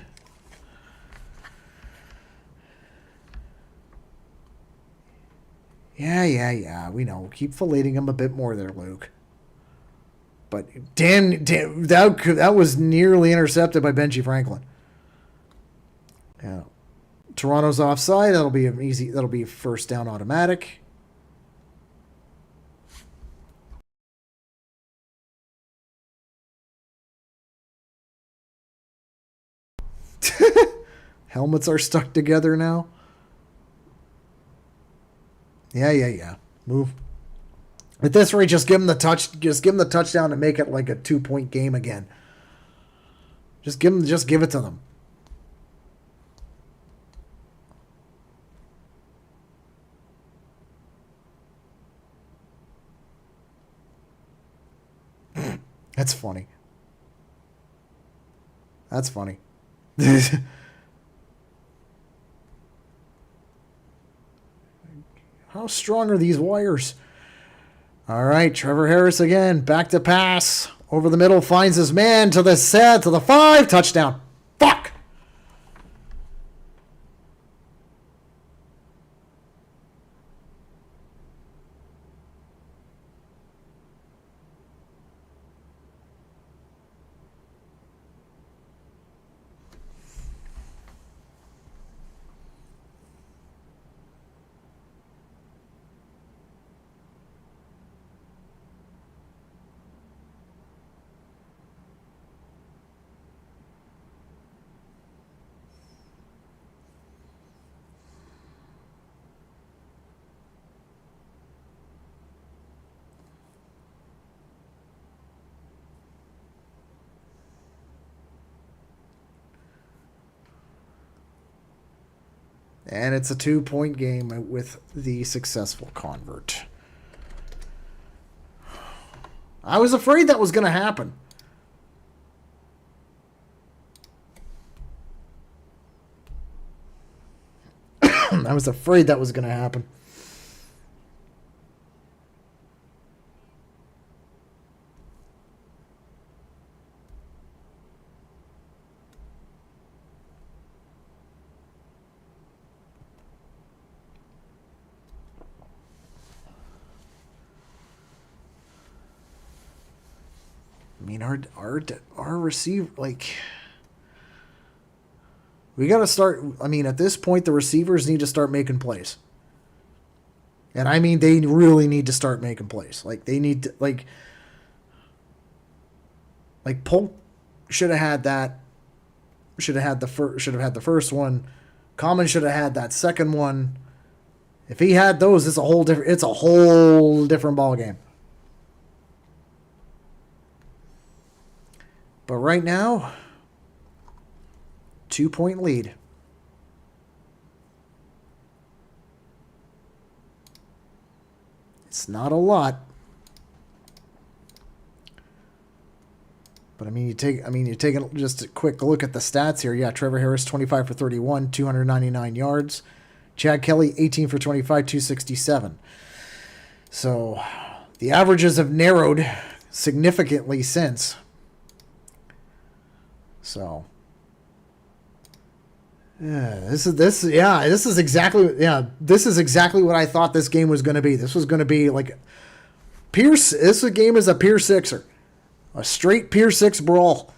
Yeah. We know. Keep filleting him a bit more there, Luke. But damn, that was nearly intercepted by Benji Franklin. Yeah, Toronto's offside. That'll be a first down automatic. Helmets are stuck together now. Yeah. Move. At this rate, just give him the touchdown and make it like a 2-point game again. Just give it to them. That's funny. That's funny. How strong are these wires? All right, Trevor Harris again. Back to pass. Over the middle, finds his man to the set, to the 5. Touchdown. Fuck! And it's a 2-point game with the successful convert. I was afraid that was going to happen. I was afraid that was going to happen. I mean, our receiver, like, we got to start. I mean, at this point, the receivers need to start making plays. And I mean, they really need to start making plays. Like, they need to, like Polk should have had that. Should have had the first one. Common should have had that second one. If he had those, it's a whole different ball game. But right now, 2-point lead. It's not a lot. But I mean, you're taking just a quick look at the stats here. Yeah, Trevor Harris, 25 for 31, 299 yards. Chad Kelly, 18 for 25, 267. So the averages have narrowed significantly since. So this is exactly what I thought this game was going to be. This was going to be like Pierce. This game is a Pier Sixer, a straight Pier 6 brawl.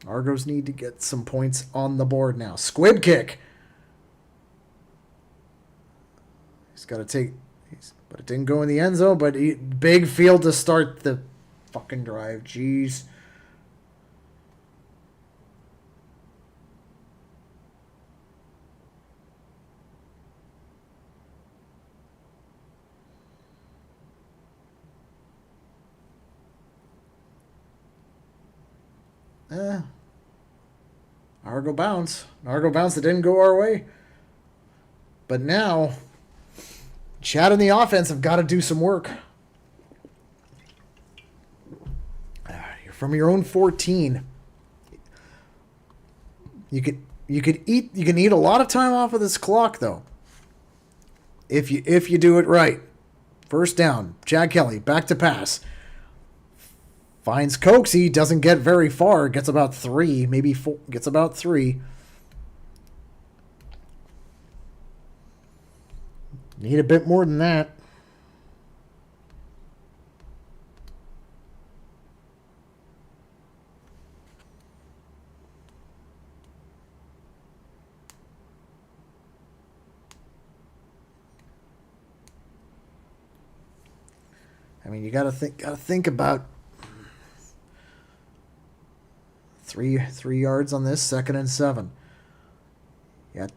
Argos need to get some points on the board now. Squib kick. He's got to take... But it didn't go in the end zone, but big field to start the fucking drive. Jeez. Argo bounce. That didn't go our way. But now, Chad and the offense have got to do some work. You're from your own 14. You can eat a lot of time off of this clock though. If you do it right. First down. Chad Kelly back to pass. Finds Coxie, doesn't get very far, gets about 3, maybe 4, gets about 3. Need a bit more than that. I mean, you gotta think about Three yards on this, 2nd and 7. Yeah.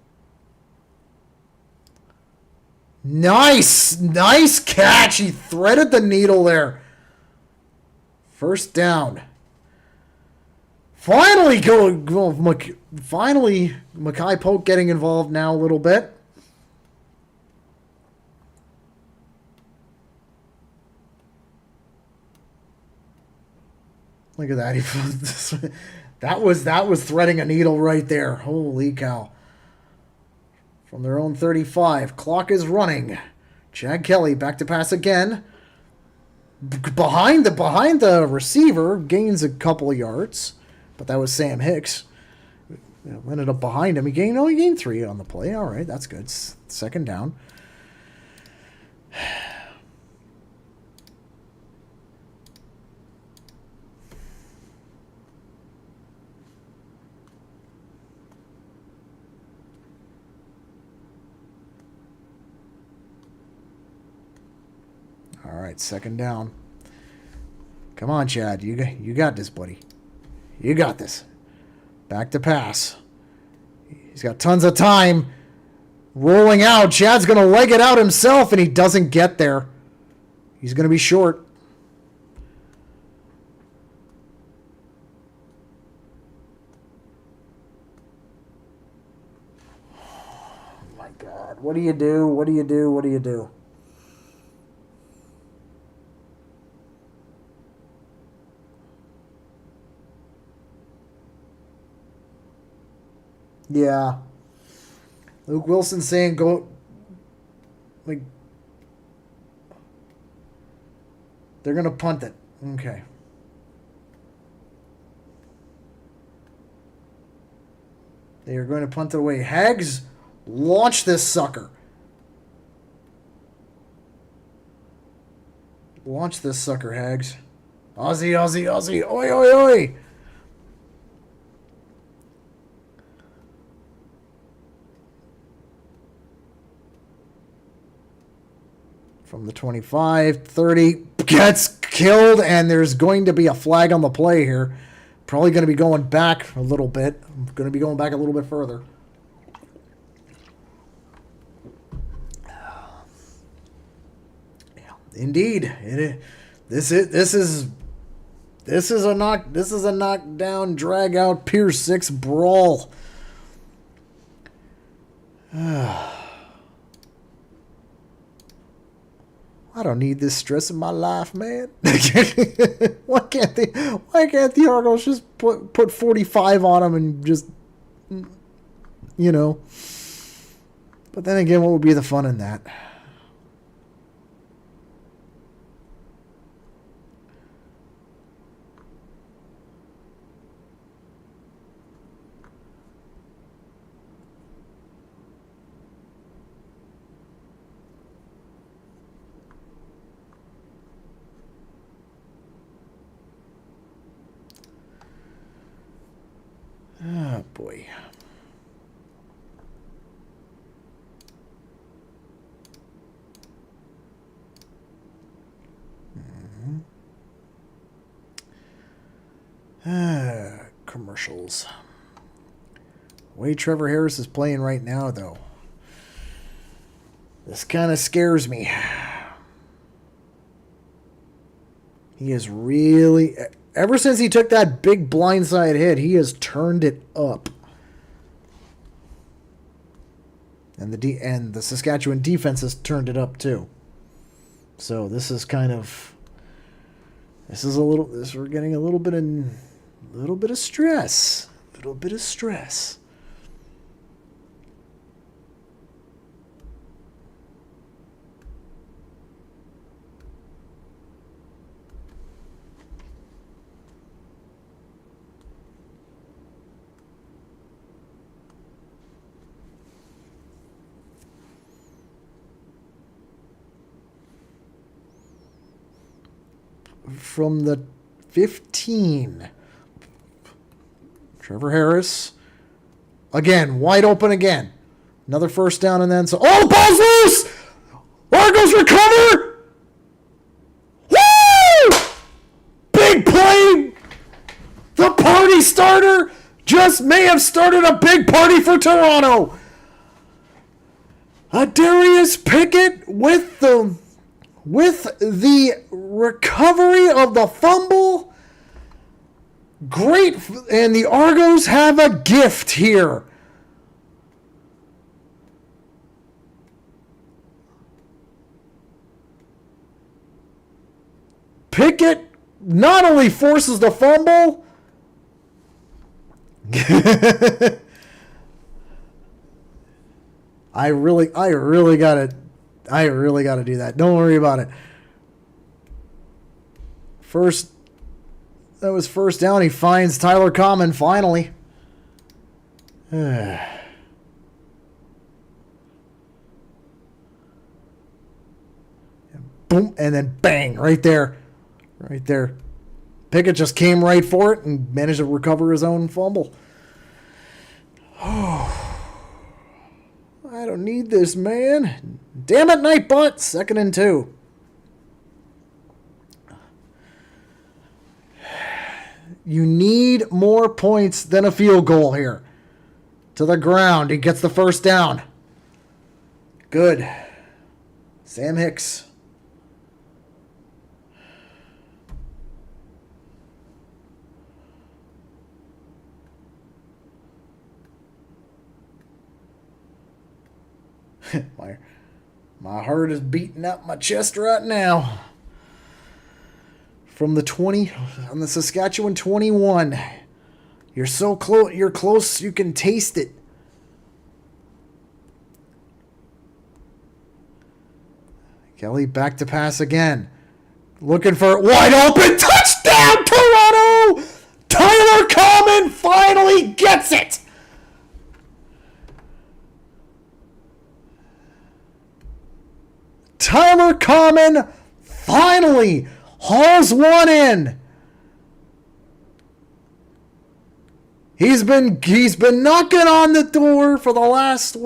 Nice catch. He threaded the needle there. First down. Finally, Mackay Polk getting involved now a little bit. Look at that. That was threading a needle right there. Holy cow. From their own 35. Clock is running. Chad Kelly back to pass again. Behind the receiver. Gains a couple of yards. But that was Sam Hicks. Ended up behind him. He gained 3 on the play. All right, that's good. 2nd down. All right, 2nd down. Come on, Chad. You got this, buddy. You got this. Back to pass. He's got tons of time. Rolling out. Chad's going to leg it out himself, and he doesn't get there. He's going to be short. Oh, my God. What do you do? What do you do? What do you do? Yeah. Luke Wilson saying go. Like. They're going to punt it. Okay. They are going to punt it away. Hags, launch this sucker. Launch this sucker, Hags. Aussie, Aussie, Aussie. Oi, oi, oi. From the 25, 30, gets killed, and there's going to be a flag on the play here. Probably going to be going back a little bit. I'm going to be going back a little bit further. Yeah, indeed, this is a knockdown, drag out, Pier 6 brawl. I don't need this stress in my life, man. Why can't the Argonauts just put 45 on them and just, you know? But then again, what would be the fun in that? Oh, boy. Commercials. The way Trevor Harris is playing right now, though, this kind of scares me. He is really... Ever since he took that big blindside hit, he has turned it up. And the Saskatchewan defense has turned it up too. So this is kind of... we're getting a little bit of stress. A little bit of stress. From the 15. Trevor Harris. Again, wide open again. Another first down and then so. Oh, the ball's loose! Argos recover! Woo! Big play! The party early starter just may have started a big party for Toronto. Darius Pickett with the recovery of the fumble. Great, and the Argos have a gift here. Pickett not only forces the fumble, I really gotta do that. Don't worry about it. That was first down. He finds Tyler Common finally. Boom, and then bang, right there. Right there. Pickett just came right for it and managed to recover his own fumble. Oh, I don't need this, man. Damn it, Nightbot. 2nd and 2. You need more points than a field goal here. To the ground. He gets the first down. Good. Sam Hicks. My heart is beating out my chest right now. From the 20 on the Saskatchewan 21. You're so close. You're close. You can taste it. Kelly back to pass again. Looking for it. Wide open. Touchdown, Toronto! Tyler Common finally gets it. Tyler Common finally hauls one in. He's been knocking on the door for the last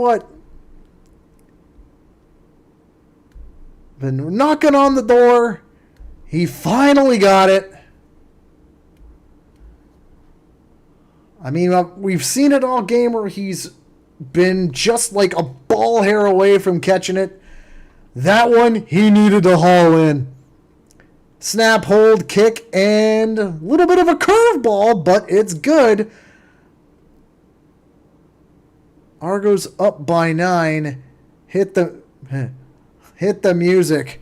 Been knocking on the door. He finally got it. I mean, we've seen it all game where he's been just like a ball hair away from catching it. That one, he needed to haul in. Snap, hold, kick, and a little bit of a curveball, but it's good. Argos up by 9. Hit the music.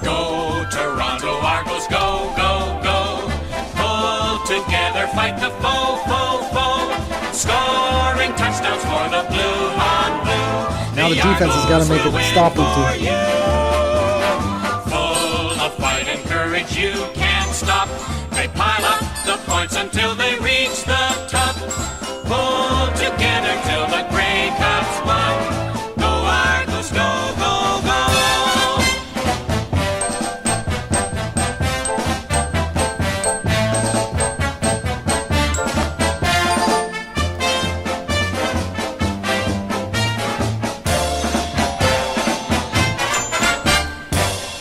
Go, Toronto Argos, go, go, go. Pull together, fight the foe, foe, foe. Scoring touchdowns for the blue on blue. Now the defense has got to make it stop it too. Full of fight and courage, you can't stop. They pile up the points until they reach the top. Pull together till the Grey Cups won. Go Argos, go, go, go.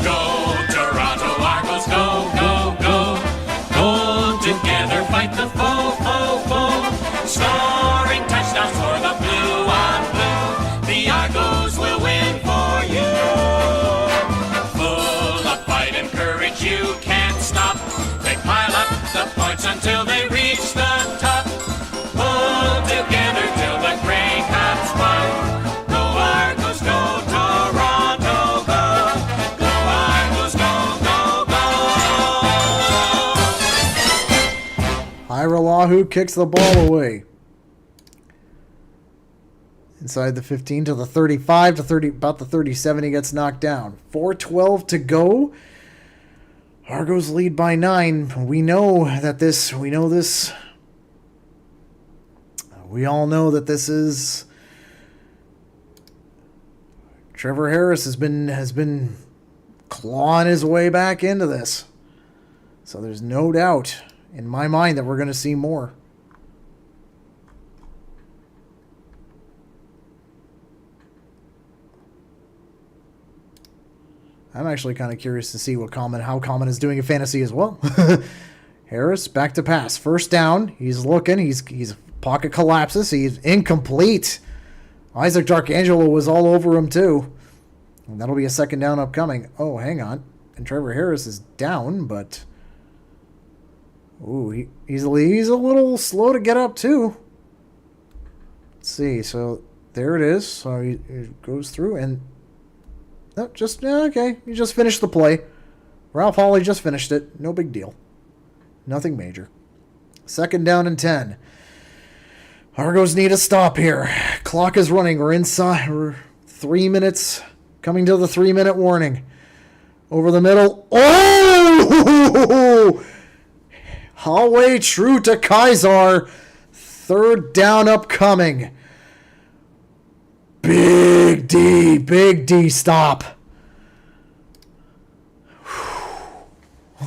Go, Toronto Argos, go, go, go. Pull together, fight the foe, foe, foe. Scoring touchdowns for the blue on blue. The Argos will win for you. Full of fight and courage, you can't stop. They pile up the points until they reach the top. Pull together till the Grey Cups won. Go Argos, go Toronto, go. Go Argos, go, go, go. Ira Lahu kicks the ball away. Inside the 15 to the 35 to 30, about the 37, he gets knocked down. 4:12 to go. Argos lead by 9. We all know that this is Trevor Harris has been clawing his way back into this. So there's no doubt in my mind that we're going to see more. I'm actually kind of curious to see how Common is doing in fantasy as well. Harris, back to pass. First down. He's looking. He's pocket collapses. He's incomplete. Isaac Darkangelo was all over him too. And that'll be a second down upcoming. Oh, hang on. And Trevor Harris is down, but... Ooh, he's a little slow to get up too. Let's see. So there it is. So he goes through and... Oh, okay. You just finished the play. Ralph Hawley just finished it. No big deal. Nothing major. Second down and 10. Argos need a stop here. Clock is running. We're inside. We're 3 minutes. Coming to the 3-minute warning. Over the middle. Oh! Hallway true to Kaiser. Third down upcoming. Big D, stop.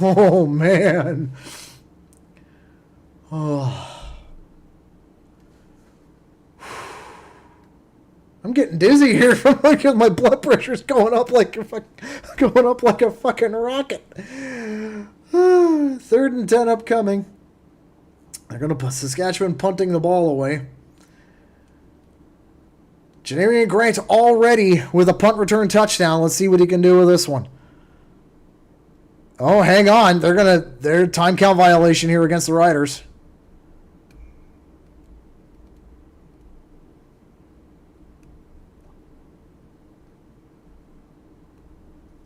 Oh, man. Oh. I'm getting dizzy here from my blood pressure's going up like a fucking rocket. Third and 10 upcoming. They're going to put Saskatchewan punting the ball away. Janarian Grant already with a punt return touchdown. Let's see what he can do with this one. Oh, hang on. They're time count violation here against the Riders.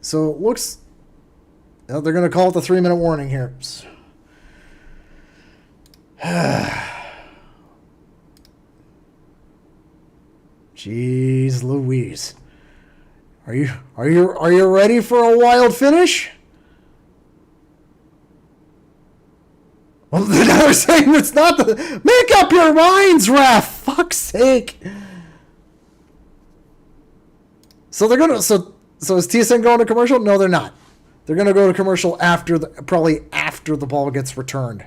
So it looks... they're going to call it the 3-minute warning here. Jeez Louise. Are you ready for a wild finish? Well, now they're saying it's not the... Make up your minds, ref! Fuck's sake. So they're going to... So is TSN going to commercial? No, they're not. They're going to go to commercial probably after the ball gets returned.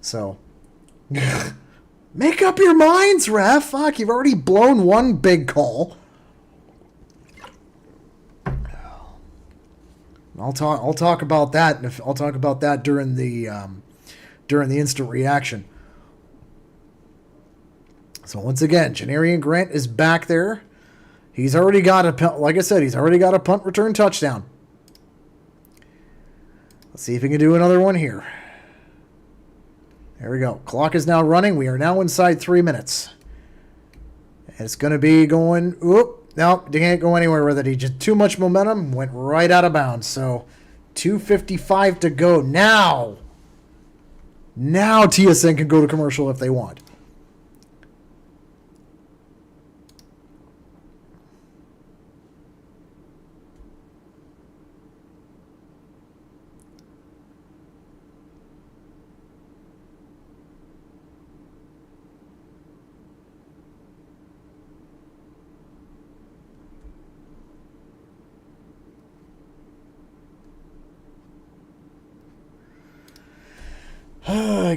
So... Make up your minds, ref. Fuck, you've already blown one big call. I'll talk about that. I'll talk about that during the instant reaction. So once again, Janarian Grant is back there. He's already got like I said, he's already got a punt return touchdown. Let's see if he can do another one here. There we go. Clock is now running. We are now inside 3 minutes. It's going to be going... Oop. No, they can't go anywhere with it. He just too much momentum. Went right out of bounds. So, 2:55 to go. Now TSN can go to commercial if they want.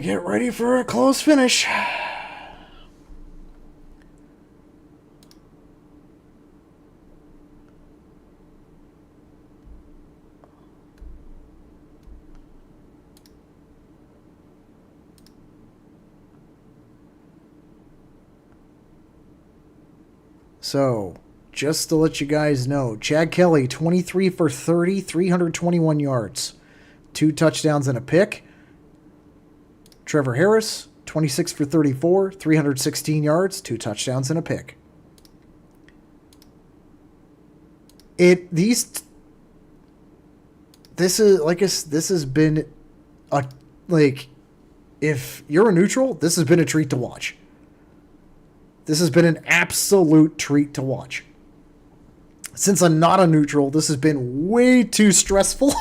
Get ready for a close finish. So, just to let you guys know, Chad Kelly, 23 for 30, 321 yards. 2 touchdowns and a pick. Trevor Harris, 26 for 34, 316 yards, 2 touchdowns and a pick. This has been a, like, if you're a neutral, this has been a treat to watch. This has been an absolute treat to watch. Since I'm not a neutral, this has been way too stressful.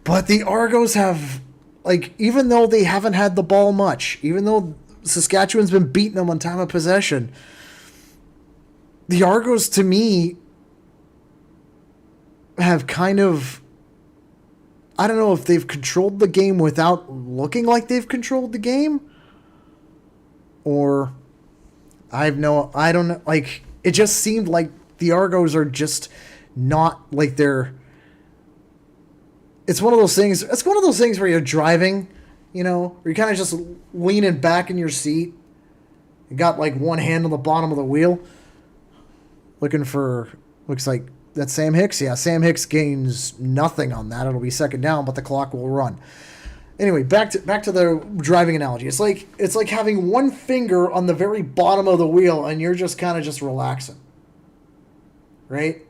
But the Argos have, like, even though they haven't had the ball much, even though Saskatchewan's been beating them on time of possession, the Argos, to me, have kind of, I don't know if they've controlled the game without looking like they've controlled the game, or I don't know, like, it just seemed like the Argos are just not like they're. It's one of those things. It's one of those things where you're driving, where you're kind of just leaning back in your seat. You got like one hand on the bottom of the wheel, looks like that's Sam Hicks. Yeah, Sam Hicks gains nothing on that. It'll be second down, but the clock will run. Anyway, back to the driving analogy. It's like having one finger on the very bottom of the wheel, and you're just kind of just relaxing, right?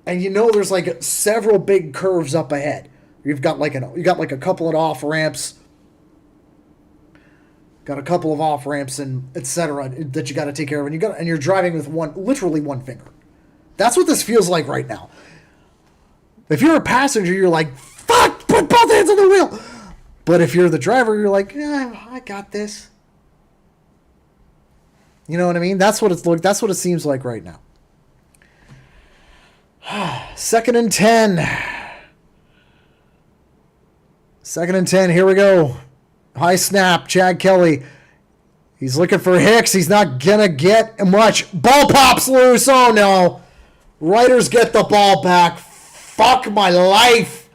And there's like several big curves up ahead. You got like a couple of off ramps, and etc. that you got to take care of, and you're driving with literally one finger. That's what this feels like right now. If you're a passenger, you're like, "Fuck, put both hands on the wheel." But if you're the driver, you're like, I got this. You know what I mean? That's what That's what it seems like right now. 2nd and 10. 2nd and 10. Here we go. High snap. Chad Kelly. He's looking for Hicks. He's not going to get much. Ball pops loose. Oh, no. Riders get the ball back. Fuck my life.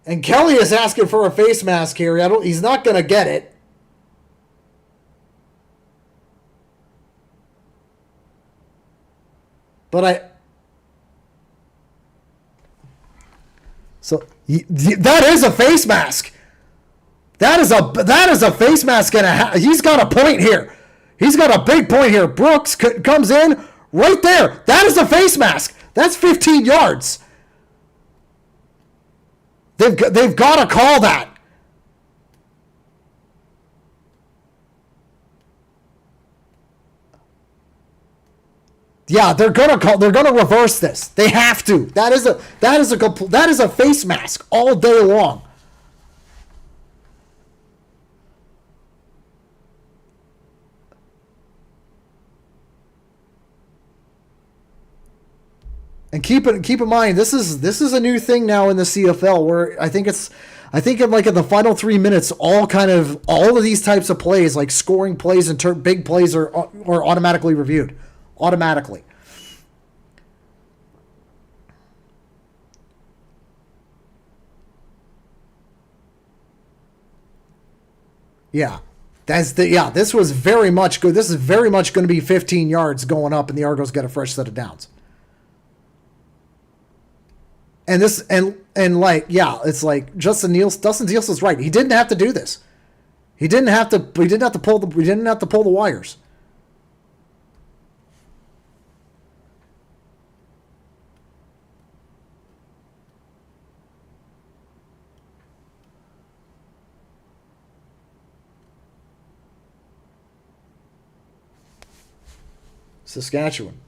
And Kelly is asking for a face mask here. He's not going to get it. But that is a face mask. That is a face mask, and he's got a point here. He's got a big point here. Brooks comes in right there. That is a face mask. That's 15 yards. They've got to call that. Yeah, they're gonna reverse this. They have to. That is a face mask all day long. And keep in mind, this is a new thing now in the CFL where I think in the final 3 minutes, all of these types of plays, like scoring plays and big plays, are automatically reviewed. Automatically. Yeah. This was very much good. This is very much going to be 15 yards going up, and the Argos get a fresh set of downs. And it's like Dustin Nielsen's right. He didn't have to do this. We didn't have to pull the wires. Saskatchewan.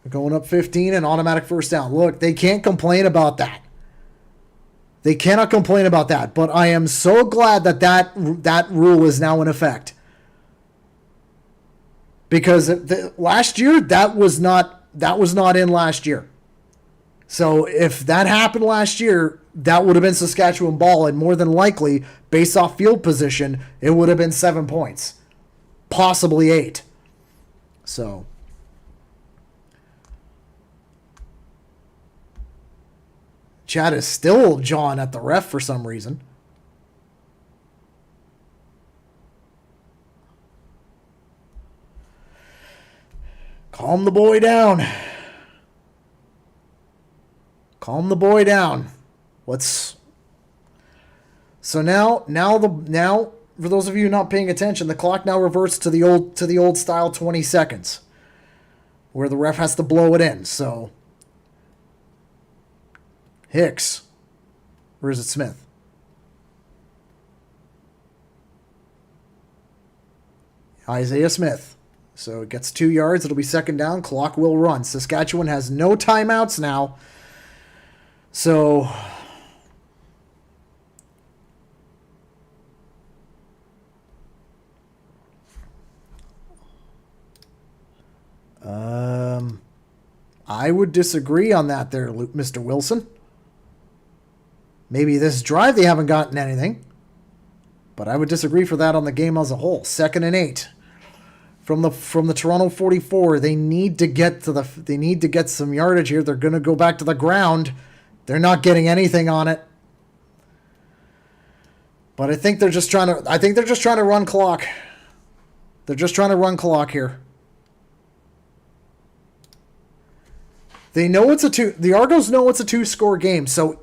Going up 15 and automatic first down. Look, they can't complain about that. They cannot complain about that. But I am so glad that rule is now in effect. Because last year, that was not in last year. So if that happened last year, that would have been Saskatchewan ball. And more than likely, based off field position, it would have been 7 points. Possibly 8. So... Chad is still jawing at the ref for some reason. Calm the boy down. Calm the boy down. So now for those of you not paying attention, the clock now reverts to the old style 20 seconds, where the ref has to blow it in. So. Hicks. Or is it Smith? Isaiah Smith. So it gets 2 yards. It'll be second down. Clock will run. Saskatchewan has no timeouts now. So... I would disagree on that there, Mr. Wilson. Maybe this drive they haven't gotten anything. But I would disagree for that on the game as a whole. 2nd and 8. from the Toronto 44. They need to get some yardage here. They're going to go back to the ground. They're not getting anything on it. But I think they're just trying to run clock. They're just trying to run clock here. They know the Argos know it's a 2-score game. So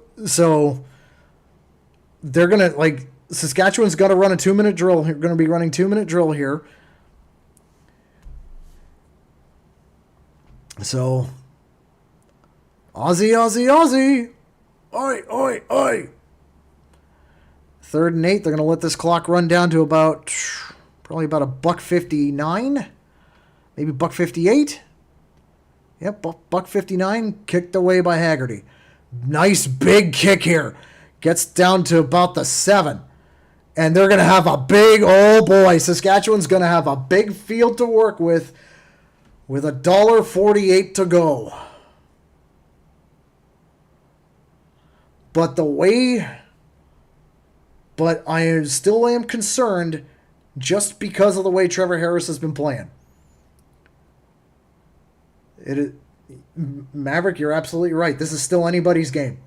they're going to, Saskatchewan's got to run a 2-minute drill. They're going to be running 2-minute drill here. So, Aussie. Oi, oi, oi. 3rd and 8. They're going to let this clock run down to probably about $1.59. Maybe $1.58. Yep, $1.59. Kicked away by Haggerty. Nice big kick here. Gets down to about the 7. And they're going to have a big, oh boy, Saskatchewan's going to have a big field to work with $1.48 to go. But I still am concerned just because of the way Trevor Harris has been playing. Maverick, you're absolutely right. This is still anybody's game.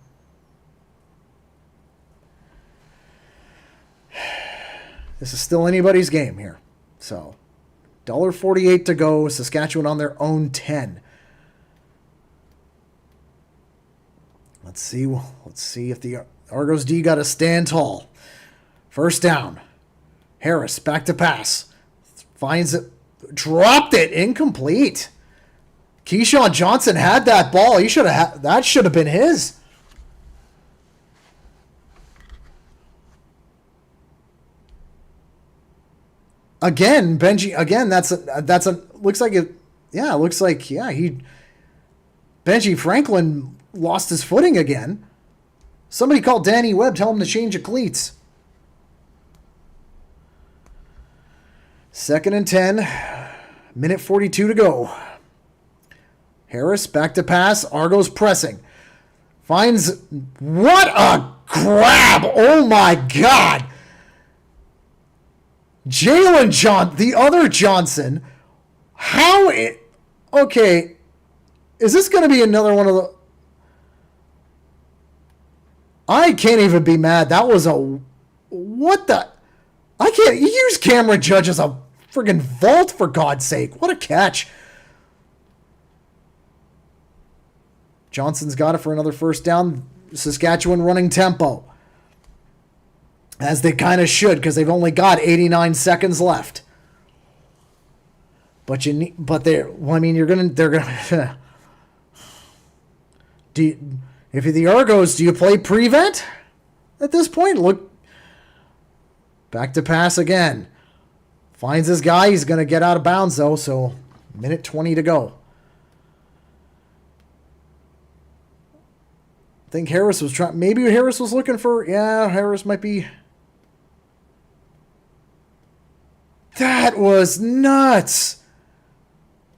This is still anybody's game here. So, $1.48 to go. Saskatchewan on their own 10. Let's see if the Argos D got to stand tall. First down. Harris back to pass. Finds it. Dropped it. Incomplete. Keyshawn Johnson had that ball. That should have been his. Again, Benji. Again, Benji Franklin lost his footing again. Somebody called Danny Webb, tell him to change of cleats. 2nd and 10, minute 42 to go. Harris back to pass. Argos pressing. Finds, what a grab! Oh my God! the other Johnson. Okay, is this going to be another one of the... I can't even be mad. That was what the... I can't... You use camera judge as a friggin' vault, for God's sake. What a catch. Johnson's got it for another first down. Saskatchewan running tempo. As they kind of should, because they've only got 89 seconds left. But you're gonna. If you're the Argos, do you play prevent at this point? Look, back to pass again. Finds his guy. He's gonna get out of bounds though. So, minute 20 to go. I think Harris was trying. Maybe Harris was looking for. Yeah, Harris might be. That was nuts.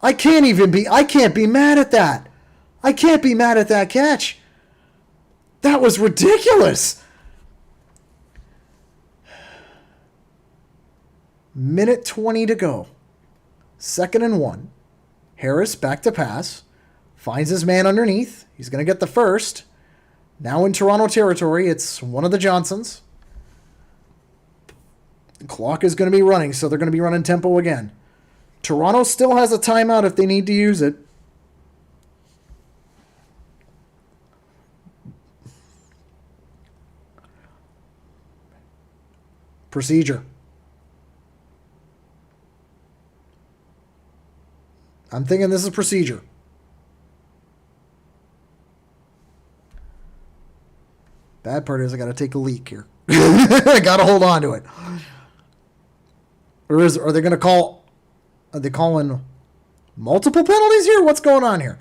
I can't be mad at that. I can't be mad at that catch. That was ridiculous. Minute 20 to go. 2nd and 1. Harris back to pass. Finds his man underneath. He's going to get the first. Now in Toronto territory, it's one of the Johnsons. The clock is going to be running, so they're going to be running tempo again. Toronto still has a timeout if they need to use it. Procedure. I'm thinking this is procedure. Bad part is I got to take a leak here. I got to hold on to it. Or are they going to call... Are they calling multiple penalties here? What's going on here?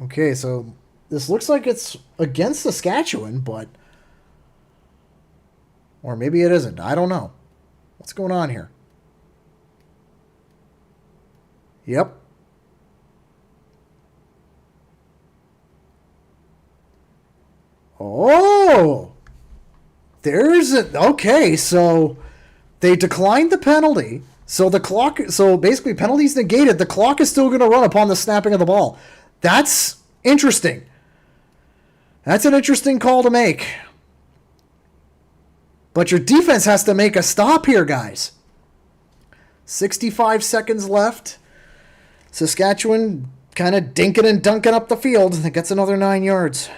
Okay, so this looks like it's against Saskatchewan, but... Or maybe it isn't. I don't know. What's going on here? Yep. Oh, there's a okay. So they declined the penalty. So the clock. So basically, penalty's negated. The clock is still going to run upon the snapping of the ball. That's interesting. That's an interesting call to make. But your defense has to make a stop here, guys. 65 seconds left. Saskatchewan kind of dinking and dunking up the field. It gets another 9 yards.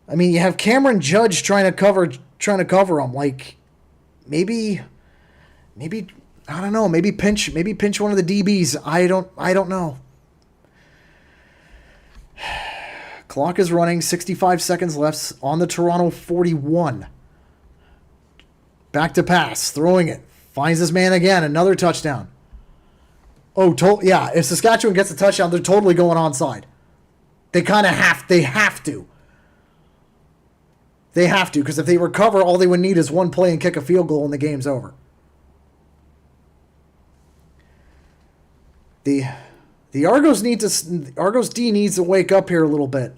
I mean, you have Cameron Judge trying to cover him. Like, maybe I don't know. Maybe pinch one of the DBs. I don't know. Clock is running. 65 seconds left on the Toronto 41. Back to pass, throwing it. Finds his man again. Another touchdown. Oh, yeah. If Saskatchewan gets a touchdown, they're totally going onside. They kind of have. They have to. They have to, because if they recover, all they would need is one play and kick a field goal, and the game's over. The Argos Argos D needs to wake up here a little bit.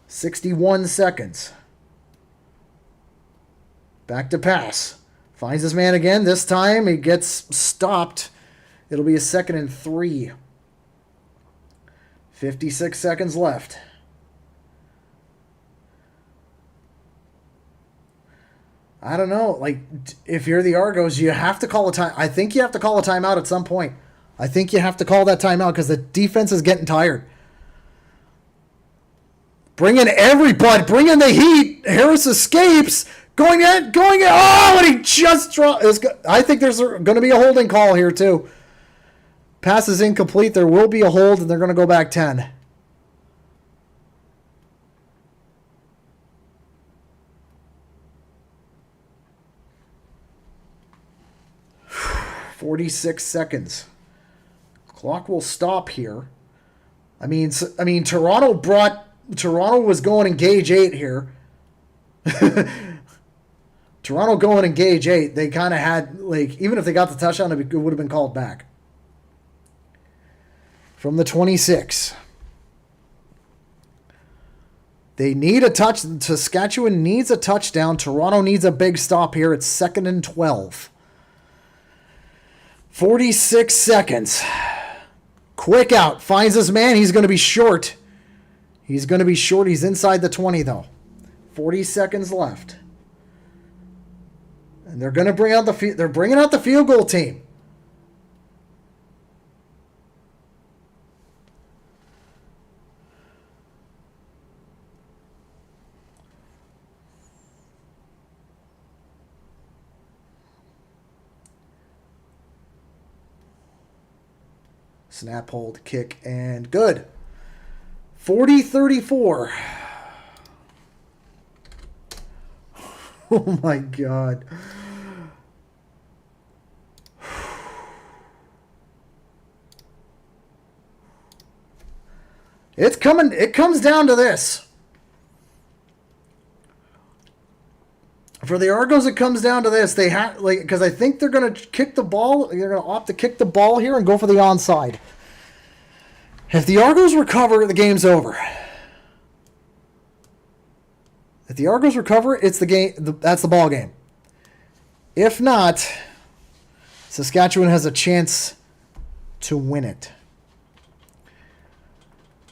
61 seconds. Back to pass. Finds his man again. This time he gets stopped. It'll be a 2nd and 3. 56 seconds left. I don't know. Like, if you're the Argos, you have to call a time. I think you have to call a timeout at some point. I think you have to call that timeout because the defense is getting tired. Bring in everybody. Bring in the heat. Harris escapes. Going in. Oh, and he just dropped. I think there's going to be a holding call here, too. Pass is incomplete. There will be a hold, and they're going to go back 10. "46 seconds. Clock will stop here. I mean, Toronto was going in gauge 8 here. Toronto going in gauge 8. They kind of had, like, even if they got the touchdown, it would have been called back. From the 26. They need a touch. Saskatchewan needs a touchdown. Toronto needs a big stop here. It's 2nd and 12. 46 seconds. Quick out. Finds his man. He's going to be short. He's inside the 20, though. 40 seconds left. And they're going to bring out they're bringing out the field goal team. Snap, hold, kick, and good. 40-34. Oh my God. It's coming. It comes down to this. For the Argos, it comes down to this. They have, like, because I think they're going to kick the ball. They're going to opt to kick the ball here and go for the onside. If the Argos recover, the game's over. If the Argos recover, it's the game. That's the ball game. If not, Saskatchewan has a chance to win it.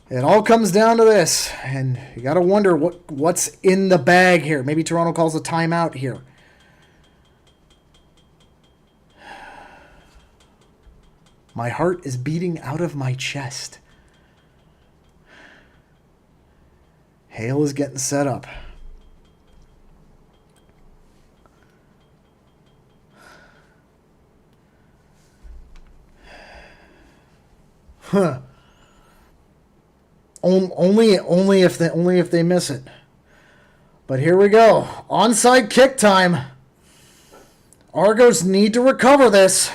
It all comes down to this, and you got to wonder what's in the bag here. Maybe Toronto calls a timeout here. My heart is beating out of my chest. Hale is getting set up. Huh. Only if they miss it. But here we go. Onside kick time. Argos need to recover this.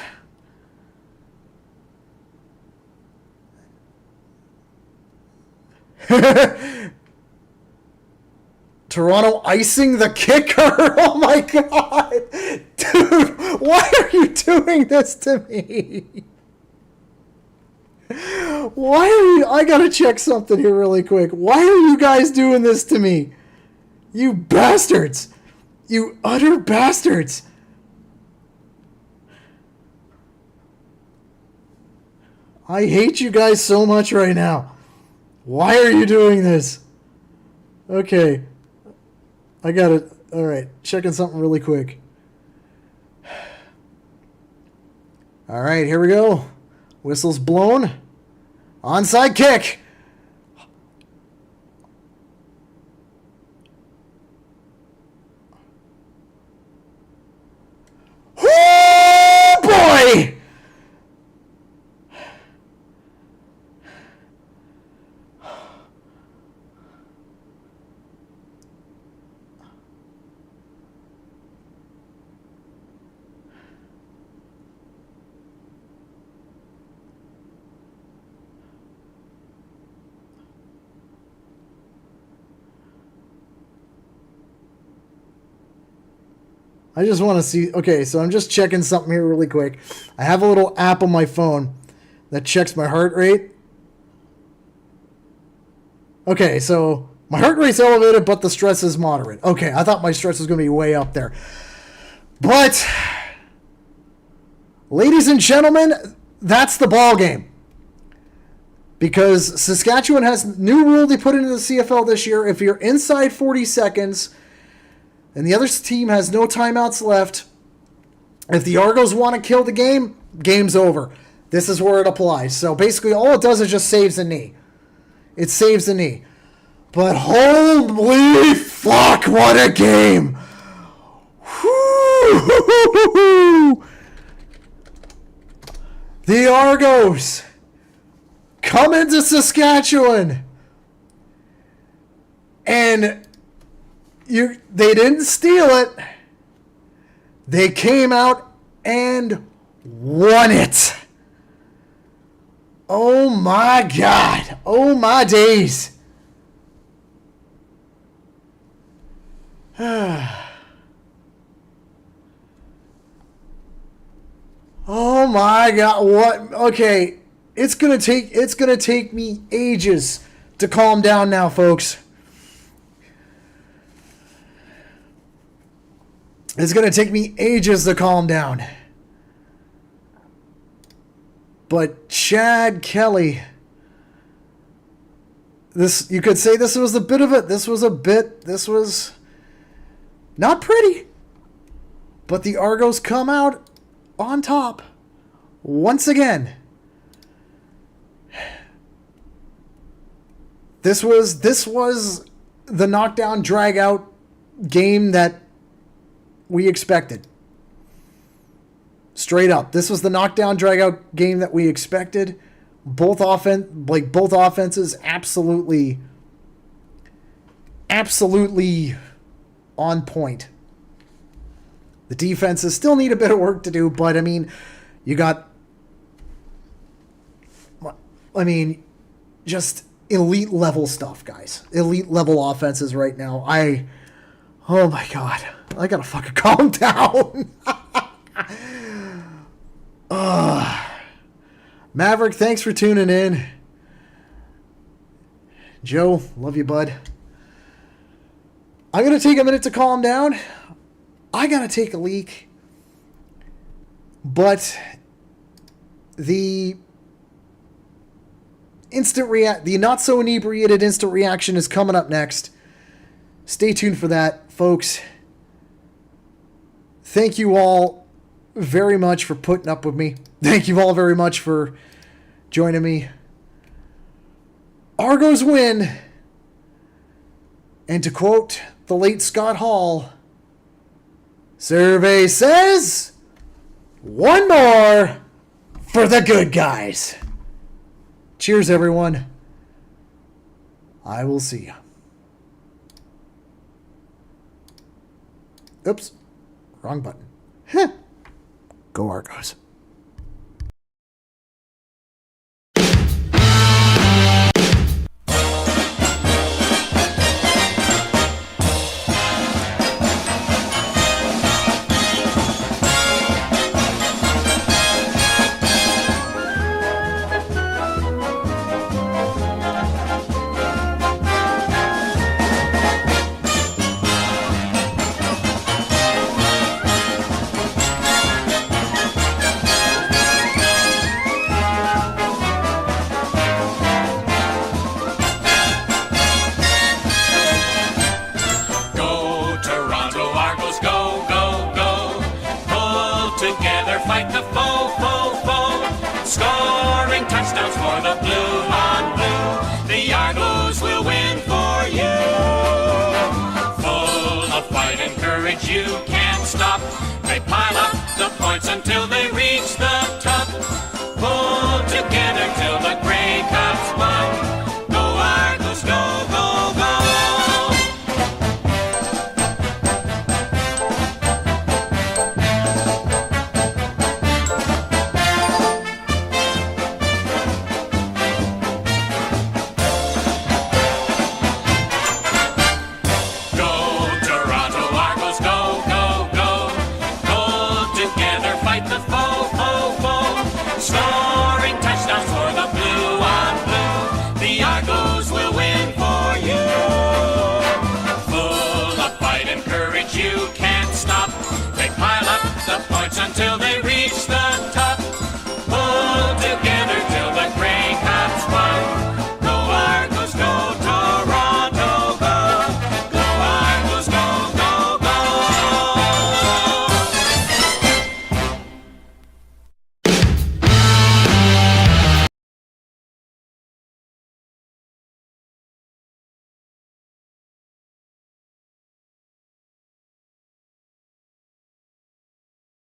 Toronto icing the kicker. Oh my God. Dude, why are you doing this to me? Why are you... I gotta check something here really quick. Why are you guys doing this to me? You bastards. You utter bastards. I hate you guys so much right now. Why are you doing this? Okay. I got it. All right. Checking something really quick. All right. Here we go. Whistle's blown. Onside kick. Oh, boy! I just want to see... Okay, so I'm just checking something here really quick. I have a little app on my phone that checks my heart rate. Okay, so my heart rate's elevated, but the stress is moderate. Okay, I thought my stress was going to be way up there. But, ladies and gentlemen, that's the ball game. Because Saskatchewan has a new rule they put into the CFL this year. If you're inside 40 seconds... and the other team has no timeouts left, if the Argos want to kill the game, game's over. This is where it applies. So basically all it does is just saves the knee. It saves the knee. But holy fuck, what a game! Woo-hoo-hoo-hoo-hoo. The Argos come into Saskatchewan and... they didn't steal it. They came out and won it. Oh my God. Oh my days. Oh my God. What? Okay. It's gonna take me ages to calm down now, folks. It's going to take me ages to calm down. But Chad Kelly, you could say this was a bit of it. This was not pretty. But the Argos come out on top once again. This was the knockdown drag out game that we expected. Straight up. This was the knockdown dragout game that we expected. Both offenses absolutely on point. The defenses still need a bit of work to do, but I mean, just elite level stuff, guys. Elite level offenses right now. Oh my God. I gotta fucking calm down. Maverick, thanks for tuning in. Joe, love you, bud. I'm gonna take a minute to calm down. I gotta take a leak. But the not so inebriated instant reaction is coming up next. Stay tuned for that, folks. Thank you all very much for putting up with me. Thank you all very much for joining me. Argos win. And to quote the late Scott Hall, survey says, one more for the good guys. Cheers, everyone. I will see you. Oops. Wrong button. Go Argos. fight the foe, scoring touchdowns for the blue on blue. The Argos will win for you. Full of fight and courage, you can't stop. They pile up the points until they reach the top.